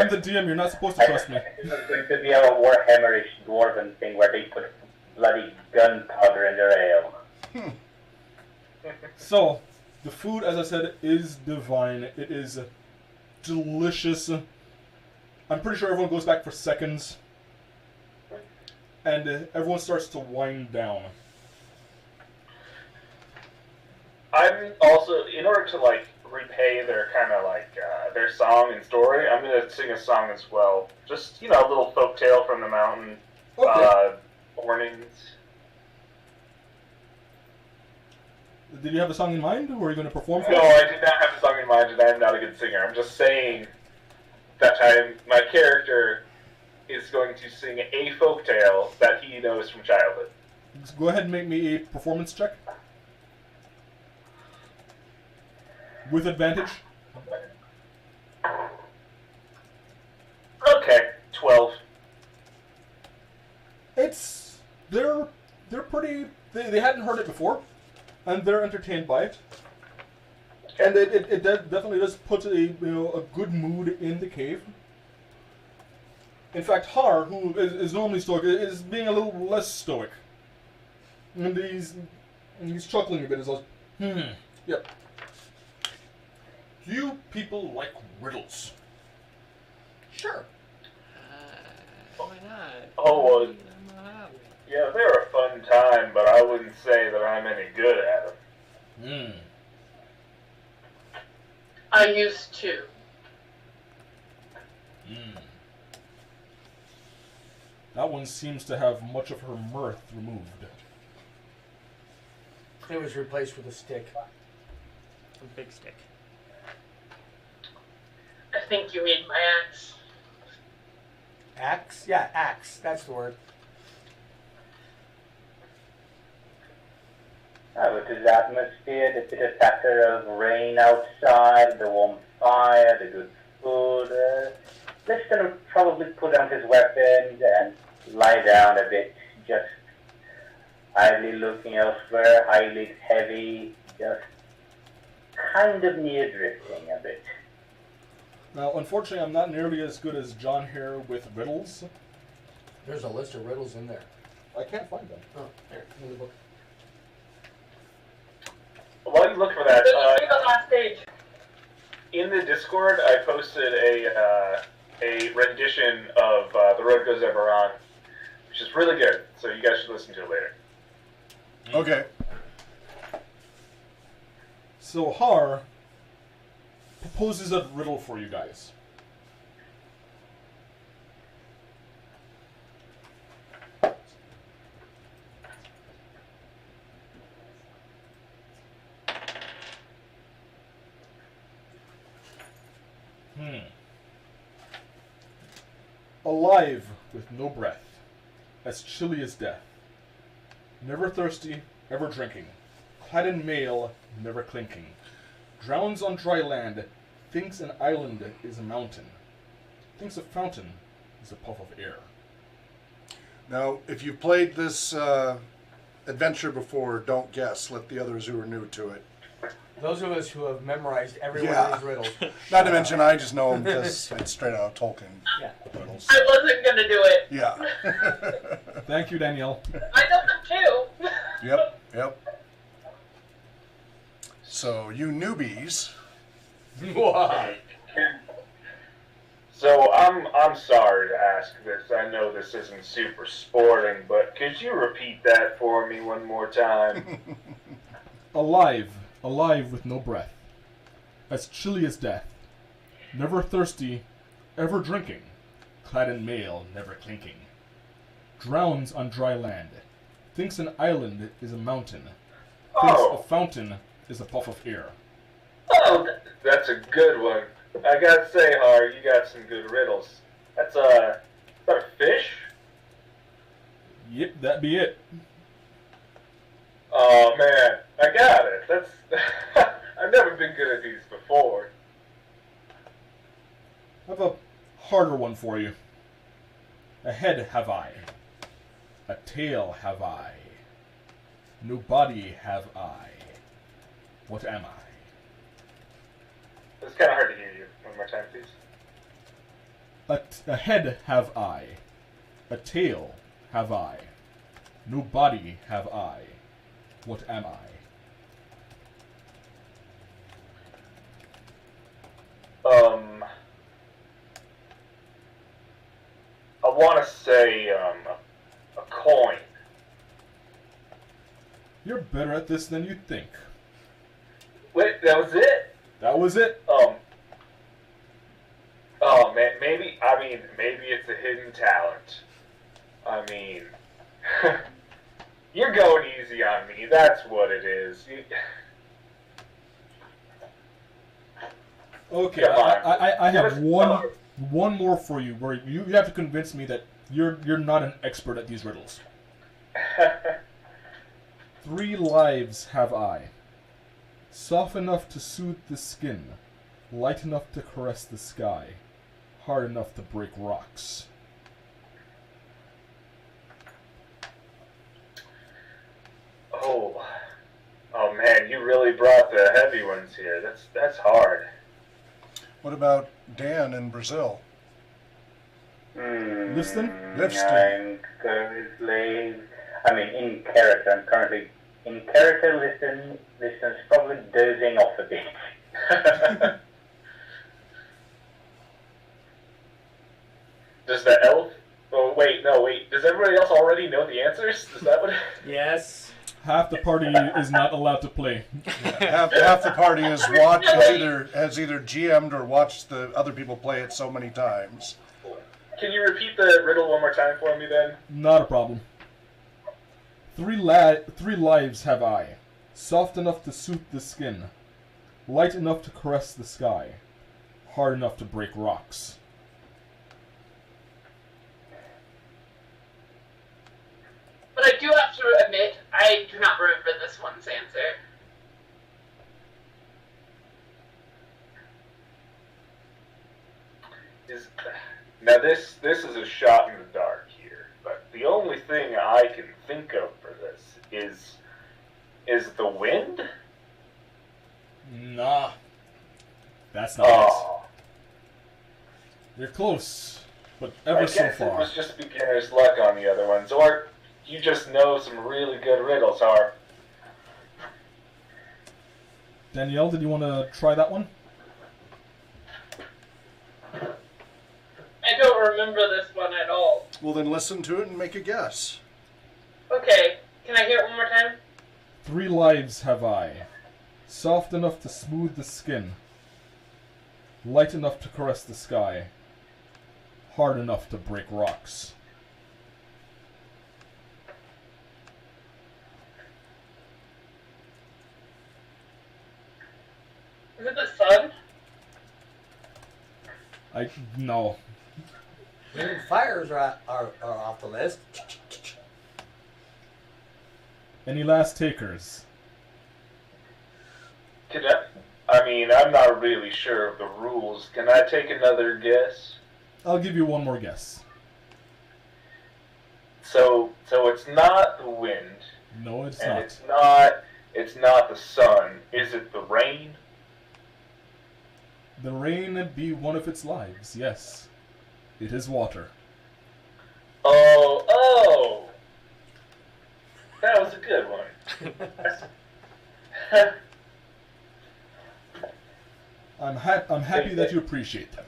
the DM. You're not supposed to trust me. It was going to be a Warhammerish dwarven thing where they put bloody gunpowder in their ale. So, the food, as I said, is divine. It is delicious. I'm pretty sure everyone goes back for seconds. And everyone starts to wind down. I'm also, in order to like repay their kind of like their song and story, I'm gonna sing a song as well. Just a little folk tale from the mountain. Okay. Warnings. Did you have a song in mind, or are you going to perform for No, us? I did not have a song in mind, and I'm not a good singer. I'm just saying that my character is going to sing a folk tale that he knows from childhood. Go ahead and make me a performance check. With advantage. Okay, 12. They're pretty. They hadn't heard it before, and they're entertained by it. And it definitely does put a good mood in the cave. In fact, Har, who is normally stoic, is being a little less stoic. And he's chuckling a bit as yep. Do you people like riddles? sure. Why not? Oh, well, I'm not happy. yeah, they're a fun time, but I wouldn't say that I'm any good at them. I used to. That one seems to have much of her mirth removed. It was replaced with a stick. A big stick. I think you mean my axe. Axe? Yeah, axe. That's the word. With his atmosphere, the bit of patter of rain outside, the warm fire, the good food, Liston would probably put down his weapons and lie down a bit, just idly looking elsewhere, eyelids heavy, just kind of near drifting a bit. Now, unfortunately, I'm not nearly as good as John here with riddles. There's a list of riddles in there. I can't find them. Oh, there, in the book. While you look for that, Read the last page. in the Discord, I posted a rendition of The Road Goes Ever On, which is really good. So you guys should listen to it later. Okay. So Har proposes a riddle for you guys. Alive with no breath, as chilly as death. Never thirsty, ever drinking. Clad in mail, never clinking. Drowns on dry land, thinks an island is a mountain. Thinks a fountain is a puff of air. Now, if you've played this adventure before, don't guess. Let the others who are new to it. Those of us who have memorized every one Yeah. of these riddles. Not to mention, I just know them because it's straight out of Tolkien Yeah. riddles. I wasn't gonna do it. Yeah. Thank you, Danielle. I know them too. Yep. So, you newbies. Why? So I'm sorry to ask this. I know this isn't super sporting, but could you repeat that for me one more time? Alive with no breath, as chilly as death. Never thirsty, ever drinking. Clad in mail, never clinking. Drowns on dry land. Thinks an island is a mountain. Thinks a fountain is a puff of air. Oh, that's a good one. I gotta say, Har, you got some good riddles. That's is that a fish? Yep, that be it. Oh man, I got it. That's I've never been good at these before. I have a harder one for you. A head have I. A tail have I. No body have I. What am I? It's kind of hard to hear you. One more time, please. A head have I. A tail have I. No body have I. What am I? I want to say a coin. You're better at this than you'd think. Wait, that was it? That was it. Oh man, maybe it's a hidden talent. I mean, you're going easy on me. That's what it is. Okay, Come on. I have Give us one more for you, where you have to convince me that you're not an expert at these riddles. 3 lives have I. Soft enough to soothe the skin, light enough to caress the sky, hard enough to break rocks. Oh man, you really brought the heavy ones here. That's hard. What about Dan in Brazil? Liston? Liston. In character, I'm currently in character. Liston's probably dozing off a bit. Does the elf? Oh wait, no wait. Does everybody else already know the answers? Is that what? Yes. Half the party is not allowed to play. Half the party has either GM'd or watched the other people play it so many times. Can you repeat the riddle one more time for me then? Not a problem. 3 lives have I, soft enough to soothe the skin, light enough to caress the sky, hard enough to break rocks. answer. Now this is a shot in the dark here, but the only thing I can think of for this is the wind. Nah. That's not it. Oh, You're close, but I ever guess so it far. was just beginner's luck on the other ones, or you just know some really good riddles, Har. Danielle, did you want to try that one? I don't remember this one at all. Well, then listen to it and make a guess. Okay, can I hear it one more time? 3 lives have I, soft enough to smooth the skin, light enough to caress the sky, hard enough to break rocks. Is it the sun? No. Wind and fires are off the list. Any last takers? I'm not really sure of the rules. Can I take another guess? I'll give you one more guess. So it's not the wind, No, it's and not. it's not the sun. Is it the rain? The rain be one of its lives, yes. It is water. Oh! That was a good one. I'm happy that you appreciate them.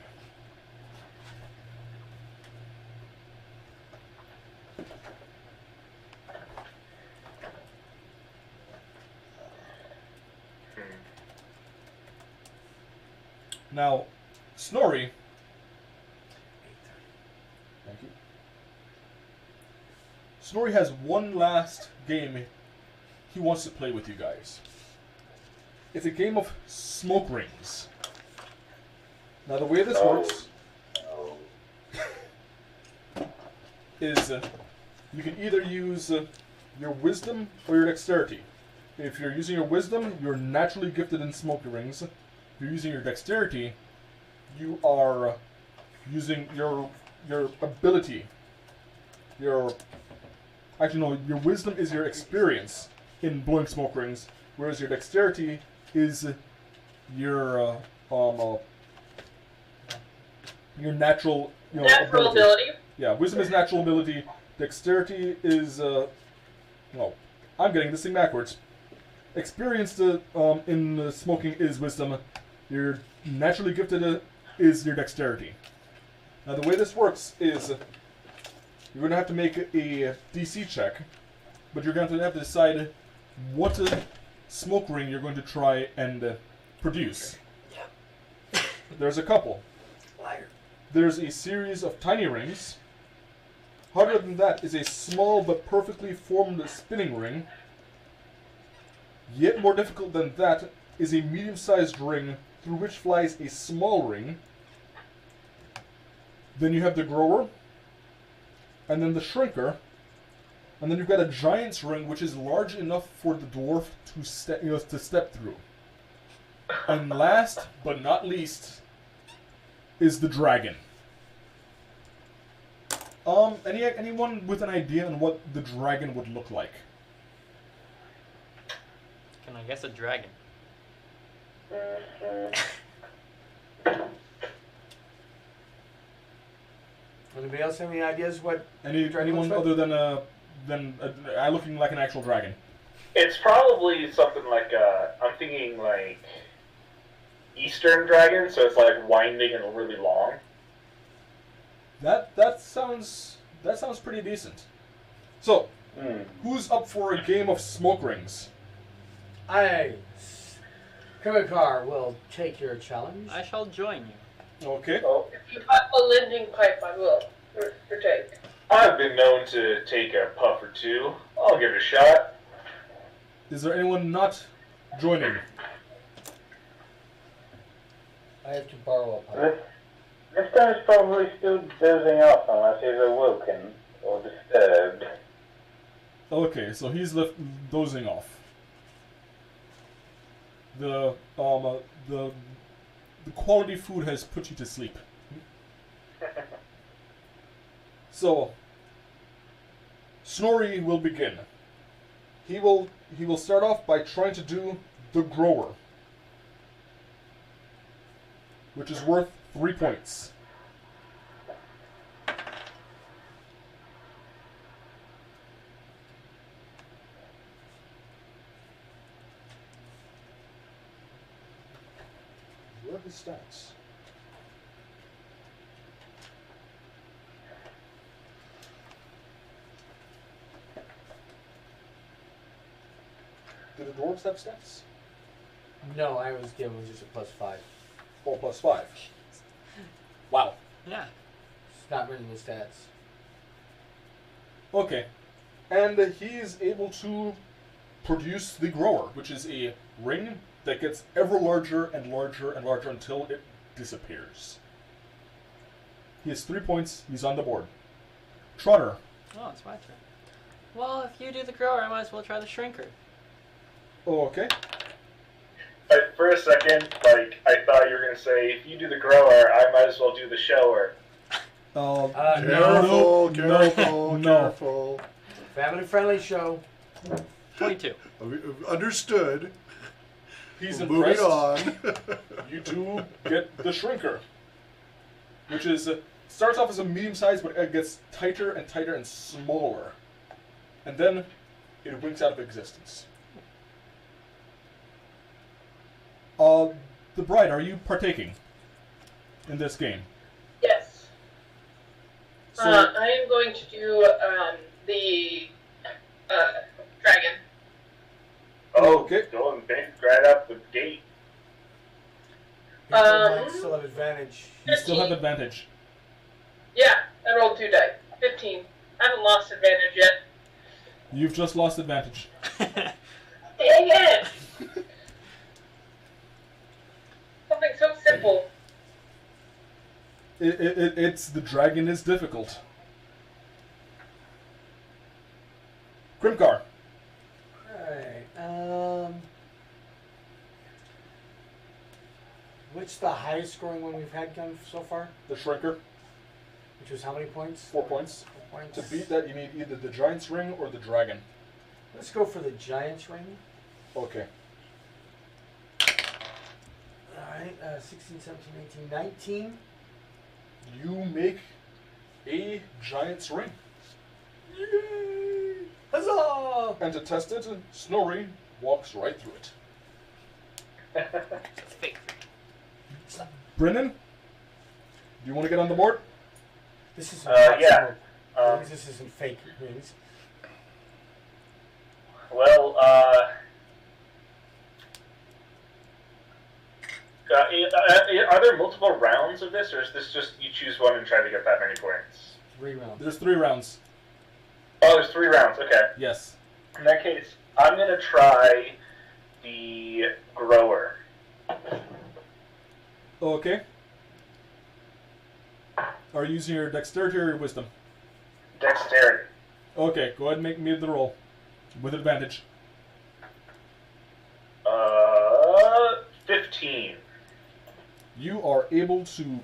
Now, Snorri. Thank you. Snorri has one last game he wants to play with you guys. It's a game of smoke rings. Now, the way this works is you can either use your wisdom or your dexterity. If you're using your wisdom, you're naturally gifted in smoke rings. If you're using your dexterity, you are using your ability. Your wisdom is your experience in blowing smoke rings, whereas your dexterity is your natural Natural ability. Yeah, wisdom is natural ability. Dexterity is I'm getting this thing backwards. Experience in smoking is wisdom. Your naturally gifted is your dexterity. Now the way this works is you're going to have to make a DC check, but you're going to have to decide what smoke ring you're going to try and produce. There's a couple. There's a series of tiny rings. Harder than that is a small but perfectly formed spinning ring. Yet more difficult than that is a medium-sized ring through which flies a small ring. Then you have the grower, and then the shrinker, and then you've got a giant's ring which is large enough for the dwarf to step through. And last but not least is the dragon. Anyone with an idea on what the dragon would look like? Can I guess a dragon? Anybody else have any ideas what? Anyone other than looking like an actual dragon? It's probably something like I'm thinking like Eastern dragon, so it's like winding and really long. That sounds pretty decent. So, who's up for a game of smoke rings? Kimikar will take your challenge. I shall join you. Okay. Oh, If you have a lending pipe, I will. Take. I've been known to take a puff or two. I'll give it a shot. Is there anyone not joining? I have to borrow a pipe. This guy's probably still dozing off unless he's awoken or disturbed. Okay, so he's left dozing off. The the quality food has put you to sleep. So, Snorri will begin. He will start off by trying to do the grower, which is worth 3 points. What are the stats? Do the dwarves have stats? No, I was given was just a +5. Oh, +5. Wow. Yeah. It's not written in the stats. Okay. And he is able to produce the grower, which is a ring that gets ever larger and larger and larger until it disappears. He has 3 points. He's on the board. Trotter. Oh, it's my turn. Well, if you do the grower, I might as well try the shrinker. Oh, okay. For a second, like, I thought you were going to say, if you do the grower, I might as well do the shower. Careful, careful, no. careful. Family-friendly show. 22. Understood. He's Moving impressed. on. You do get the shrinker, which is starts off as a medium size, but it gets tighter and tighter and smaller, and then it winks out of existence. The bride, are you partaking in this game? Yes. So, I am going to do the dragon. Oh, Okay. going big right up the gate. People might still have advantage. you still have 15. advantage. Yeah, I rolled 2 dice. 15. I haven't lost advantage yet. You've just lost advantage. Dang it! Something so simple. It's the dragon is difficult. Grimcar. Alright, what's the highest scoring one we've had done so far? The shrinker. Which was how many points? 4 points. 4 points. To beat that, you need either the giant's ring or the dragon. Let's go for the Giant's Ring. Okay. Alright, 16, 17, 18, 19. You make a giant's ring. Yay! Huzzah! And to test it, Snorri walks right through it. It's fake. Brennan, do you want to get on the board? This is Yeah. This isn't fake rings. Well, are there multiple rounds of this, or is this just you choose one and try to get that many points? 3 rounds. There's 3 rounds. Oh, there's 3 rounds. Okay. Yes. In that case, I'm gonna try the grower. Okay. Are you using your dexterity or your wisdom? Dexterity. Okay, go ahead and make me the roll. With advantage. 15. You are able to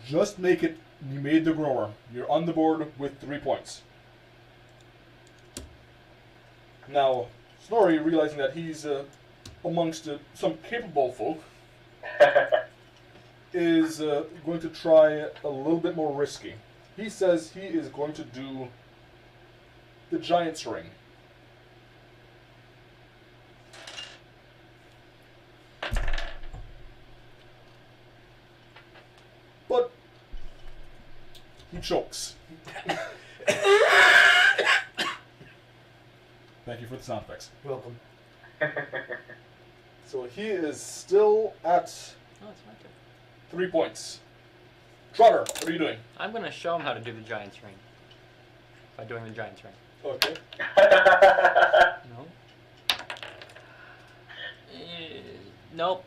just make it. You made the grower. You're on the board with 3 points. Now, Snorri, realizing that he's amongst some capable folk, is going to try a little bit more risky. He says he is going to do the giant's ring. But he chokes. Thank you for the sound effects. Welcome. So he is still at Oh, it's my turn. 3 points. Trotter, what are you doing? I'm going to show him how to do the Giant's Ring. By doing the Giant's Ring. Okay. No. Nope.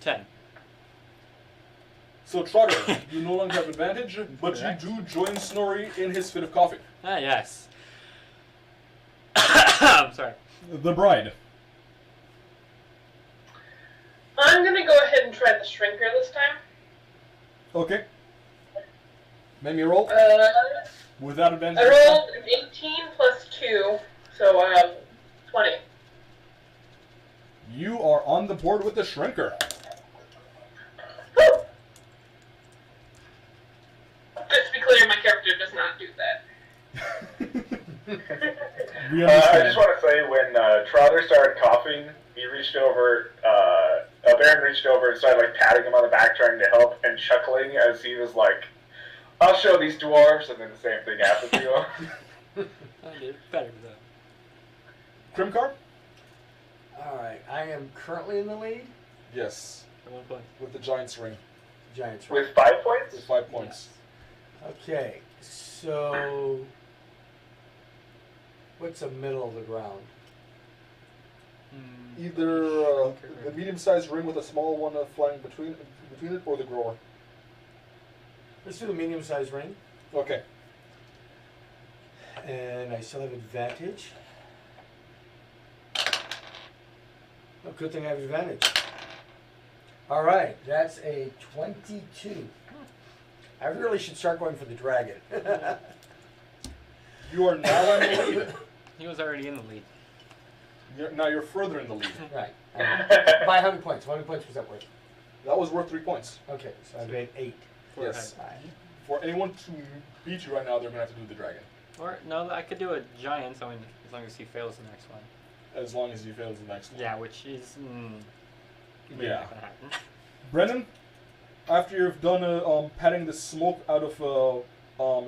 10. So Trotter, you no longer have advantage, but Correct. you do join Snorri in his fit of coughing. Ah, yes. I'm sorry. The bride. and try the shrinker this time. Okay. Make me a roll. Without advantage. I rolled an 18 plus 2, so 20. You are on the board with the shrinker. Woo! Just to be clear, my character does not do that. We I understand. just want to say, when Trotter started coughing, he reached over, Baron reached over and started like patting him on the back, trying to help, and chuckling as he was like, "I'll show these dwarves," and then the same thing happened to him. I did better though. Krimkar? Alright, I am currently in the lead. Yes. At 1 point. With the Giant's Ring. Giants. Right? With 5 points? With 5 points. Okay, so what's the middle of the ground? Either the medium-sized ring with a small one flying between it, or the grower. Let's do the medium-sized ring, Okay. and I still have advantage. Oh, good thing I have advantage. All right, that's a 22. I really should start going for the dragon. You are now in the lead. He was already in the lead. Now you're further in the lead. Right. By how many points? How many points was that worth? That was worth 3 points. Okay, so I made 8. Yes. Alright. For anyone to beat you right now, they're going to have to do the dragon. Or no, I could do a giant. So as long as he fails the next one. As long as you fail the next one. Yeah, which is Yeah. not gonna happen. Brennan, after you've done patting the smoke out of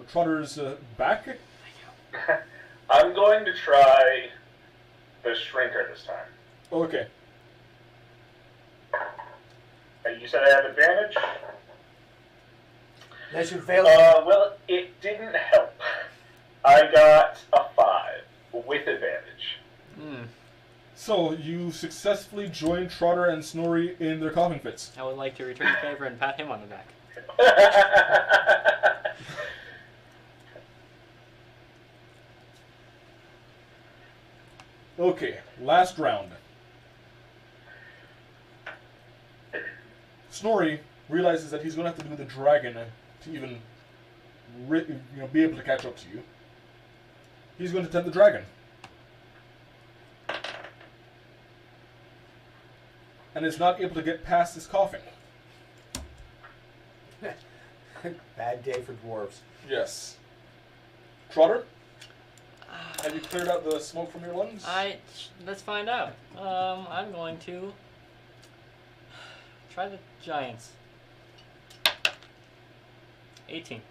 Trotter's back, I'm going to try the shrinker this time. okay. You said I have advantage? That should fail. Well, it didn't help. I got a 5 with advantage. So you successfully joined Trotter and Snorri in their coughing fits. I would like to return the favor and pat him on the back. Okay, last round. Snorri realizes that he's going to have to do the dragon to even be able to catch up to you. He's going to attempt the dragon. And is not able to get past his coughing. Bad day for dwarves. Yes. Trotter? Have you cleared out the smoke from your lungs? Let's find out. I'm going to try the giants. 18.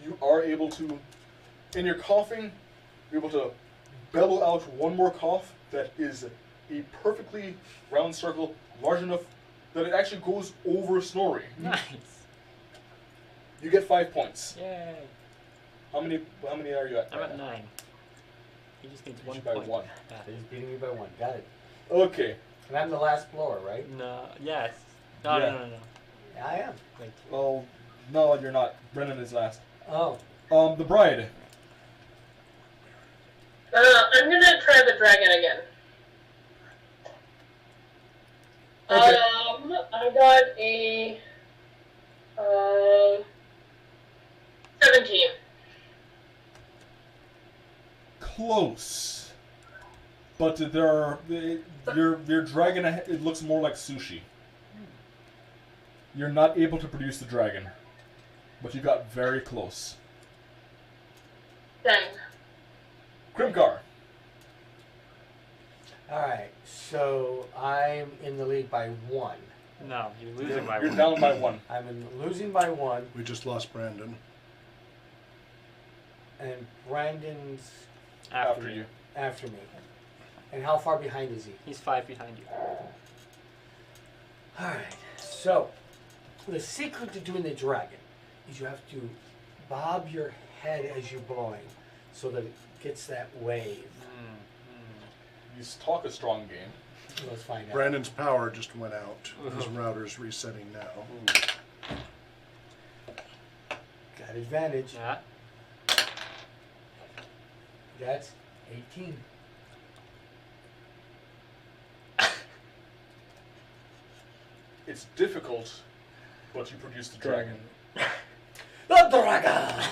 You are able to, in your coughing, you're able to bellow out one more cough that is a perfectly round circle, large enough that it actually goes over Snorri. Nice. You get 5 points. Yay. How many are you at? I'm right at now? 9. He just needs Beat 1 you by point. 1. Yeah. He's beating me by 1. Got it. Okay. And I'm the last blower, right? No. Yes. No. Yeah. No. Yeah, I am. Wait. Well, no, you're not. Brennan is last. Oh. The bride. I'm gonna try the dragon again. Okay. I got a 17. Close. But your dragon, it looks more like sushi. You're not able to produce the dragon. But you got very close. Dang. Krimkar. Alright, so I'm in the lead by 1. No, you're losing by You're 1. down by 1. Losing by 1, We just lost Brandon. and Brandon's After you. after me. And how far behind is he? He's 5 behind you. Alright, so the secret to doing the dragon is you have to bob your head as you're blowing so that it gets that wave. You talk a strong game. Let's find out. Brandon's power just went out. His router's resetting now. Got advantage. Yeah. That's 18. It's difficult, but you produce the dragon. The dragon!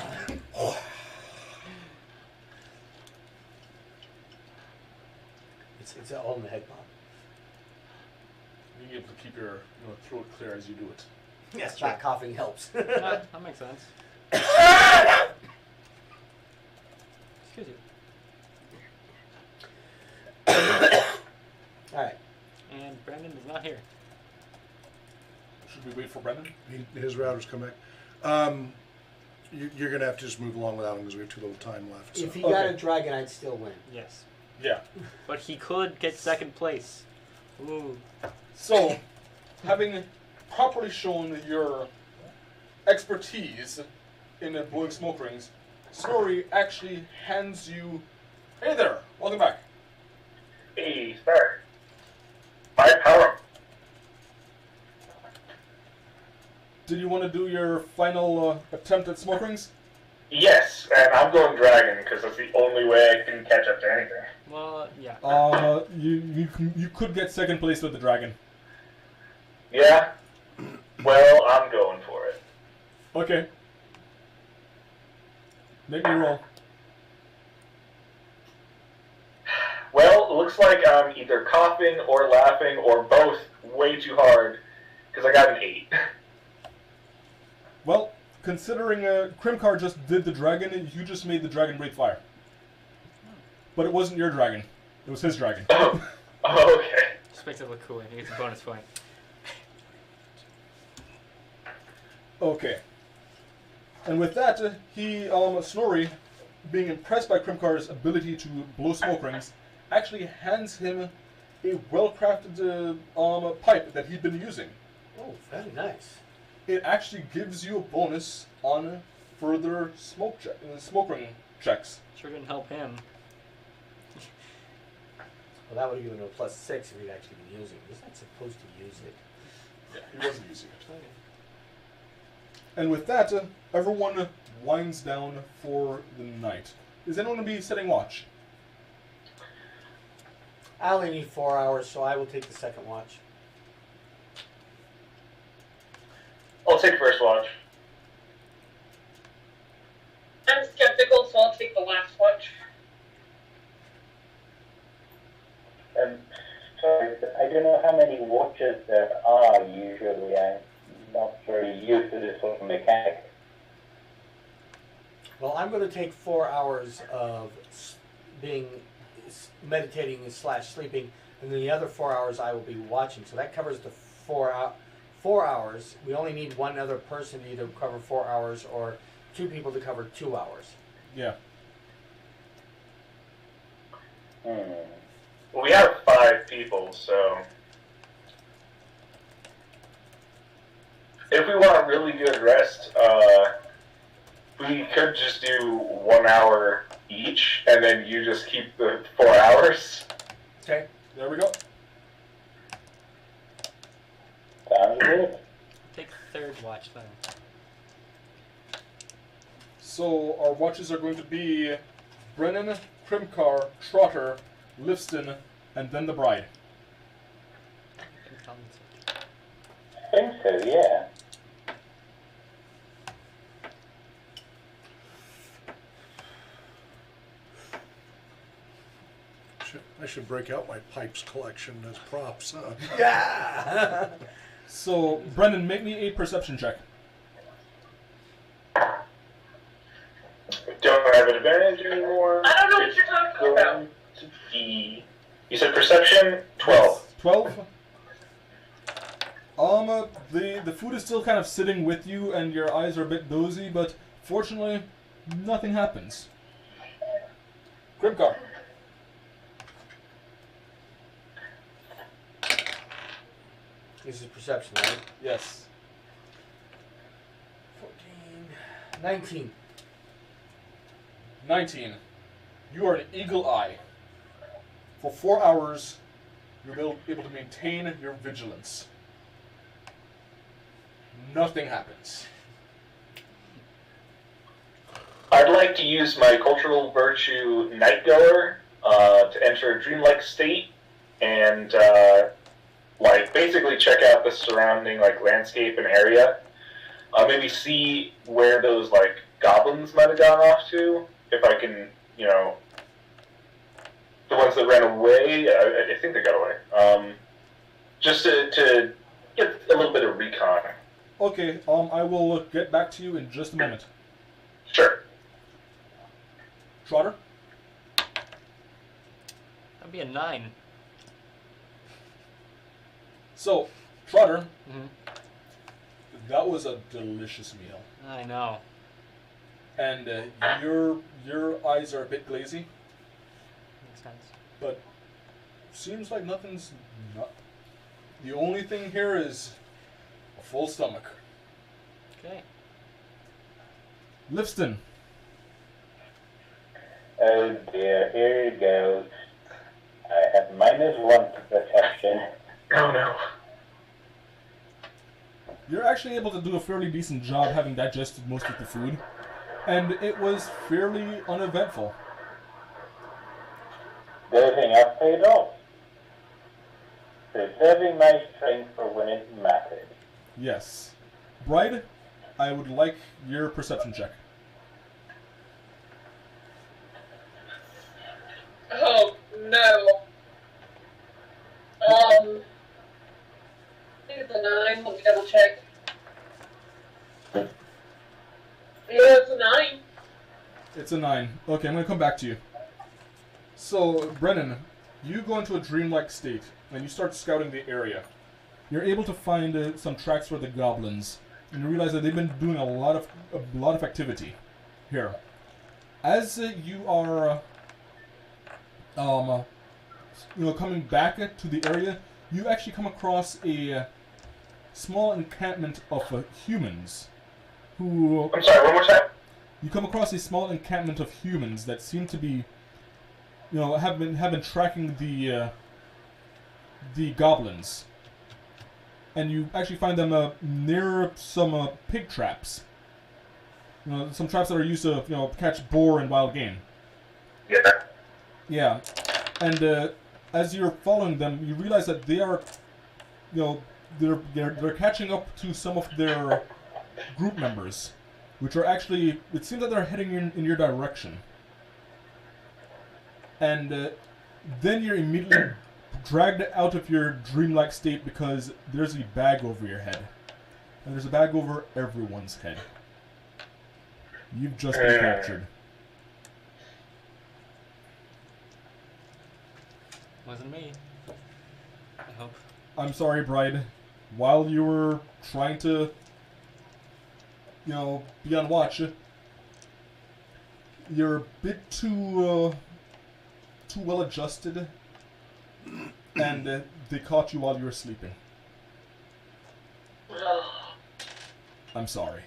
It's all in the head, Bob. Being able to keep your throat clear as you do it. Yes, that coughing helps. That makes sense. Excuse you. Alright. And Brandon is not here. Should we wait for Brendan? His router's come back. You're going to have to just move along without him because we have too little time left. So. If he got a dragon, I'd still win. Yes. Yeah. But he could get second place. Ooh. So, having properly shown your expertise in blowing smoke rings, Snorri actually hands you... Hey there! Welcome back. Hey, sir. My power. Did you want to do your final attempt at smoke rings? Yes, and I'm going dragon because that's the only way I can catch up to anything. Well, yeah. You could get second place with the dragon. Yeah? Well, I'm going for it. Okay. Make me roll. Well, it looks like I'm either coughing or laughing or both way too hard because I got an 8. Well, considering Krimkar just did the dragon, you just made the dragon breathe fire. But it wasn't your dragon. It was his dragon. Oh, okay. Just makes it look cool. He gets a bonus point. Okay. And with that, Snorri, being impressed by Krimkar's ability to blow smoke rings, actually hands him a well-crafted pipe that he'd been using. Oh, very nice. It actually gives you a bonus on further smoke ring checks. Sure didn't help him. Well, that would have given him a +6 if he'd actually been using it. He's not supposed to use it. Yeah, he wasn't using it. And with that, everyone winds down for the night. Is anyone going to be setting watch? I only need 4 hours, so I will take the second watch. I'll take first watch. I'm skeptical, so I'll take the last watch. Sorry, I don't know how many watches there are usually. I'm not very used to this sort of mechanic. Well, I'm going to take 4 hours of meditating / sleeping, and then the other 4 hours I will be watching. So that covers the 4 hours. We only need one other person to either cover 4 hours or 2 people to cover 2 hours. Yeah. Well, we have 5 people, so if we want a really good rest, we could just do 1 hour each, and then you just keep the 4 hours. Okay. There we go. Sounds good. Take third watch then. So our watches are going to be Brennan, Krimkar, Trotter, Lifston, and then the bride. I think so, yeah. I should break out my pipes collection as props, huh? Yeah! So, Brendan, make me a perception check. Don't have an advantage anymore. I don't know what It's you're talking about. going to be... You said perception? 12. 12? The food is still kind of sitting with you and your eyes are a bit dozy, but fortunately, nothing happens. Krimkar. This is perception, right? Yes. 14, 19. 19. You are an eagle eye. For 4 hours, you're able to maintain your vigilance. Nothing happens. I'd like to use my cultural virtue Nightgoer to enter a dreamlike state and, basically basically check out the surrounding like landscape and area. Maybe see where those like goblins might have gone off to. If I can, you know, the ones that ran away. I think they got away. Just to get a little bit of recon. Okay, I will get back to you in just a moment. Sure. Trotter? That'd be a 9. So, Trotter, Mm-hmm. that was a delicious meal. I know. And your eyes are a bit glazy, Makes sense. but seems like nothing's not. The only thing here is a full stomach. Okay. Lifston. Oh dear, here it goes. I have -1 to protection. Oh no. You're actually able to do a fairly decent job having digested most of the food, and it was fairly uneventful. Good thing I've paid off. Preserving my strength for when it mattered. Yes. Bride, I would like your perception check. Oh no. I think it's a 9. Let me double check. Yeah, it's a 9. It's a 9. Okay, I'm going to come back to you. So, Brennan, you go into a dreamlike state, and you start scouting the area. You're able to find some tracks for the goblins, and you realize that they've been doing a lot of activity here. As you are, coming back to the area, you actually come across a small encampment of humans who... I'm sorry, one more time? You come across a small encampment of humans that seem to be, have been tracking the goblins, and you actually find them near some pig traps. Some traps that are used to catch boar and wild game. Yeah. Yeah, and as you're following them, you realize that they are, they're catching up to some of their group members, which are actually, it seems that they're heading in your direction. And then you're immediately dragged out of your dreamlike state because there's a bag over your head. And there's a bag over everyone's head. You've just been captured. Wasn't me. I hope. I'm sorry, Bride. While you were trying to, be on watch, you're a bit too well adjusted, and they caught you while you were sleeping. I'm sorry.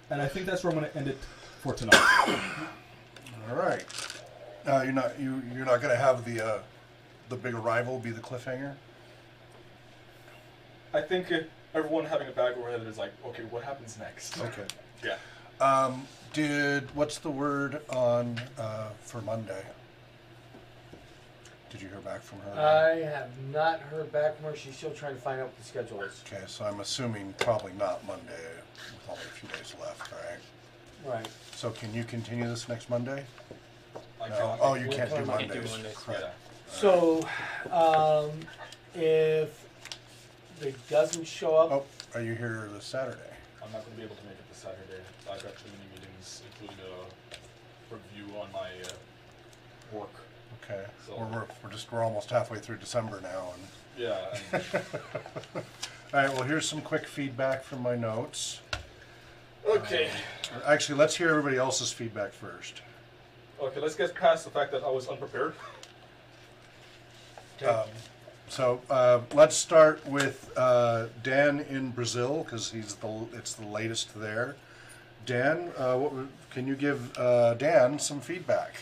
And I think that's where I'm going to end it for tonight. All right. You're not going to have the big arrival be the cliffhanger? I think everyone having a bag over their head is like, okay, what happens next? Okay. Yeah. What's the word on for Monday? Did you hear back from her? I have not heard back from her. She's still trying to find out what the schedule is. Okay, so I'm assuming probably not Monday, with only a few days left, right? Right. So can you continue this next Monday? I No. cannot- Oh, you we can't do can't Mondays. do Mondays, Right. Yeah. So, if it doesn't show up, Oh, are you here this Saturday? I'm not going to be able to make it this Saturday. I've got too many meetings, including a review on my work. Okay. So- We're almost halfway through December now, and Yeah. And all right. Well, here's some quick feedback from my notes. okay. Actually, let's hear everybody else's feedback first. Okay, let's get past the fact that I was unprepared. Let's start with Dan in Brazil because it's the latest there. Dan, can you give Dan some feedback,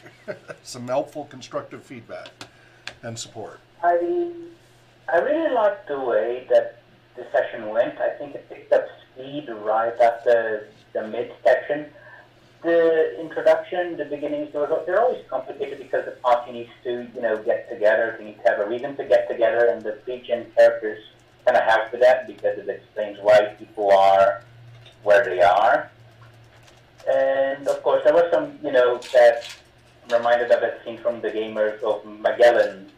some helpful, constructive feedback and support? I really liked the way that the session went. I think it picked up speed right after the mid section. the introduction, the beginnings, they're always complicated because the party needs to, get together. They need to have a reason to get together, and the pre-gen characters kind of help with that because it explains why people are where they are. And of course, there was some, that I'm reminded of that scene from the gamers of Magellan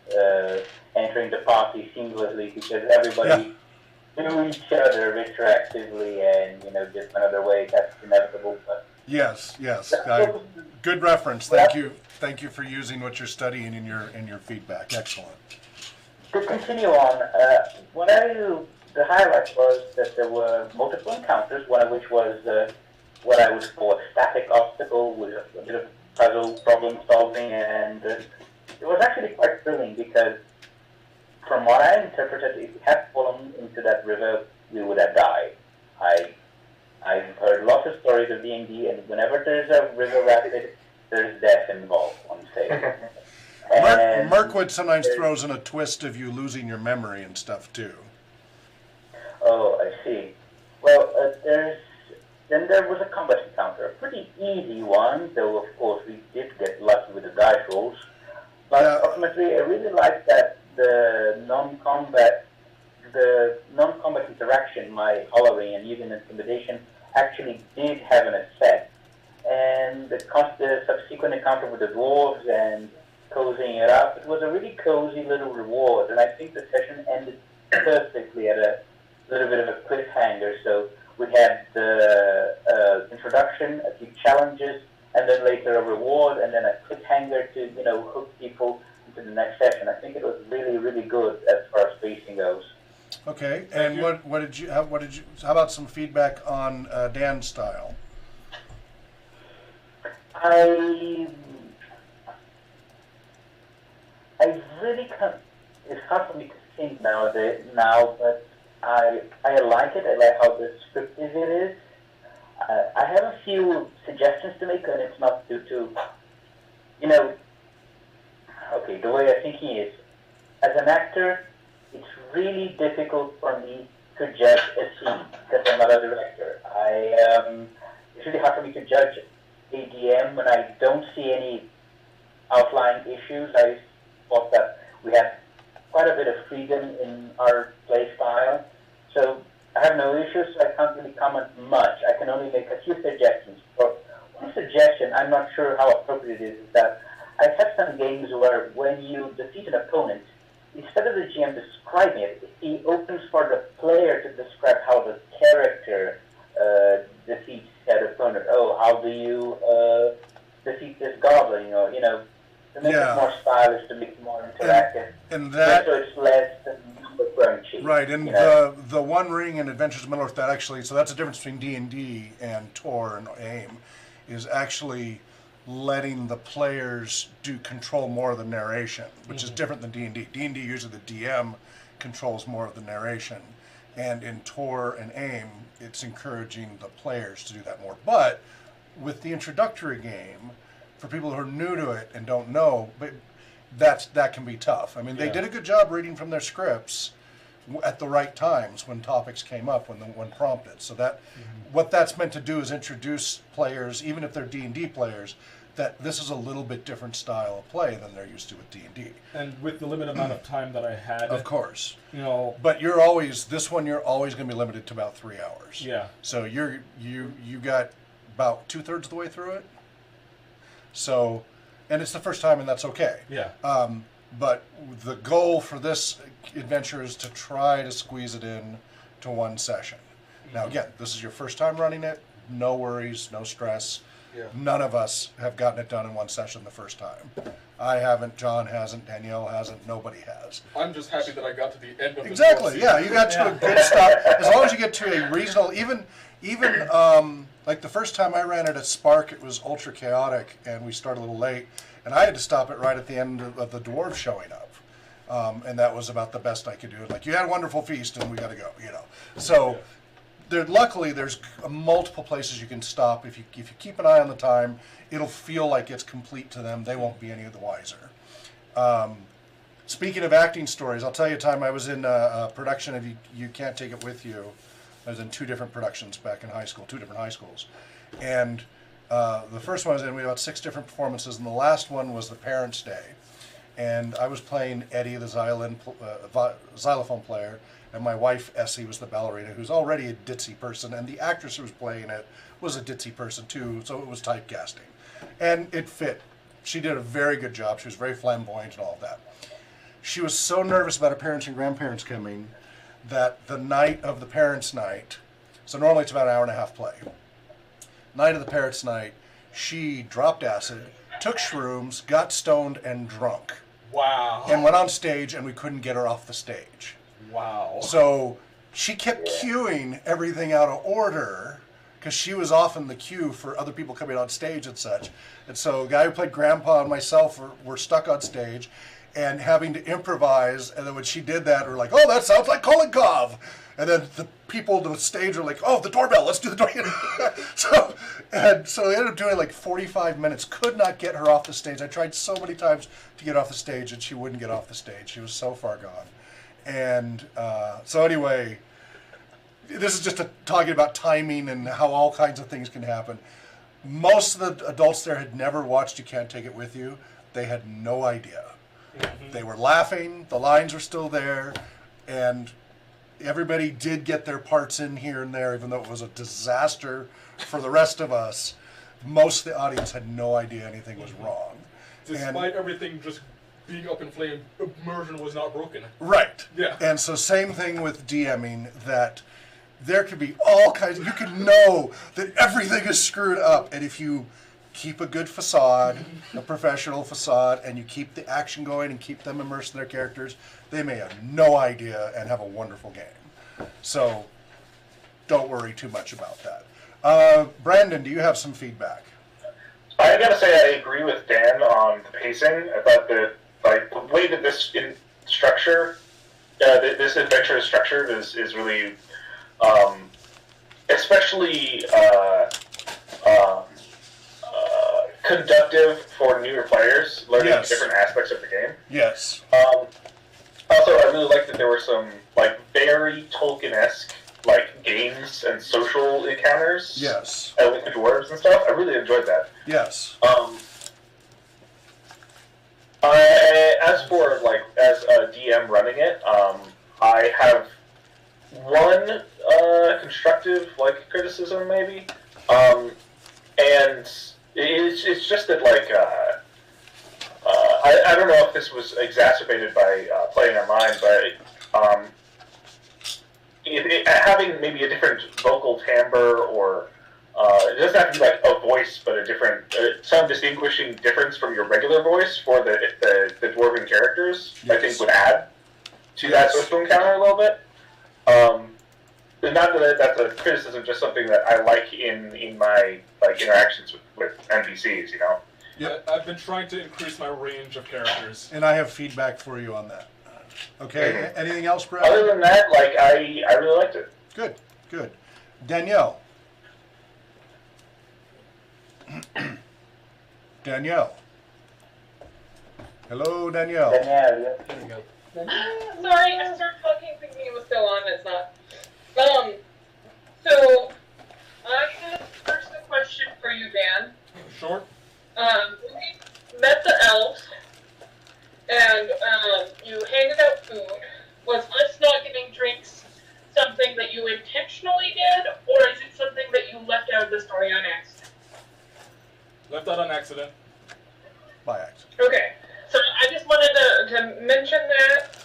entering the party seamlessly because everybody knew each other retroactively, and just another way. That's inevitable. But Yes. Good reference. Thank you for using what you're studying in your feedback. Excellent. To continue on, the highlight was that there were multiple encounters, one of which was what I would call a static obstacle with a bit of puzzle problem solving, and it was actually quite thrilling because from what I interpreted, if we had fallen into that river, we would have died. I've heard lots of stories of D&D, and whenever there's a river rapid, there's death involved, I'm saying. Mirkwood sometimes throws in a twist of you losing your memory and stuff, too. Oh, I see. Well, then there was a combat encounter, a pretty easy one, though of course we did get lucky with the dice rolls. But ultimately, I really liked that the non-combat interaction, my hollering and using intimidation, actually did have an effect. And the subsequent encounter with the dwarves and cozying it up, it was a really cozy little reward. And I think the session ended perfectly at a little bit of a cliffhanger. So we had the introduction, a few challenges, and then later a reward, and then a cliffhanger to hook people into the next session. I think it was really, really good as far as pacing goes. Okay, and what did you how about some feedback on Dan's style? I really can't. It's hard for me to think now, but I like it. I like how the scripted it is. I have a few suggestions to make, and it's not due to, okay, the way I'm thinking is, as an actor, it's really difficult for me to judge a scene because I'm not a director. It's really hard for me to judge a DM when I don't see any outlying issues. I thought that we had quite a bit of freedom in our play style, so I have no issues, so I can't really comment much. I can only make a few suggestions. But one suggestion, I'm not sure how appropriate it is that I've had some games where when you defeat an opponent, instead of the GM describing it, he opens for the player to describe how the character defeats that opponent. Oh, how do you defeat this goblin? To make it more stylish, to make it more interactive. And that, so it's less crunchy. right, and the One Ring and Adventures of Middle-earth, that actually, so that's the difference between D&D and Tor and AIM, is actually letting the players control more of the narration, which is different than D&D. D&D, usually the DM controls more of the narration, and in Tor and AIM, it's encouraging the players to do that more. But with the introductory game, for people who are new to it and don't know, but that can be tough. I mean, they did a good job reading from their scripts at the right times when topics came up, when prompted. So that what that's meant to do is introduce players, even if they're D&D players, that this is a little bit different style of play than they're used to with D&D. And with the limited amount of time that I had, of course, but you're always going to be limited to about 3 hours. Yeah. So you got about 2/3 of the way through it. So, and it's the first time, and that's okay. Yeah. But the goal for this adventure is to try to squeeze it in to one session. Now, again, this is your first time running it. No worries, no stress. Yeah. None of us have gotten it done in one session the first time. I haven't, John hasn't, Danielle hasn't, nobody has. I'm just happy that I got to the end of the Exactly, yeah, you got to a good stop. As long as you get to a reasonable, even like the first time I ran it at Spark, it was ultra chaotic, and we started a little late, and I had to stop it right at the end of the dwarves showing up. And that was about the best I could do. Like, you had a wonderful feast, and we got to go, So, luckily, there's multiple places you can stop. If you keep an eye on the time, it'll feel like it's complete to them. They won't be any of the wiser. Speaking of acting stories, I'll tell you a time I was in a production of You Can't Take It With You. I was in 2 different productions back in high school, 2 different high schools. And The first one was in, we had about 6 different performances, and the last one was the Parents' Day. And I was playing Eddie, the xylophone player, and my wife, Essie, was the ballerina, who's already a ditzy person, and the actress who was playing it was a ditzy person too, so it was typecasting. And it fit. She did a very good job. She was very flamboyant and all of that. She was so nervous about her parents and grandparents coming that the night of the parents' night, so normally it's about an hour and a half play, night of the parents' night, she dropped acid, took shrooms, got stoned and drunk, Wow. and went on stage, and we couldn't get her off the stage. Wow. So she kept queuing everything out of order because she was often the cue for other people coming on stage and such. And so the guy who played Grandpa and myself were stuck on stage and having to improvise. And then when she did that, we're like, oh, that sounds like Kolnikov. And then the people on the stage are like, oh, the doorbell, let's do the doorbell. so they ended up doing like 45 minutes, could not get her off the stage. I tried so many times to get off the stage and she wouldn't get off the stage. She was so far gone. And so anyway, this is just talking about timing and how all kinds of things can happen. Most of the adults there had never watched You Can't Take It With You. They had no idea. Mm-hmm. They were laughing, the lines were still there, and everybody did get their parts in here and there, even though it was a disaster for the rest of us. Most of the audience had no idea anything was wrong. Despite everything just being up in flame, immersion was not broken. Right. Yeah. And so same thing with DMing, that there could be all kinds, you could know that everything is screwed up, and if you keep a good facade, a professional facade, and you keep the action going and keep them immersed in their characters, they may have no idea and have a wonderful game. So don't worry too much about that. Brandon, do you have some feedback? I gotta say I agree with Dan on the pacing. I thought that the way that this structure, this adventure is structured is really, especially conductive for newer players learning different aspects of the game. Yes. Also, I really liked that there were some very Tolkien-esque games and social encounters. Yes. With the dwarves and stuff. I really enjoyed that. Yes. As for as a DM running it, I have one constructive criticism maybe, and it's just that I don't know if this was exacerbated by playing online, but having maybe a different vocal timbre, or it doesn't have to be a voice, but a different, some distinguishing difference from your regular voice for the dwarven characters, I think would add to that social encounter a little bit. Not that that's a criticism, just something that I like in my interactions with NPCs, you know? Yeah, I've been trying to increase my range of characters. And I have feedback for you on that. Okay, Mm-hmm. anything else, Brad? Other than that, I really liked it. Good, good. Danielle. Danielle. Hello, Danielle. Danielle, There we go. Sorry, I started talking thinking it was still on, it's not. So, I had first a question for you, Dan. Sure. We met the elves, and you handed out food. Was us not getting drinks something that you intentionally did, or is it something that you left out of the story on accident? Left out on accident. By accident. Okay, so I just wanted to mention that,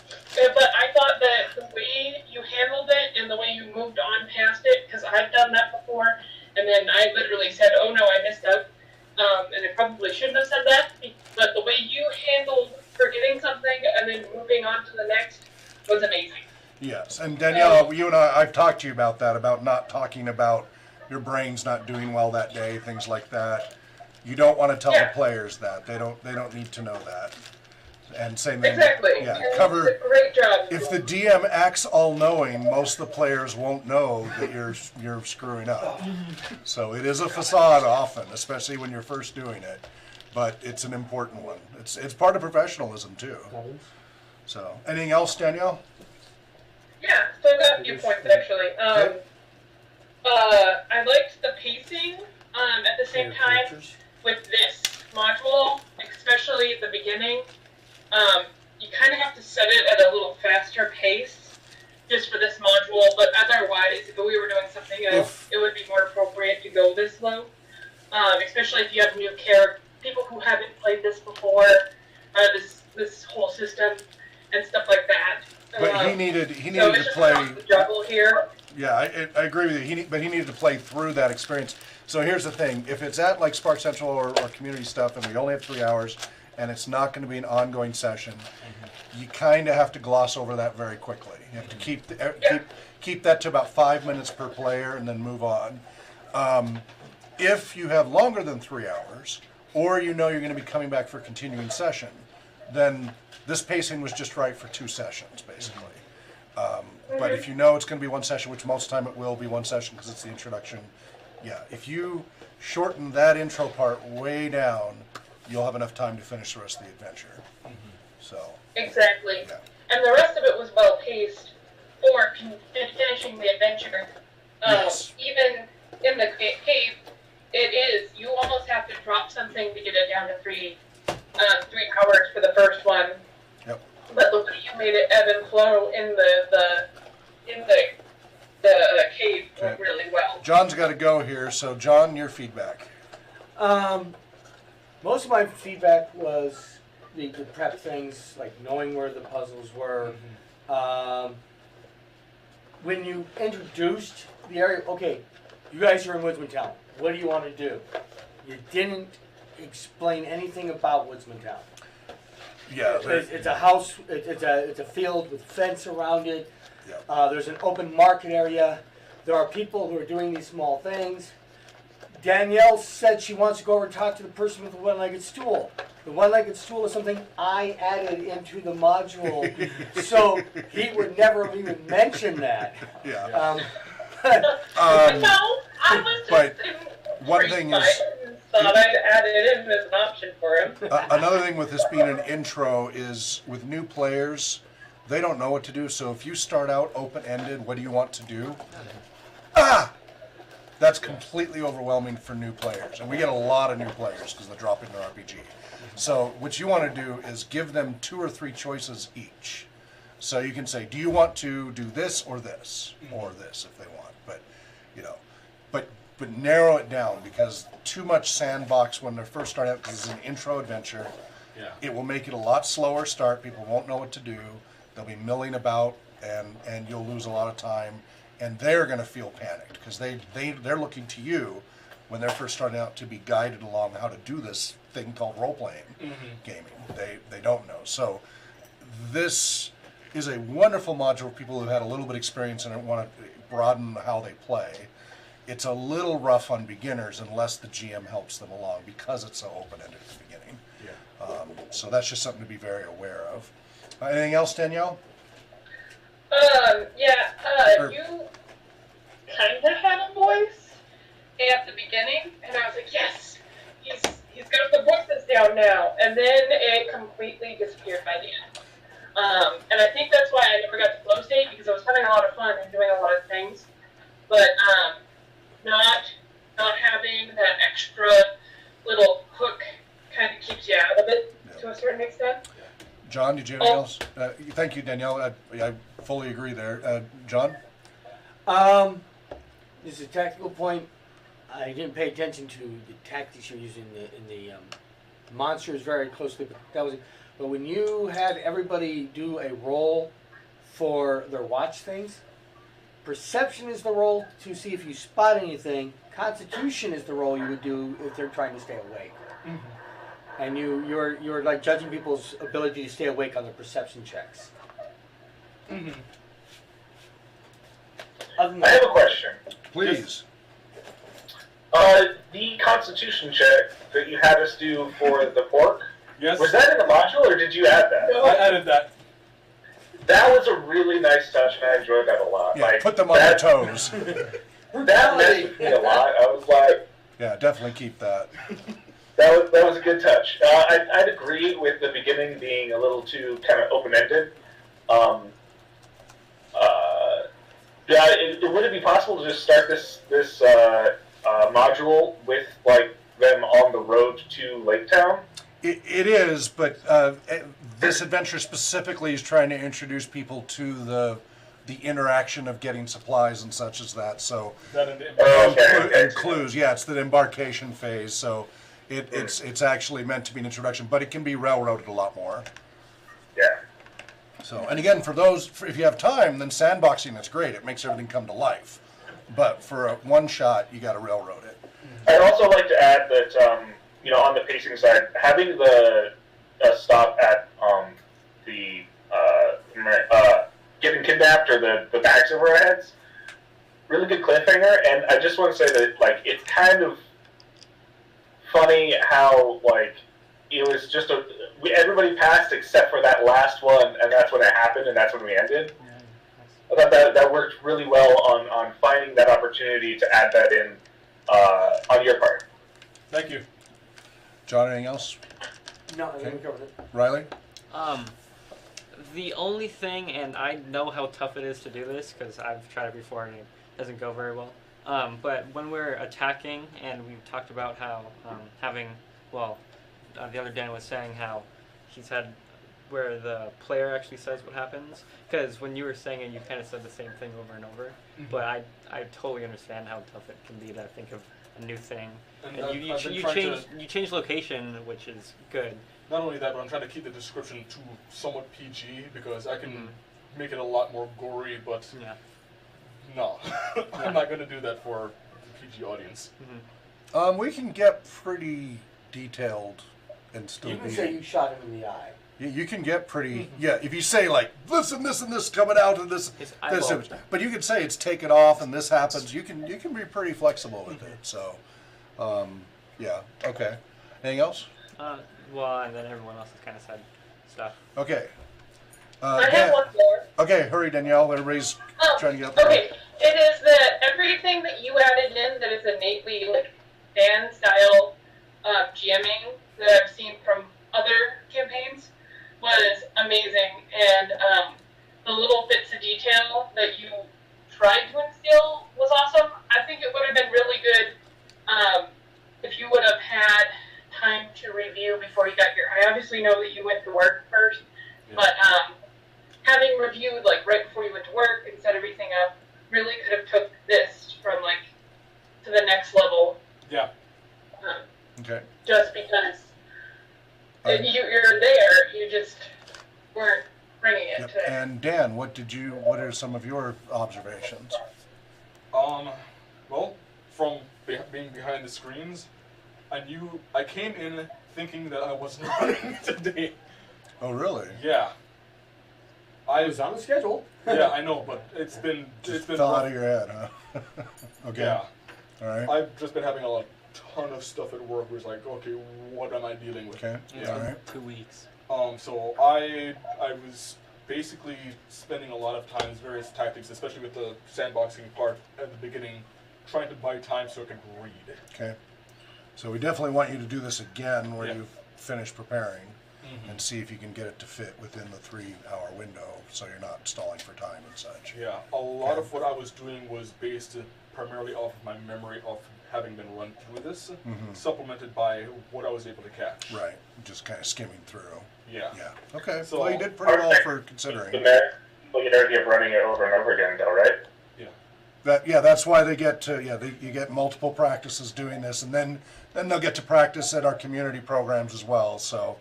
but I thought that the way you handled it and the way you moved on past it, because I've done that before, and then I literally said, oh no, I messed up, and I probably shouldn't have said that, but the way you handled forgetting something and then moving on to the next was amazing. Yes, and Danielle, you and I've talked to you about that, about not talking about your brain's not doing well that day, things like that. You don't want to tell the players that. They don't need to know that. And same thing. Exactly. Yeah, and cover. you did a great job. If the DM acts all-knowing, most of the players won't know that you're screwing up. So it is a facade often, especially when you're first doing it. But it's an important one. It's part of professionalism too. So anything else, Danielle? Yeah, so I got a few points actually. I liked the pacing at the same time, with this module, especially at the beginning, you kind of have to set it at a little faster pace just for this module, but otherwise, if we were doing something else, it would be more appropriate to go this slow, especially if you have new people who haven't played this before, this whole system and stuff like that. But he needed so to play. The juggle here. Yeah, I agree with you. But he needed to play through that experience. So here's the thing: if it's at like Spark Central or community stuff, and we only have 3 hours, and it's not going to be an ongoing session, you kind of have to gloss over that very quickly. You have to keep that to about 5 minutes per player, and then move on. If you have longer than 3 hours, or you know you're going to be coming back for a continuing session, then this pacing was just right for 2 sessions, basically. But if you know it's going to be 1 session, which most of the time it will be 1 session because it's the introduction, yeah, if you shorten that intro part way down, you'll have enough time to finish the rest of the adventure. So Exactly. yeah. And the rest of it was well paced for finishing the adventure. Yes. Even in the cave, you almost have to drop something to get it down to 3 hours for the first one. Yep. But the way you made it ebb and flow in the cave went really well. John's got to go here, so John, your feedback. Most of my feedback was the prep things, like knowing where the puzzles were. When you introduced the area, okay, you guys are in Woodsman Town. What do you want to do? You didn't explain anything about Woodsman Town. Yeah. It's a house. It's a field with fence around it. Yeah. There's an open market area. There are people who are doing these small things. Danielle said she wants to go over and talk to the person with the one-legged stool. The one-legged stool is something I added into the module, so he would never have even mentioned that. Yeah. No, I was but just one thing is, thought I'd add it in as an option for him. another thing with this being an intro is with new players, they don't know what to do. So if you start out open-ended, what do you want to do? That's completely overwhelming for new players. And we get a lot of new players because they drop into RPG. So what you want to do is give them 2 or 3 choices each. So you can say, do you want to do this or this? Or this if they want. But, you know, but narrow it down, because too much sandbox when they're first starting out, because it's an intro adventure. Yeah. It will make it a lot slower start. People won't know what to do. They'll be milling about, and you'll lose a lot of time. And they're going to feel panicked because they're looking to you when they're first starting out to be guided along how to do this thing called role-playing gaming. They don't know. So this is a wonderful module for people who've had a little bit of experience and want to broaden how they play. It's a little rough on beginners unless the GM helps them along because it's so open-ended at the beginning. Yeah. So that's just something to be very aware of. Anything else, Danielle? You kind of had a voice at the beginning, and I was like, yes, he's got the voices down now, and then it completely disappeared by the end. And I think that's why I never got to flow state, because I was having a lot of fun and doing a lot of things, but not having that extra little hook kind of keeps you out of it to a certain extent. John, did you have anything else? Thank you, Danielle. I fully agree there. John? There's a tactical point. I didn't pay attention to the tactics you're using in the monsters very closely, but that was it. But when you had everybody do a roll for their watch things, perception is the roll to see if you spot anything. Constitution is the roll you would do if they're trying to stay awake. And you're like judging people's ability to stay awake on their perception checks. I have a question. Please. The Constitution check that you had us do for the pork, Yes. was that in the module or did you add that? I added that. That was a really nice touch, and I enjoyed that a lot. Yeah, put them on their toes. That messed with me a lot. I was like, Yeah, definitely keep that. that was a good touch. I'd agree with the beginning being a little too kind of open-ended. Would it be possible to just start this module with like them on the road to Lake Town? It is, but this adventure specifically is trying to introduce people to the interaction of getting supplies and such as that. So includes, yeah, it's the embarkation phase. So it's actually meant to be an introduction, but it can be railroaded a lot more. Yeah. So, and again, for those, if you have time, then sandboxing, that's great. It makes everything come to life. But for a one shot, you got to railroad it. I'd also like to add that, on the pacing side, having the stop at the getting kidnapped or the bags over our heads, really good cliffhanger. And I just want to say that, like, it's kind of funny how, like, it was just everybody passed except for that last one, and that's when it happened, and that's when we ended. I thought that worked really well on finding that opportunity to add that in on your part. Thank you. John, anything else? No, I think we covered it. Riley? The only thing, and I know how tough it is to do this because I've tried it before and it doesn't go very well. But when we're attacking, and we've talked about how the other Dan was saying how he's had where the player actually says what happens. Because when you were saying it, you kind of said the same thing over and over. Mm-hmm. But I totally understand how tough it can be to think of a new thing. And you change location, which is good. Not only that, but I'm trying to keep the description to somewhat PG because I can make it a lot more gory, but no, I'm not going to do that for the PG audience. Mm-hmm. We can get pretty detailed and still You can say you shot him in the eye. You can get pretty, if you say like, listen, this and this coming out and this, but you can say it's taken off and this happens. You can be pretty flexible with it. So, okay. Anything else? And then everyone else has kind of said stuff. Okay. I have one more. Okay, hurry, Danielle. Everybody's trying to get up there. Okay, it is that everything that you added in that is innately like Dan style GMing that I've seen from other campaigns was amazing, and the little bits of detail that you tried to instill was awesome. I think it would have been really good if you would have had time to review before you got here. I obviously know that you went to work first, but having reviewed like right before you went to work and set everything up really could have took this from like to the next level. Yeah. Okay. Just because you're there, you just weren't bringing it today. And Dan, what are some of your observations? Well, from being behind the screens, I came in thinking that I wasn't running today. Oh, really? Yeah. I was on the schedule. Yeah, I know, but it's been fell out of your head, huh? Okay. Yeah. All right. I've just been having a ton of stuff at work where it's like, okay, what am I dealing with? Okay. Yeah. All right. 2 weeks. So I was basically spending a lot of time various tactics, especially with the sandboxing part at the beginning, trying to buy time so I could read. Okay. So we definitely want you to do this again where you've finished preparing and see if you can get it to fit within the 3-hour window so you're not stalling for time and such. Yeah, a lot of what I was doing was based primarily off of my memory of having been run through this, supplemented by what I was able to catch. Right, just kind of skimming through. Yeah. Yeah. Okay. So, well, you did pretty well for considering. The familiarity of running it over and over again, though, right? Yeah. That's why they get to you get multiple practices doing this, and then they'll get to practice at our community programs as well. So,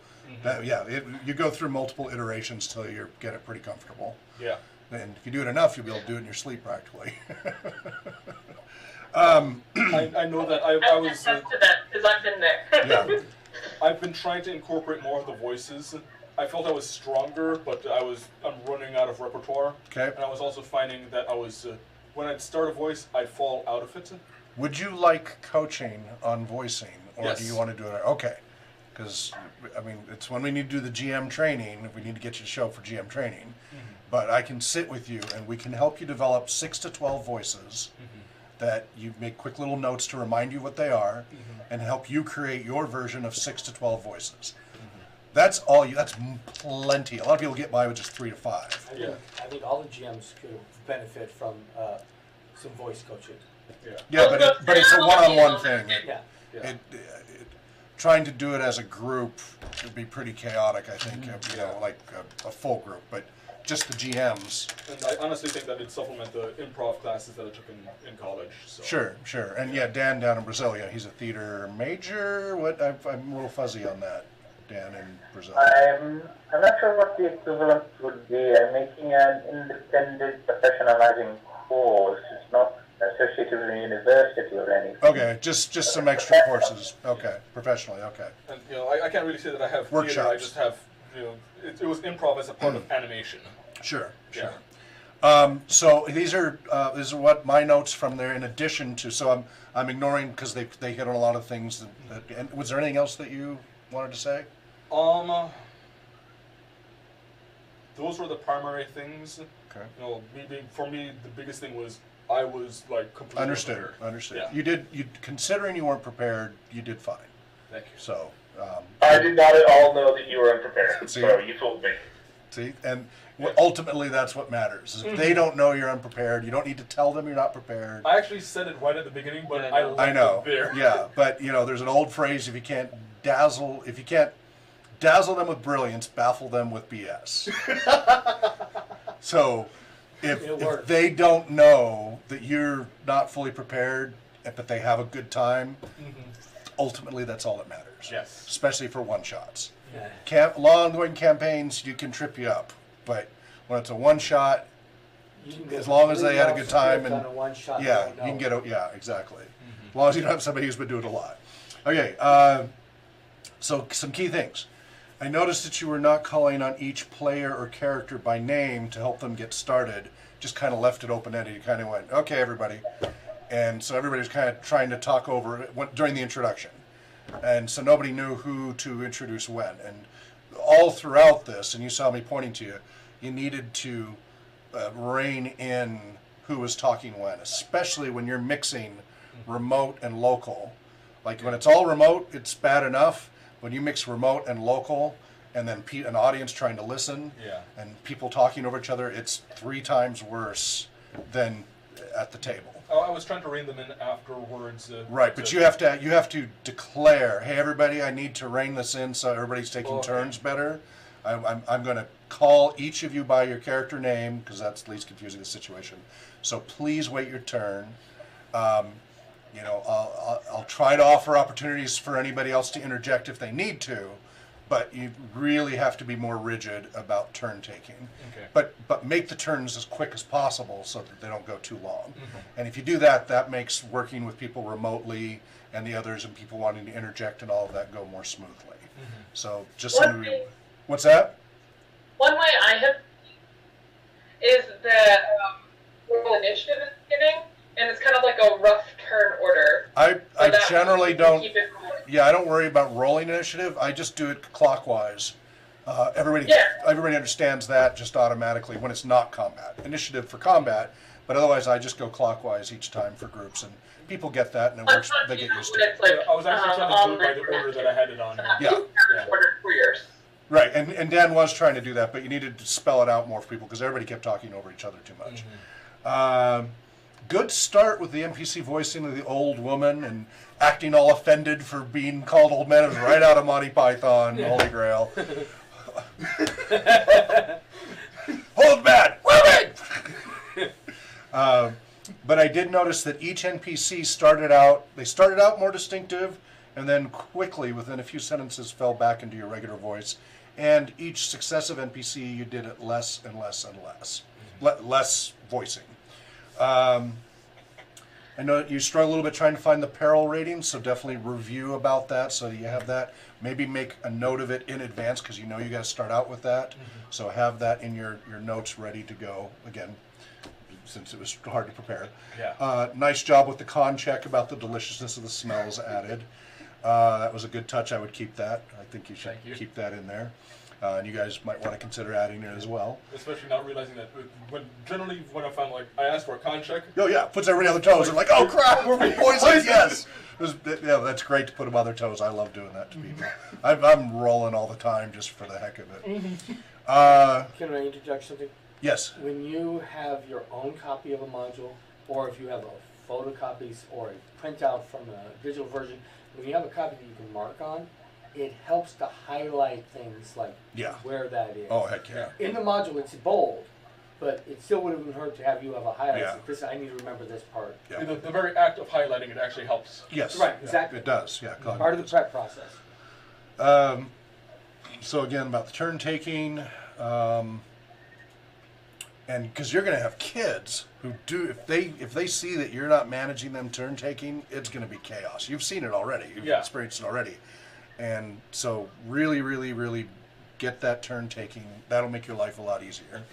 you go through multiple iterations till you get it pretty comfortable. Yeah. And if you do it enough, you'll be able to do it in your sleep practically. I know that I was. To that because I've been there. Yeah. I've been trying to incorporate more of the voices. I felt I was stronger, but I'm running out of repertoire. Okay. And I was also finding that I was when I'd start a voice, I'd fall out of it. Would you like coaching on voicing, or do you want to do it? Okay. Because, I mean, it's when we need to do the GM training, we need to get you to show up for GM training. But I can sit with you, and we can help you develop 6 to 12 voices that you make quick little notes to remind you what they are, and help you create your version of 6 to 12 voices. That's plenty. A lot of people get by with just 3 to 5. I think all the GMs could benefit from some voice coaching. Yeah, but it's a one-on-one thing. Yeah. Trying to do it as a group would be pretty chaotic, I think. You know, like a full group, but just the GMs. And I honestly think that it'd supplement the improv classes that I took in college. So. Sure. And Dan down in Brazil, he's a theater major. What? I'm a little fuzzy on that. Dan in Brazil. I'm not sure what the equivalent would be. I'm making an independent professionalizing course. It's not associated with a university or anything. Okay, just some extra courses. Okay, professionally. Okay. And I can't really say that I have Workshops. theater. I just have it was improv as a part of animation. Sure. Yeah. So these are what my notes from there. In addition to, so I'm ignoring because they hit on a lot of things. And was there anything else that you wanted to say? Those were the primary things. Okay. For me, the biggest thing was I was like completely Understood. Yeah. You considering you weren't prepared, you did fine. Thank you. So. I did not at all know that you were unprepared, so you fooled me. See, and ultimately that's what matters. Is if they don't know you're unprepared, you don't need to tell them you're not prepared. I actually said it right at the beginning, but I know. It there. Yeah, but there's an old phrase: if you can't dazzle them with brilliance, baffle them with BS. So, if they don't know that you're not fully prepared, but they have a good time, ultimately that's all that matters. Yes. Especially for one-shots. Long-going campaigns, you can trip you up, but when it's a one-shot, as long as they had a good time and you can get exactly. As long as you don't have somebody who's been doing it a lot. Okay, so some key things. I noticed that you were not calling on each player or character by name to help them get started. Just kind of left it open-ended. You kind of went, okay, everybody. And so everybody was kind of trying to talk over it during the introduction. And so nobody knew who to introduce when. And all throughout this, and you saw me pointing to you, you needed to rein in who was talking when, especially when you're mixing remote and local. Like when it's all remote, it's bad enough. When you mix remote and local, and then an audience trying to listen, and people talking over each other, it's 3 times worse than at the table. I was trying to rein them in afterwards. Right, but you have to declare, hey everybody, I need to rein this in so everybody's taking turns better. I'm going to call each of you by your character name because that's least confusing the situation. So please wait your turn. I'll try to offer opportunities for anybody else to interject if they need to, but you really have to be more rigid about turn taking. Okay. But make the turns as quick as possible so that they don't go too long. And if you do that, that makes working with people remotely and the others and people wanting to interject and all of that go more smoothly. So just what's that? One way I have is that roll initiative at the beginning, and it's kind of like a rough turn order. I generally don't. Keep it going. Yeah, I don't worry about rolling initiative. I just do it clockwise. Everybody understands that just automatically when it's not combat. Initiative for combat, but otherwise I just go clockwise each time for groups, and people get that and it works. They get used to it. I was actually trying to do it by the order that I had it on. Order for yours. Right, and Dan was trying to do that, but you needed to spell it out more for people because everybody kept talking over each other too much. Good start with the NPC voicing of the old woman and acting all offended for being called old man. It was right out of Monty Python, Holy Grail. Old man, women! But I did notice that each NPC started out more distinctive, and then quickly, within a few sentences, fell back into your regular voice. And each successive NPC, you did it less and less and less. Less voicing. I know you struggle a little bit trying to find the peril rating, so definitely review about that so that you have that. Maybe make a note of it in advance because you know you got to start out with that. So have that in your notes ready to go, again, since it was hard to prepare. Nice job with the con check about the deliciousness of the smells added. That was a good touch. I would keep that. I think you should keep that in there. And you guys might want to consider adding it as well. Especially not realizing that generally when I found I asked for a con check. Oh yeah, puts everybody on their toes. They're like, oh crap, we're being poisoned. Yes. That's great to put them on their toes. I love doing that to people. I'm rolling all the time just for the heck of it. Can I interject something? Yes. When you have your own copy of a module or if you have a photocopies or a printout from a digital version, when you have a copy that you can mark on, it helps to highlight things like Yeah. where that is. Oh, heck yeah. In the module, it's bold, but it still would have hurt to have you have a highlight. Yeah. Like, this, I need to remember this part. Yeah. The very act of highlighting it actually helps. Yes. Right, exactly. It does, yeah. Part of the prep process. So again, about the turn taking, and because you're going to have kids who do, if they see that you're not managing them turn taking, it's going to be chaos. You've seen it already. You've experienced it already, and so really, really, really get that turn taking. That'll make your life a lot easier.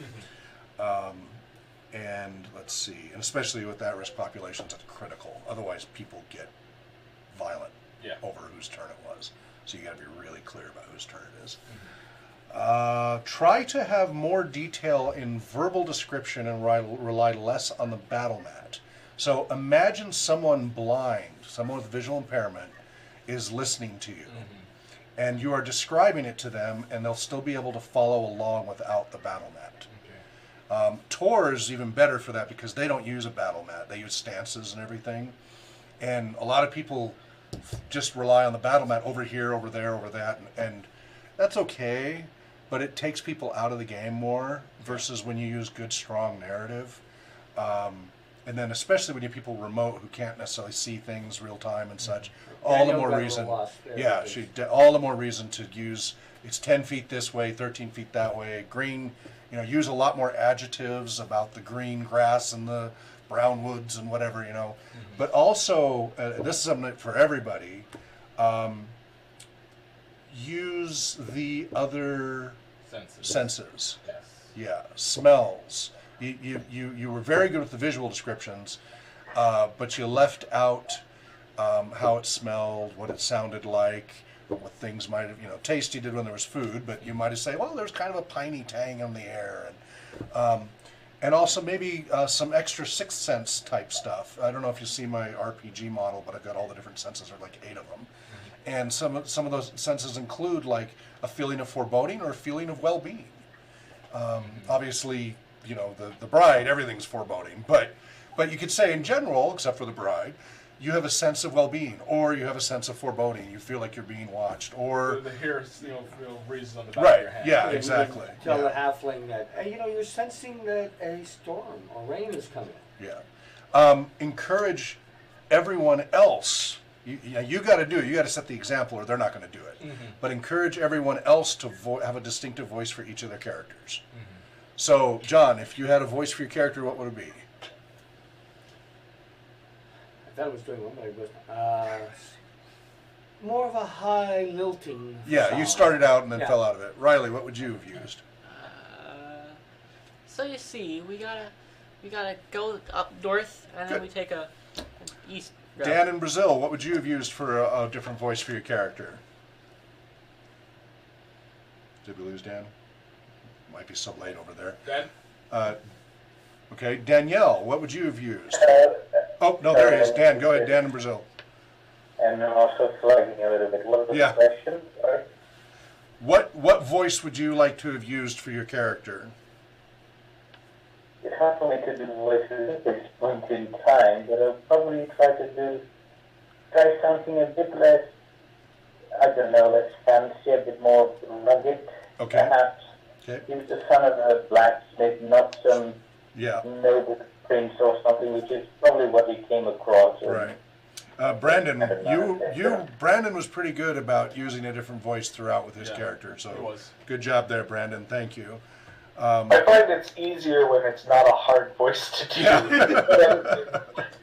And let's see, and especially with that risk populations, it's critical. Otherwise, people get violent over whose turn it was. So you got to be really clear about whose turn it is. Try to have more detail in verbal description and rely less on the battle mat. So imagine someone blind, someone with visual impairment, is listening to you. And you are describing it to them, and they'll still be able to follow along without the battle mat. Tor is even better for that because they don't use a battle mat. They use stances and everything. And a lot of people just rely on the battle mat over here, over there, over that, and that's okay, but it takes people out of the game more versus when you use good, strong narrative. And then especially when you have people remote who can't necessarily see things real time and such, all the more reason, all the more reason to use, it's 10 feet this way, 13 feet that way, green, use a lot more adjectives about the green grass and the brown woods and whatever, But also, this is something for everybody, use the other senses. Yes. Yeah, smells. You were very good with the visual descriptions, but you left out how it smelled, what it sounded like, what things might have, taste you did when there was food, but you might have said, well, there's kind of a piney tang in the air. And also maybe some extra sixth sense type stuff. I don't know if you see my RPG model, but I've got all the different senses, there are like 8 of them. And some of those senses include like a feeling of foreboding or a feeling of well-being. Obviously, the bride, everything's foreboding, but you could say in general, except for the bride, you have a sense of well-being, or you have a sense of foreboding. You feel like you're being watched, or the hair, raises on the back of your head. Yeah, exactly. Tell the halfling that you're sensing that a storm or rain is coming. Yeah. Encourage everyone else. You got to set the example, or they're not going to do it. But encourage everyone else to have a distinctive voice for each of their characters. So, John, if you had a voice for your character, what would it be? I thought it was doing one, but it was more of a high lilting. Yeah, sound. you started out and then fell out of it. Riley, what would you have used? So you see, we gotta go up north, and then we take an east route. Dan in Brazil, what would you have used for a different voice for your character? Did we lose Dan? Might be so late over there. Dan? Okay, Danielle, what would you have used? Oh, no, there he is. Dan, go ahead. Dan in Brazil. And I'm also flagging a little bit. What was the question? Sorry. What voice would you like to have used for your character? It's hard for me to do voices at this point in time, but I'll probably try something a bit less, I don't know, less fancy, a bit more rugged, perhaps. Okay. He was the son of a blacksmith, not some noble prince or something, which is probably what he came across. Right. Brandon, Brandon was pretty good about using a different voice throughout with his character. So good job there, Brandon. Thank you. I find it's easier when it's not a hard voice to do.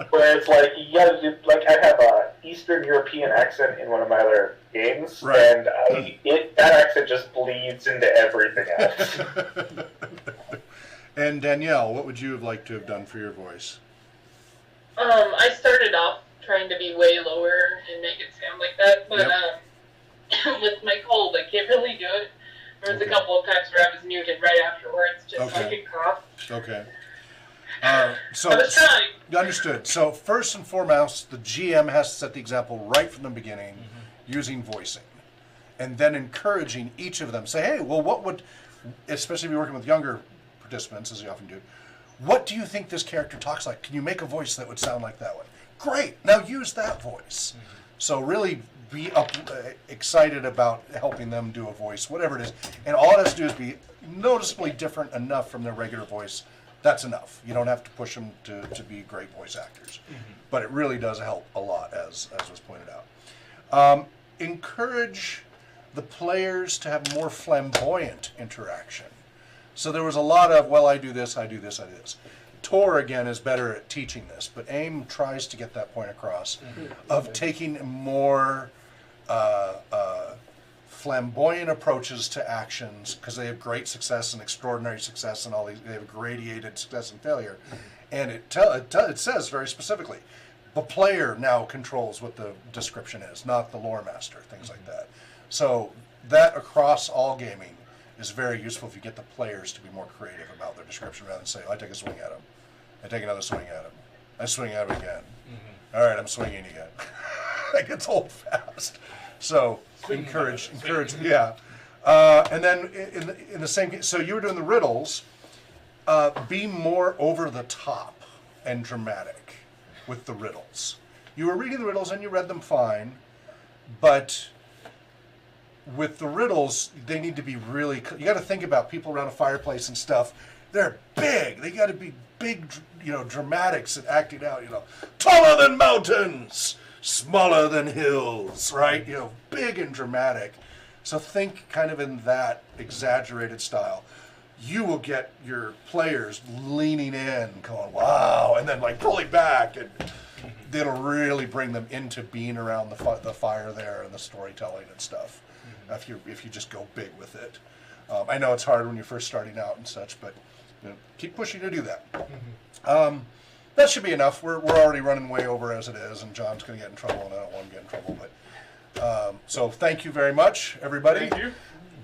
Where it's like, I have a Eastern European accent in one of my other games, and that accent just bleeds into everything else. And Danielle, what would you have liked to have done for your voice? I started off trying to be way lower and make it sound like that, but with my cold, I can't really do it. There was a couple of times where I was muted right afterwards, just so I could cough. Okay. So I was trying. Understood. So first and foremost, the GM has to set the example right from the beginning, using voicing, and then encouraging each of them. Say, hey, well, what would, especially if you're working with younger participants, as you often do, what do you think this character talks like? Can you make a voice that would sound like that one? Great, now use that voice. So really be excited about helping them do a voice, whatever it is. And all it has to do is be noticeably different enough from their regular voice. That's enough. You don't have to push them to be great voice actors. But it really does help a lot, as was pointed out. Encourage the players to have more flamboyant interaction. So there was a lot of, well, I do this, I do this, I do this. Tor, again, is better at teaching this, but AIM tries to get that point across of taking more flamboyant approaches to actions, because they have great success and extraordinary success and all these, they have gradiated success and failure. And it says very specifically, the player now controls what the description is, not the lore master, things like that. So that across all gaming is very useful if you get the players to be more creative about their description rather than say, I take a swing at him, I take another swing at him, I swing at him again. All right, I'm swinging again. That gets old fast. So encourage, yeah. And then in the same case, so you were doing the riddles, be more over the top and dramatic with the riddles. You were reading the riddles and you read them fine, but with the riddles, they need to be really, you got to think about people around a fireplace and stuff. They're big. They got to be big, dramatics and acting out, taller than mountains, smaller than hills, right? Big and dramatic. So think kind of in that exaggerated style. You will get your players leaning in, going, wow, and then like pulling back, and it'll really bring them into being around the fire there and the storytelling and stuff. If you just go big with it. I know it's hard when you're first starting out and such, but keep pushing to do that. That should be enough. We're already running way over as it is, and John's going to get in trouble, and I don't want him to get in trouble. But so thank you very much, everybody. Thank you.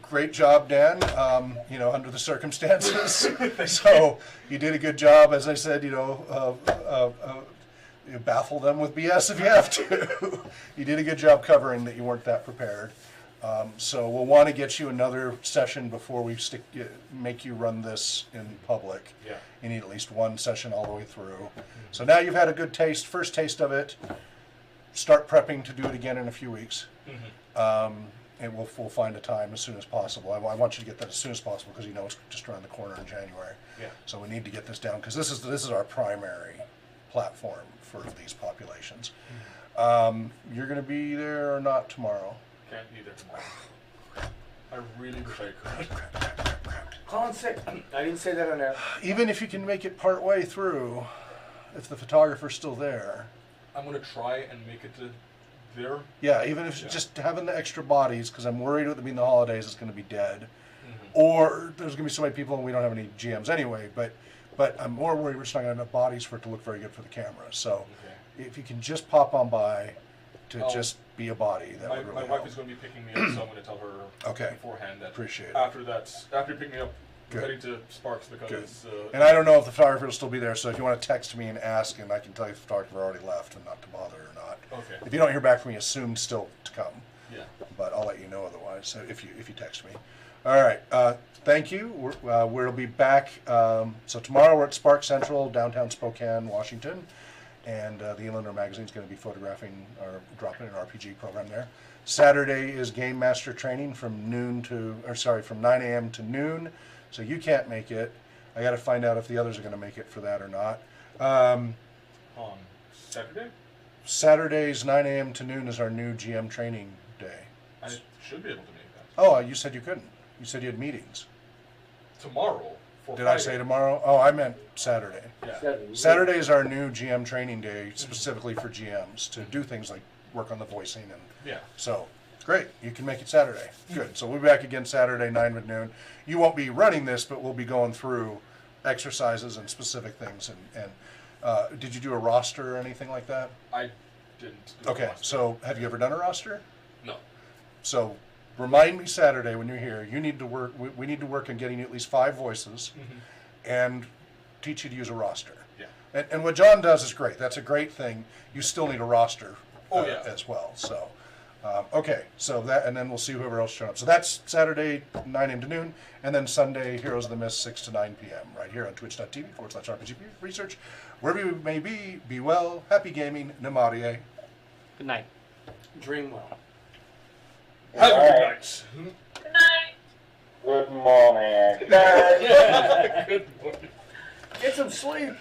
Great job, Dan. Under the circumstances. So you did a good job, as I said. You baffle them with BS if you have to. You did a good job covering that you weren't that prepared. So we'll want to get you another session before we make you run this in public. Yeah. You need at least one session all the way through. So now you've had a good first taste of it. Start prepping to do it again in a few weeks. And we'll find a time as soon as possible. I want you to get that as soon as possible because it's just around the corner in January. Yeah. So we need to get this down because this is our primary platform for these populations. You're going to be there or not tomorrow? Can't be there tomorrow. I really wish I could. Colin's sick. I didn't say that on air. Even if you can make it part way through, if the photographer's still there. I'm going to try and make it to there. Yeah, even if just having the extra bodies, because I'm worried with it being the holidays, it's going to be dead. Or there's going to be so many people and we don't have any GMs anyway. But I'm more worried we're just not going to have enough bodies for it to look very good for the camera. So if you can just pop on by to just be a body, that would really My help. wife is going to be picking me up, so I'm going to tell her beforehand that Appreciate it. after you pick me up, we're heading to Sparks because... And I don't know if the photographer will still be there, so if you want to text me and ask, and I can tell you if the photographer already left and not to bother or not. Okay. If you don't hear back from me, assume still to come. Yeah. But I'll let you know otherwise, so if you text me. All right. Thank you. We'll be back. So tomorrow we're at Spark Central, downtown Spokane, Washington. And the Inlander magazine is going to be photographing or dropping an RPG program there. Saturday is Game Master training from 9 a.m. to noon. So you can't make it. I got to find out if the others are going to make it for that or not. On Saturday? Saturday's 9 a.m. to noon is our new GM training day. I should be able to make that. Oh, you said you couldn't. You said you had meetings. Tomorrow. Did I say tomorrow? Oh, I meant Saturday. Yeah. Saturday is our new GM training day, specifically for GMs to do things like work on the voicing and so great. You can make it Saturday. Good. So we'll be back again Saturday 9 to noon. You won't be running this, but we'll be going through exercises and specific things. And did you do a roster or anything like that? I didn't. Do Okay. So have you ever done a roster? No. So remind me Saturday when you're here. You need to work. We need to work on getting you at least 5 voices, and teach you to use a roster. Yeah. And what John does is great. That's a great thing. You still need a roster as well. So Okay, so that, and then we'll see whoever else shows up. So that's Saturday, 9 a.m. to noon, and then Sunday, Heroes of the Mist, 6 to 9 p.m. right here on twitch.tv/RPG Research. Wherever you may be well, happy gaming, Namarie. Good night. Dream well. Have a good night. Good night. Good morning. Good night. Good morning. Get some sleep.